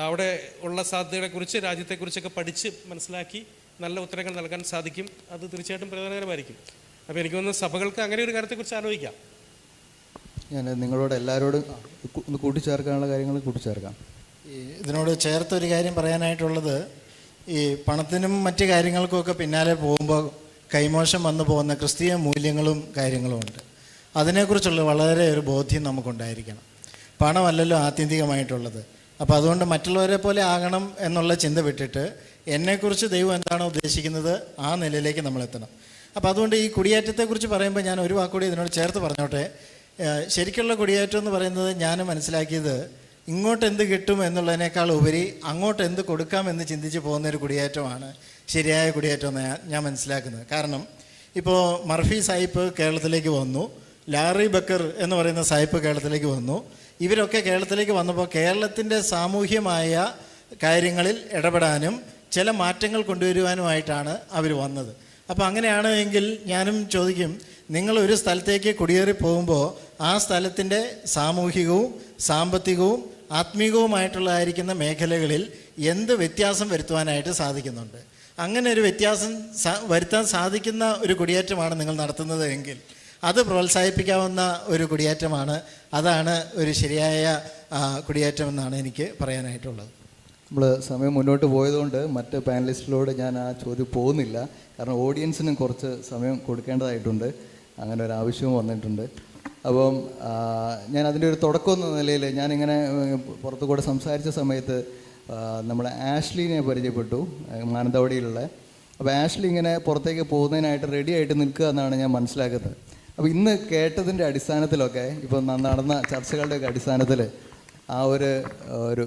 അവിടെ ഉള്ള സാധ്യതകളെക്കുറിച്ച്, രാജ്യത്തെക്കുറിച്ചൊക്കെ പഠിച്ച് മനസ്സിലാക്കി നല്ല ഉത്തരങ്ങൾ നൽകാൻ സാധിക്കും. അത് തീർച്ചയായിട്ടും പ്രയോജനകരമായിരിക്കും. അപ്പോൾ എനിക്ക് തോന്നുന്നു സഭകൾക്ക് അങ്ങനെ ഒരു കാര്യത്തെക്കുറിച്ച് ആലോചിക്കാം. ഞാൻ നിങ്ങളോട് എല്ലാവരോടും ഒന്ന് കൂട്ടിച്ചേർക്കാനുള്ള കാര്യങ്ങൾ കൂട്ടിച്ചേർക്കാം. ഇതിനോട് ചേർത്തൊരു കാര്യം പറയാനായിട്ടുള്ളത്, ഈ പണത്തിനും മറ്റ് കാര്യങ്ങൾക്കുമൊക്കെ പിന്നാലെ പോകുമ്പോൾ കൈമോശം വന്നു പോകുന്ന ക്രിസ്തീയ മൂല്യങ്ങളും കാര്യങ്ങളും ഉണ്ട്. അതിനെക്കുറിച്ചുള്ള വളരെ ഒരു ബോധ്യം നമുക്കുണ്ടായിരിക്കണം. പണമല്ലല്ലോ ആത്യന്തികമായിട്ടുള്ളത്. അപ്പോൾ അതുകൊണ്ട് മറ്റുള്ളവരെ പോലെ ആകണം എന്നുള്ള ചിന്ത വിട്ടിട്ട് എന്നെക്കുറിച്ച് ദൈവം എന്താണോ ഉദ്ദേശിക്കുന്നത് ആ നിലയിലേക്ക് നമ്മളെത്തണം. അപ്പോൾ അതുകൊണ്ട് ഈ കുടിയേറ്റത്തെക്കുറിച്ച് പറയുമ്പോൾ ഞാൻ ഒരു വാക്കുകൂടി ഇതിനോട് ചേർത്ത് പറഞ്ഞോട്ടെ. ശരിക്കുള്ള കുടിയേറ്റം എന്ന് പറയുന്നത് ഞാൻ മനസ്സിലാക്കിയത് ഇങ്ങോട്ട് എന്ത് കിട്ടും എന്നുള്ളതിനേക്കാൾ ഉപരി അങ്ങോട്ട് എന്ത് കൊടുക്കാമെന്ന് ചിന്തിച്ച് പോകുന്നൊരു കുടിയേറ്റമാണ് ശരിയായ കുടിയേറ്റം എന്ന് ഞാൻ മനസ്സിലാക്കുന്നത്. കാരണം ഇപ്പോൾ മർഫി സാഹിബ് കേരളത്തിലേക്ക് വന്നു, ലാറി ബക്കർ എന്ന് പറയുന്ന സാഹിബ് കേരളത്തിലേക്ക് വന്നു. ഇവരൊക്കെ കേരളത്തിലേക്ക് വന്നപ്പോൾ കേരളത്തിൻ്റെ സാമൂഹ്യമായ കാര്യങ്ങളിൽ ഇടപെടാനും ചില മാറ്റങ്ങൾ കൊണ്ടുവരുവാനുമായിട്ടാണ് അവർ വന്നത്. അപ്പോൾ അങ്ങനെയാണ് എങ്കിൽ ഞാനും ചോദിക്കും, നിങ്ങൾ ഒരു സ്ഥലത്തേക്ക് കുടിയേറി പോകുമ്പോൾ ആ സ്ഥലത്തിൻ്റെ സാമൂഹികവും സാമ്പത്തികവും ആത്മീകവുമായിട്ടുള്ളതായിരിക്കുന്ന മേഖലകളിൽ എന്ത് വ്യത്യാസം വരുത്തുവാനായിട്ട് സാധിക്കുന്നുണ്ട്? അങ്ങനെ ഒരു വ്യത്യാസം വരുത്താൻ സാധിക്കുന്ന ഒരു കുടിയേറ്റമാണ് നിങ്ങൾ നടത്തുന്നത് എങ്കിൽ അത് പ്രോത്സാഹിപ്പിക്കാവുന്ന ഒരു കുടിയേറ്റമാണ്. അതാണ് ഒരു ശരിയായ കുടിയേറ്റം എന്നാണ് എനിക്ക് പറയാനായിട്ടുള്ളത്. നമ്മൾ സമയം മുന്നോട്ട് പോയതുകൊണ്ട് മറ്റ് പാനലിസ്റ്റിലോട് ഞാൻ ആ ചോദ്യം പോകുന്നില്ല. കാരണം ഓഡിയൻസിനും കുറച്ച് സമയം കൊടുക്കേണ്ടതായിട്ടുണ്ട്. അങ്ങനെ ഒരു ആവശ്യവും വന്നിട്ടുണ്ട്. അപ്പം ഞാൻ അതിൻ്റെ ഒരു തുടക്കം എന്ന നിലയിൽ ഞാനിങ്ങനെ പുറത്തു കൂടെ സംസാരിച്ച സമയത്ത് നമ്മളെ ആഷ്ലിനെ പരിചയപ്പെട്ടു, മാനന്തവാടിയിലുള്ള. അപ്പോൾ ആഷ്ലി ഇങ്ങനെ പുറത്തേക്ക് പോകുന്നതിനായിട്ട് റെഡി ആയിട്ട് നിൽക്കുക എന്നാണ് ഞാൻ മനസ്സിലാക്കുന്നത്. അപ്പോൾ ഇന്ന് കേട്ടതിൻ്റെ അടിസ്ഥാനത്തിലൊക്കെ ഇപ്പോൾ നടന്ന ചർച്ചകളുടെയൊക്കെ അടിസ്ഥാനത്തിൽ ആ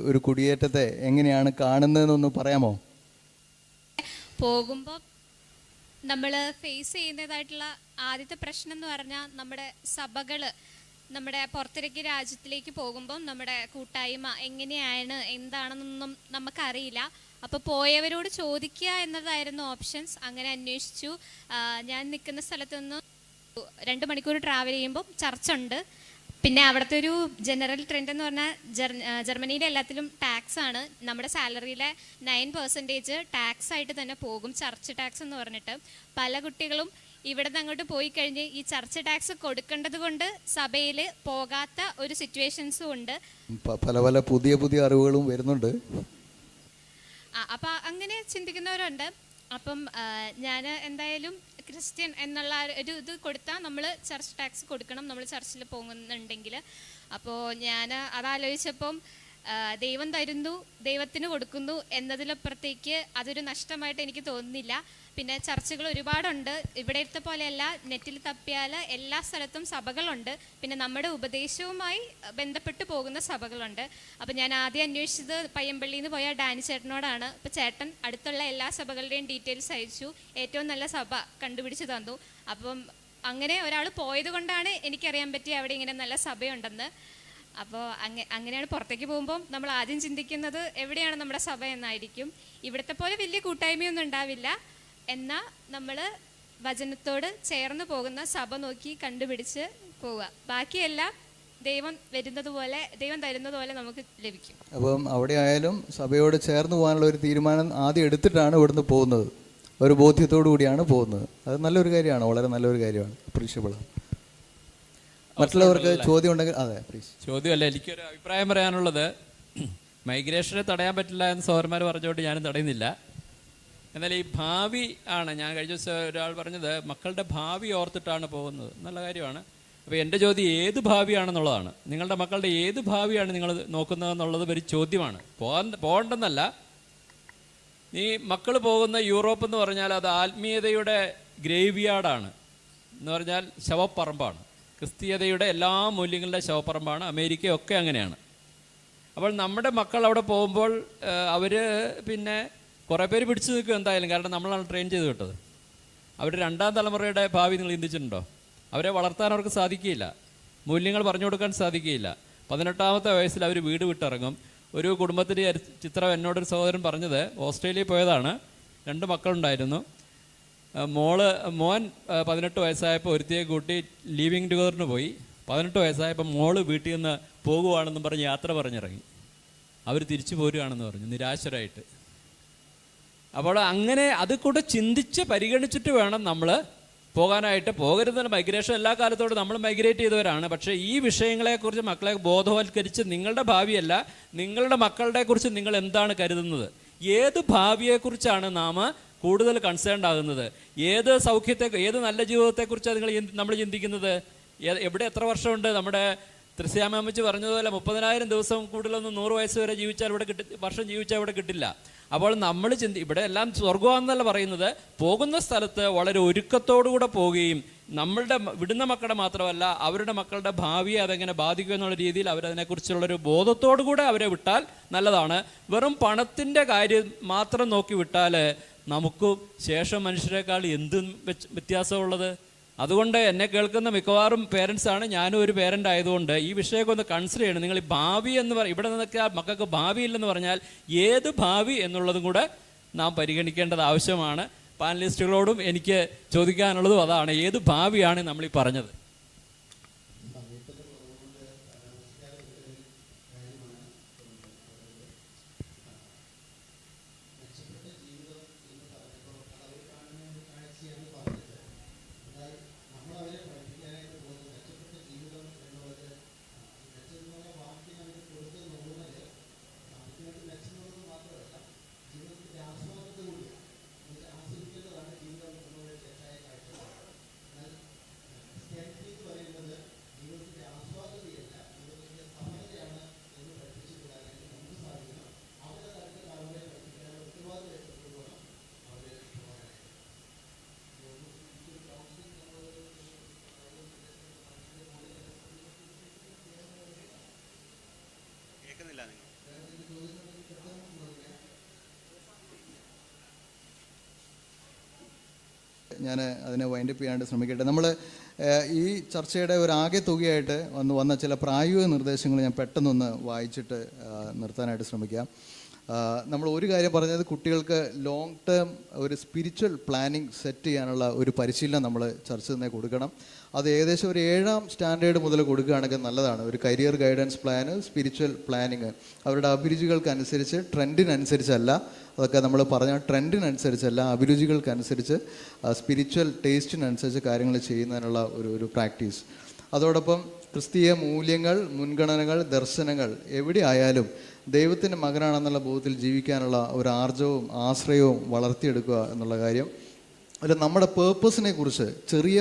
ഒരു കുടിയേറ്റത്തെ എങ്ങനെയാണ് കാണുന്നതെന്നൊന്ന് പറയാമോ? പോകുമ്പോൾ നമ്മൾ ഫേസ് ചെയ്യുന്നതായിട്ടുള്ള ആദ്യത്തെ പ്രശ്നം എന്ന് പറഞ്ഞാൽ നമ്മുടെ സഭകൾ, നമ്മുടെ പുറത്തിറക്കിയ രാജ്യത്തിലേക്ക് പോകുമ്പം നമ്മുടെ കൂട്ടായ്മ എങ്ങനെയാണ് എന്താണെന്നൊന്നും നമുക്കറിയില്ല. അപ്പോൾ പോയവരോട് ചോദിക്കുക എന്നതായിരുന്നു ഓപ്ഷൻസ്. അങ്ങനെ അന്വേഷിച്ചു. ഞാൻ നിൽക്കുന്ന സ്ഥലത്ത് നിന്ന് 2 മണിക്കൂർ ട്രാവൽ ചെയ്യുമ്പം ചർച്ചുണ്ട്. പിന്നെ അവിടുത്തെ ഒരു ജനറൽ ട്രെൻഡ് എന്ന് പറഞ്ഞാൽ ജർമ്മനിയിലെ എല്ലാത്തിലും ടാക്സ് ആണ്. നമ്മുടെ സാലറിയിലെ 9% ടാക്സ് ആയിട്ട് തന്നെ പോകും, ചർച്ച് ടാക്സ് എന്ന് പറഞ്ഞിട്ട്. പല കുട്ടികളും ഇവിടെ നിന്ന് അങ്ങോട്ട് പോയി കഴിഞ്ഞ് ഈ ചർച്ച് ടാക്സ് കൊടുക്കേണ്ടത് കൊണ്ട് സഭയിൽ പോകാത്ത ഒരു സിറ്റുവേഷൻസും ഉണ്ട്. പല പുതിയ അറിവുകളും വരുന്നുണ്ട്. അപ്പം അങ്ങനെ ചിന്തിക്കുന്നവരുണ്ട്. അപ്പം ഞാൻ എന്തായാലും ക്രിസ്ത്യൻ എന്നുള്ള ഒരു ഇത് കൊടുത്താൽ നമ്മൾ ചർച്ച് ടാക്സ് കൊടുക്കണം, നമ്മൾ ചർച്ചിൽ പോകുന്നുണ്ടെങ്കിൽ. അപ്പോൾ ഞാൻ അതാലോചിച്ചപ്പം ദൈവം തരുന്നു, ദൈവത്തിന് കൊടുക്കുന്നു എന്നതിലപ്പുറത്തേക്ക് അതൊരു നഷ്ടമായിട്ട് എനിക്ക് തോന്നുന്നില്ല. പിന്നെ ചർച്ചുകൾ ഒരുപാടുണ്ട്. ഇവിടത്തെ പോലെയല്ല, നെറ്റിൽ തപ്പിയാൽ എല്ലാ സ്ഥലത്തും സഭകളുണ്ട്. പിന്നെ നമ്മുടെ ഉപദേശവുമായി ബന്ധപ്പെട്ട് പോകുന്ന സഭകളുണ്ട്. അപ്പോൾ ഞാൻ ആദ്യം അന്വേഷിച്ചത് പയ്യമ്പള്ളിയിൽ നിന്ന് പോയ ഡാനി ചേട്ടനോടാണ്. അപ്പോൾ ചേട്ടൻ അടുത്തുള്ള എല്ലാ സഭകളുടെയും ഡീറ്റെയിൽസ് അയച്ചു, ഏറ്റവും നല്ല സഭ കണ്ടുപിടിച്ച് തന്നു. അപ്പം അങ്ങനെ ഒരാൾ പോയത് കൊണ്ടാണ് എനിക്കറിയാൻ പറ്റി അവിടെ ഇങ്ങനെ നല്ല സഭയുണ്ടെന്ന്. അപ്പോൾ അങ്ങനെയാണ് പുറത്തേക്ക് പോകുമ്പോൾ നമ്മൾ ആദ്യം ചിന്തിക്കുന്നത് എവിടെയാണ് നമ്മുടെ സഭ എന്നായിരിക്കും. ഇവിടുത്തെ പോലെ വലിയ കൂട്ടായ്മയൊന്നും ഉണ്ടാവില്ല, എന്നാൽ നമ്മൾ വചനത്തോട് ചേർന്ന് പോകുന്ന സഭ നോക്കി കണ്ടുപിടിച്ച് പോവുക. ബാക്കിയെല്ലാം ദൈവം തരുന്നത് പോലെ നമുക്ക് ലഭിക്കും. അപ്പം അവിടെ ആയാലും സഭയോട് ചേർന്ന് പോകാനുള്ള ഒരു തീരുമാനം ആദ്യം എടുത്തിട്ടാണ് ഇവിടുന്ന് പോകുന്നത്, ഒരു ബോധ്യത്തോടു കൂടിയാണ് പോകുന്നത്. അത് നല്ലൊരു കാര്യമാണ്, വളരെ നല്ലൊരു കാര്യമാണ്, അപ്രീഷ്യബിളാണ്. മറ്റുള്ളവർക്ക് ചോദ്യം ഉണ്ടെങ്കിൽ അതെ പ്ലീസ്. ചോദ്യമല്ല, എനിക്കൊരു അഭിപ്രായം പറയാനുള്ളത്, മൈഗ്രേഷനെ തടയാൻ പറ്റില്ല എന്ന് സഹോദരന്മാർ പറഞ്ഞുകൊണ്ട് ഞാനും തടയുന്നില്ല. എന്നാൽ ഈ ഭാവി ആണ്, ഞാൻ കഴിഞ്ഞ ദിവസം ഒരാൾ പറഞ്ഞത് മക്കളുടെ ഭാവി ഓർത്തിട്ടാണ് പോകുന്നത്. നല്ല കാര്യമാണ്. അപ്പോൾ എൻ്റെ ചോദ്യം ഏത് ഭാവിയാണെന്നുള്ളതാണ്. നിങ്ങളുടെ മക്കളുടെ ഏത് ഭാവിയാണ് നിങ്ങൾ നോക്കുന്നതെന്നുള്ളത് ഒരു ചോദ്യമാണ്. പോകണ്ടെന്നല്ല. ഈ മക്കൾ പോകുന്ന യൂറോപ്പ് എന്ന് പറഞ്ഞാൽ അത് ആത്മീയതയുടെ ഗ്രേവ് യാർഡാണ്, എന്ന് പറഞ്ഞാൽ ശവപ്പറമ്പാണ്. ക്രിസ്തീയതയുടെ എല്ലാ മൂല്യങ്ങളുടെ ശവപ്പറമ്പാണ്. അമേരിക്കയൊക്കെ അങ്ങനെയാണ്. അപ്പോൾ നമ്മുടെ മക്കൾ അവിടെ പോകുമ്പോൾ അവർ പിന്നെ കുറേ പേര് പിടിച്ചു നിൽക്കും എന്തായാലും, കാരണം നമ്മളാണ് ട്രെയിൻ ചെയ്ത് വിട്ടത്. അവർ 2ാം തലമുറയുടെ ഭാവി നിങ്ങൾ ചിന്തിച്ചിട്ടുണ്ടോ? അവരെ വളർത്താൻ അവർക്ക് സാധിക്കുകയില്ല, മൂല്യങ്ങൾ പറഞ്ഞു കൊടുക്കാൻ സാധിക്കുകയില്ല. 18ാമത്തെ വയസ്സിൽ അവർ വീട് വിട്ടിറങ്ങും. ഒരു കുടുംബത്തിൻ്റെ ചിത്രം എന്നോടൊരു സഹോദരൻ പറഞ്ഞത്, ഓസ്ട്രേലിയയിൽ പോയതാണ്, 2 മക്കളുണ്ടായിരുന്നു. മോൻ 18 വയസ്സായപ്പോൾ ഒരുത്തിയെ കൂട്ടി ലീവിങ് ടുഗദറിന് പോയി. 18 വയസ്സായപ്പോൾ മോള് വീട്ടിൽ നിന്ന് പോകുവാണെന്നും പറഞ്ഞ് യാത്ര പറഞ്ഞിറങ്ങി. അവർ തിരിച്ചു പോരുകയാണെന്ന് പറഞ്ഞു, നിരാശരായിട്ട്. അപ്പോൾ അങ്ങനെ അത് കൂടെ ചിന്തിച്ച് പരിഗണിച്ചിട്ട് വേണം നമ്മൾ പോകാനായിട്ട്. പോകരുതെന്ന് മൈഗ്രേഷൻ എല്ലാ കാലത്തോടും നമ്മൾ മൈഗ്രേറ്റ് ചെയ്തവരാണ്. പക്ഷേ ഈ വിഷയങ്ങളെക്കുറിച്ച് മക്കളെ ബോധവൽക്കരിച്ച് നിങ്ങളുടെ ഭാവിയല്ല, നിങ്ങളുടെ മക്കളുടെ കുറിച്ച് നിങ്ങൾ എന്താണ് കരുതുന്നത്, ഏത് ഭാവിയെക്കുറിച്ചാണ് നാം കൂടുതൽ കൺസേൺഡ് ആകുന്നത്, ഏത് ഏത് നല്ല ജീവിതത്തെക്കുറിച്ചാണ് നമ്മൾ ചിന്തിക്കുന്നത്, എവിടെ എത്ര വർഷമുണ്ട്. നമ്മുടെ ത്രിസ്യാമമ്മച്ച് പറഞ്ഞതുപോലെ 30,000 ദിവസം കൂടുതലൊന്നും 100 വയസ്സ് വരെ ജീവിച്ചാൽ വർഷം ജീവിച്ചാൽ ഇവിടെ കിട്ടില്ല. അപ്പോൾ നമ്മൾ ഇവിടെ എല്ലാം സ്വർഗമാണെന്നല്ല പറയുന്നത്, പോകുന്ന സ്ഥലത്ത് വളരെ ഒരുക്കത്തോടുകൂടെ പോവുകയും നമ്മളുടെ വിടുന്ന മക്കളുടെ മാത്രമല്ല അവരുടെ മക്കളുടെ ഭാവിയെ അതെങ്ങനെ ബാധിക്കും എന്നുള്ള രീതിയിൽ അവരതിനെക്കുറിച്ചുള്ളൊരു ബോധത്തോടു കൂടെ അവരെ വിട്ടാൽ നല്ലതാണ്. വെറും പണത്തിൻ്റെ കാര്യം മാത്രം നോക്കി വിട്ടാൽ നമുക്ക് ശേഷം മനുഷ്യരെക്കാൾ എന്തും വ്യത്യാസമുള്ളത്. അതുകൊണ്ട് എന്നെ കേൾക്കുന്ന മിക്കവാറും പേരൻസാണ്, ഞാനും ഒരു പേരൻ്റ് ആയതുകൊണ്ട് ഈ വിഷയമൊക്കെ ഒന്ന് കൺസിഡർ ചെയ്യണം. നിങ്ങൾ ഈ ഭാവി എന്ന് ഇവിടെ നിന്നൊക്കെ മക്കൾക്ക് ഭാവിയില്ലെന്ന് പറഞ്ഞാൽ ഏത് ഭാവി എന്നുള്ളതും കൂടെ നാം പരിഗണിക്കേണ്ടത് ആവശ്യമാണ്. പാനലിസ്റ്റുകളോടും എനിക്ക് ചോദിക്കാനുള്ളതും അതാണ്. ഏത് ഭാവിയാണ് നമ്മളീ പറഞ്ഞത്? ഞാൻ അതിനെ വൈൻഡപ്പ് ചെയ്യാണ്ട് ശ്രമിക്കട്ടെ. നമ്മൾ ഈ ചർച്ചയുടെ ഒരു ആകെ തുകയായിട്ട് വന്ന ചില പ്രായോഗിക നിർദ്ദേശങ്ങൾ ഞാൻ പെട്ടെന്നൊന്ന് വായിച്ചിട്ട് നിർത്താനായിട്ട് ശ്രമിക്കാം. നമ്മൾ ഒരു കാര്യം പറഞ്ഞത്, കുട്ടികൾക്ക് ലോങ് ടേം ഒരു സ്പിരിച്വൽ പ്ലാനിങ് സെറ്റ് ചെയ്യാനുള്ള ഒരു പരിശീലനം നമ്മൾ ചർച്ച തന്നെ കൊടുക്കണം. അത് ഏകദേശം ഒരു 7ാം സ്റ്റാൻഡേർഡ് മുതൽ കൊടുക്കുകയാണെങ്കിൽ നല്ലതാണ്. ഒരു career guidance plan, spiritual planning അവരുടെ അഭിരുചികൾക്കനുസരിച്ച്, ട്രെൻഡിനനുസരിച്ചല്ല, അതൊക്കെ നമ്മൾ പറഞ്ഞ ട്രെൻഡിനനുസരിച്ചല്ല, അഭിരുചികൾക്കനുസരിച്ച്, സ്പിരിച്വൽ ടേസ്റ്റിനനുസരിച്ച് കാര്യങ്ങൾ ചെയ്യുന്നതിനുള്ള ഒരു പ്രാക്ടീസ്. അതോടൊപ്പം ക്രിസ്തീയ മൂല്യങ്ങൾ, മുൻഗണനകൾ, ദർശനങ്ങൾ എവിടെ ആയാലും ദൈവത്തിൻ്റെ മകനാണെന്നുള്ള ബോധത്തിൽ ജീവിക്കാനുള്ള ഒരു ആർജവും ആശ്രയവും വളർത്തിയെടുക്കുക എന്നുള്ള കാര്യം. അതിൽ നമ്മുടെ പേർപ്പസിനെ കുറിച്ച് ചെറിയ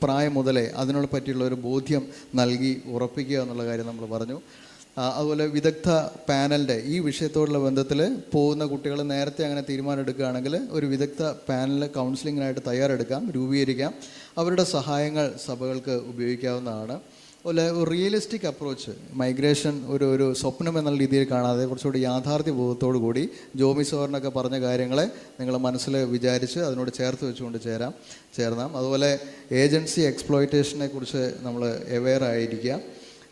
പ്രായം മുതലേ അതിനോട് പറ്റിയുള്ള ഒരു ബോധ്യം നൽകി ഉറപ്പിക്കുക എന്നുള്ള കാര്യം നമ്മൾ പറഞ്ഞു. അതുപോലെ വിദഗ്ധ പാനലിൻ്റെ ഈ വിഷയത്തോടുള്ള ബന്ധത്തിൽ പോകുന്ന കുട്ടികൾ നേരത്തെ അങ്ങനെ തീരുമാനം എടുക്കുകയാണെങ്കിൽ ഒരു വിദഗ്ധ പാനൽ കൗൺസിലിങ്ങിനായിട്ട് തയ്യാറെടുക്കാം, രൂപീകരിക്കാം. അവരുടെ സഹായങ്ങൾ സഭകൾക്ക് ഉപയോഗിക്കാവുന്നതാണ്. അതുപോലെ ഒരു റിയലിസ്റ്റിക് അപ്രോച്ച്, മൈഗ്രേഷൻ ഒരു സ്വപ്നം എന്നുള്ള രീതിയിൽ കാണാതെ കുറച്ചുകൂടി യാഥാർത്ഥ്യ ബോധത്തോടു കൂടി ജോമി സോറിനൊക്കെ പറഞ്ഞ കാര്യങ്ങളെ നിങ്ങൾ മനസ്സിൽ വിചാരിച്ച് അതിനോട് ചേർത്ത് വെച്ചുകൊണ്ട് ചേർന്നാം. അതുപോലെ ഏജൻസി എക്സ്പ്ലോയിറ്റേഷനെ കുറിച്ച് നമ്മൾ അവെയർ ആയിരിക്കുക.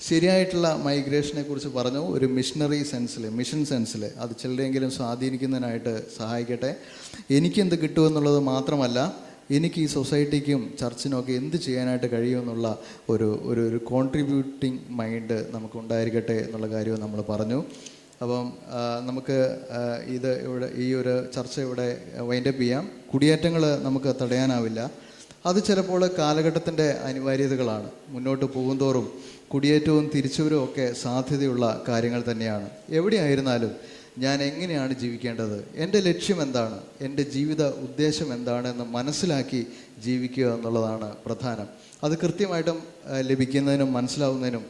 ശരിയായിട്ടുള്ള മൈഗ്രേഷനെ കുറിച്ച് പറഞ്ഞു, ഒരു മിഷണറി സെൻസിൽ, മിഷൻ സെൻസിൽ അത് ചിലരെങ്കിലും സ്വാധീനിക്കുന്നതിനായിട്ട് സഹായിക്കട്ടെ. എനിക്കെന്ത് കിട്ടുമെന്നുള്ളത് മാത്രമല്ല, എനിക്ക് ഈ സൊസൈറ്റിക്കും ചർച്ചിനുമൊക്കെ എന്ത് ചെയ്യാനായിട്ട് കഴിയുമെന്നുള്ള ഒരു കോൺട്രിബ്യൂട്ടിങ് മൈൻഡ് നമുക്കുണ്ടായിരിക്കട്ടെ എന്നുള്ള കാര്യവും നമ്മൾ പറഞ്ഞു. അപ്പം നമുക്ക് ഈ ഒരു ചർച്ച ഇവിടെ വൈൻഡപ്പ് ചെയ്യാം. കുടിയേറ്റങ്ങൾ നമുക്ക് തടയാനാവില്ല. അത് ചിലപ്പോൾ കാലഘട്ടത്തിൻ്റെ അനിവാര്യതകളാണ്. മുന്നോട്ട് പോകുന്തോറും കുടിയേറ്റവും തിരിച്ചുവരവും ഒക്കെ സാധ്യതയുള്ള കാര്യങ്ങൾ തന്നെയാണ്. എവിടെയായിരുന്നാലും ഞാൻ എങ്ങനെയാണ് ജീവിക്കേണ്ടത്, എൻ്റെ ലക്ഷ്യം എന്താണ്, എൻ്റെ ജീവിത ഉദ്ദേശം എന്താണ് എന്ന് മനസ്സിലാക്കി ജീവിക്കുക എന്നുള്ളതാണ് പ്രധാനം. അത് കൃത്യമായിട്ടും ലഭിക്കുന്നതിനും മനസ്സിലാവുന്നതിനും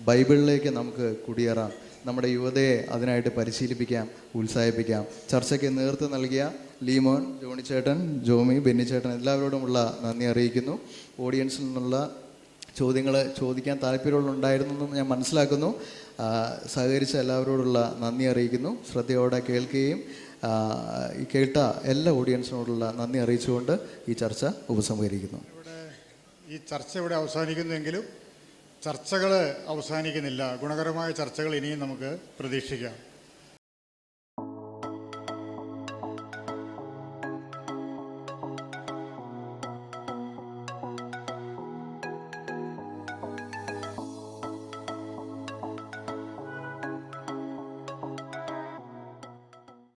ബൈബിളിലേക്ക് നമുക്ക് കുടിയേറാം. നമ്മുടെ യുവതയെ അതിനായിട്ട് പരിശീലിപ്പിക്കാം, ഉത്സാഹിപ്പിക്കാം. ചർച്ചയ്ക്ക് നേതൃത്വം നൽകിയ ലീമോൻ, ജോണിച്ചേട്ടൻ, ജോമി, ബെന്നിച്ചേട്ടൻ എല്ലാവരോടുമുള്ള നന്ദി അറിയിക്കുന്നു. ഓഡിയൻസിൽ നിന്നുള്ള ചോദ്യങ്ങൾ ചോദിക്കാൻ താല്പര്യമുണ്ടായിരുന്നെന്നും ഞാൻ മനസ്സിലാക്കുന്നു. സഹകരിച്ച എല്ലാവരോടുള്ള നന്ദി അറിയിക്കുന്നു. ശ്രദ്ധയോടെ കേൾക്കുകയും കേട്ട എല്ലാ ഓഡിയൻസിനോടുള്ള നന്ദി അറിയിച്ചുകൊണ്ട് ഈ ചർച്ച ഉപസംഹരിക്കുന്നു. ഈ ചർച്ച ഇവിടെ അവസാനിക്കുന്നുവെങ്കിലും ചർച്ചകൾ അവസാനിക്കുന്നില്ല. ഗുണകരമായ ചർച്ചകൾ ഇനിയും നമുക്ക് പ്രതീക്ഷിക്കാം.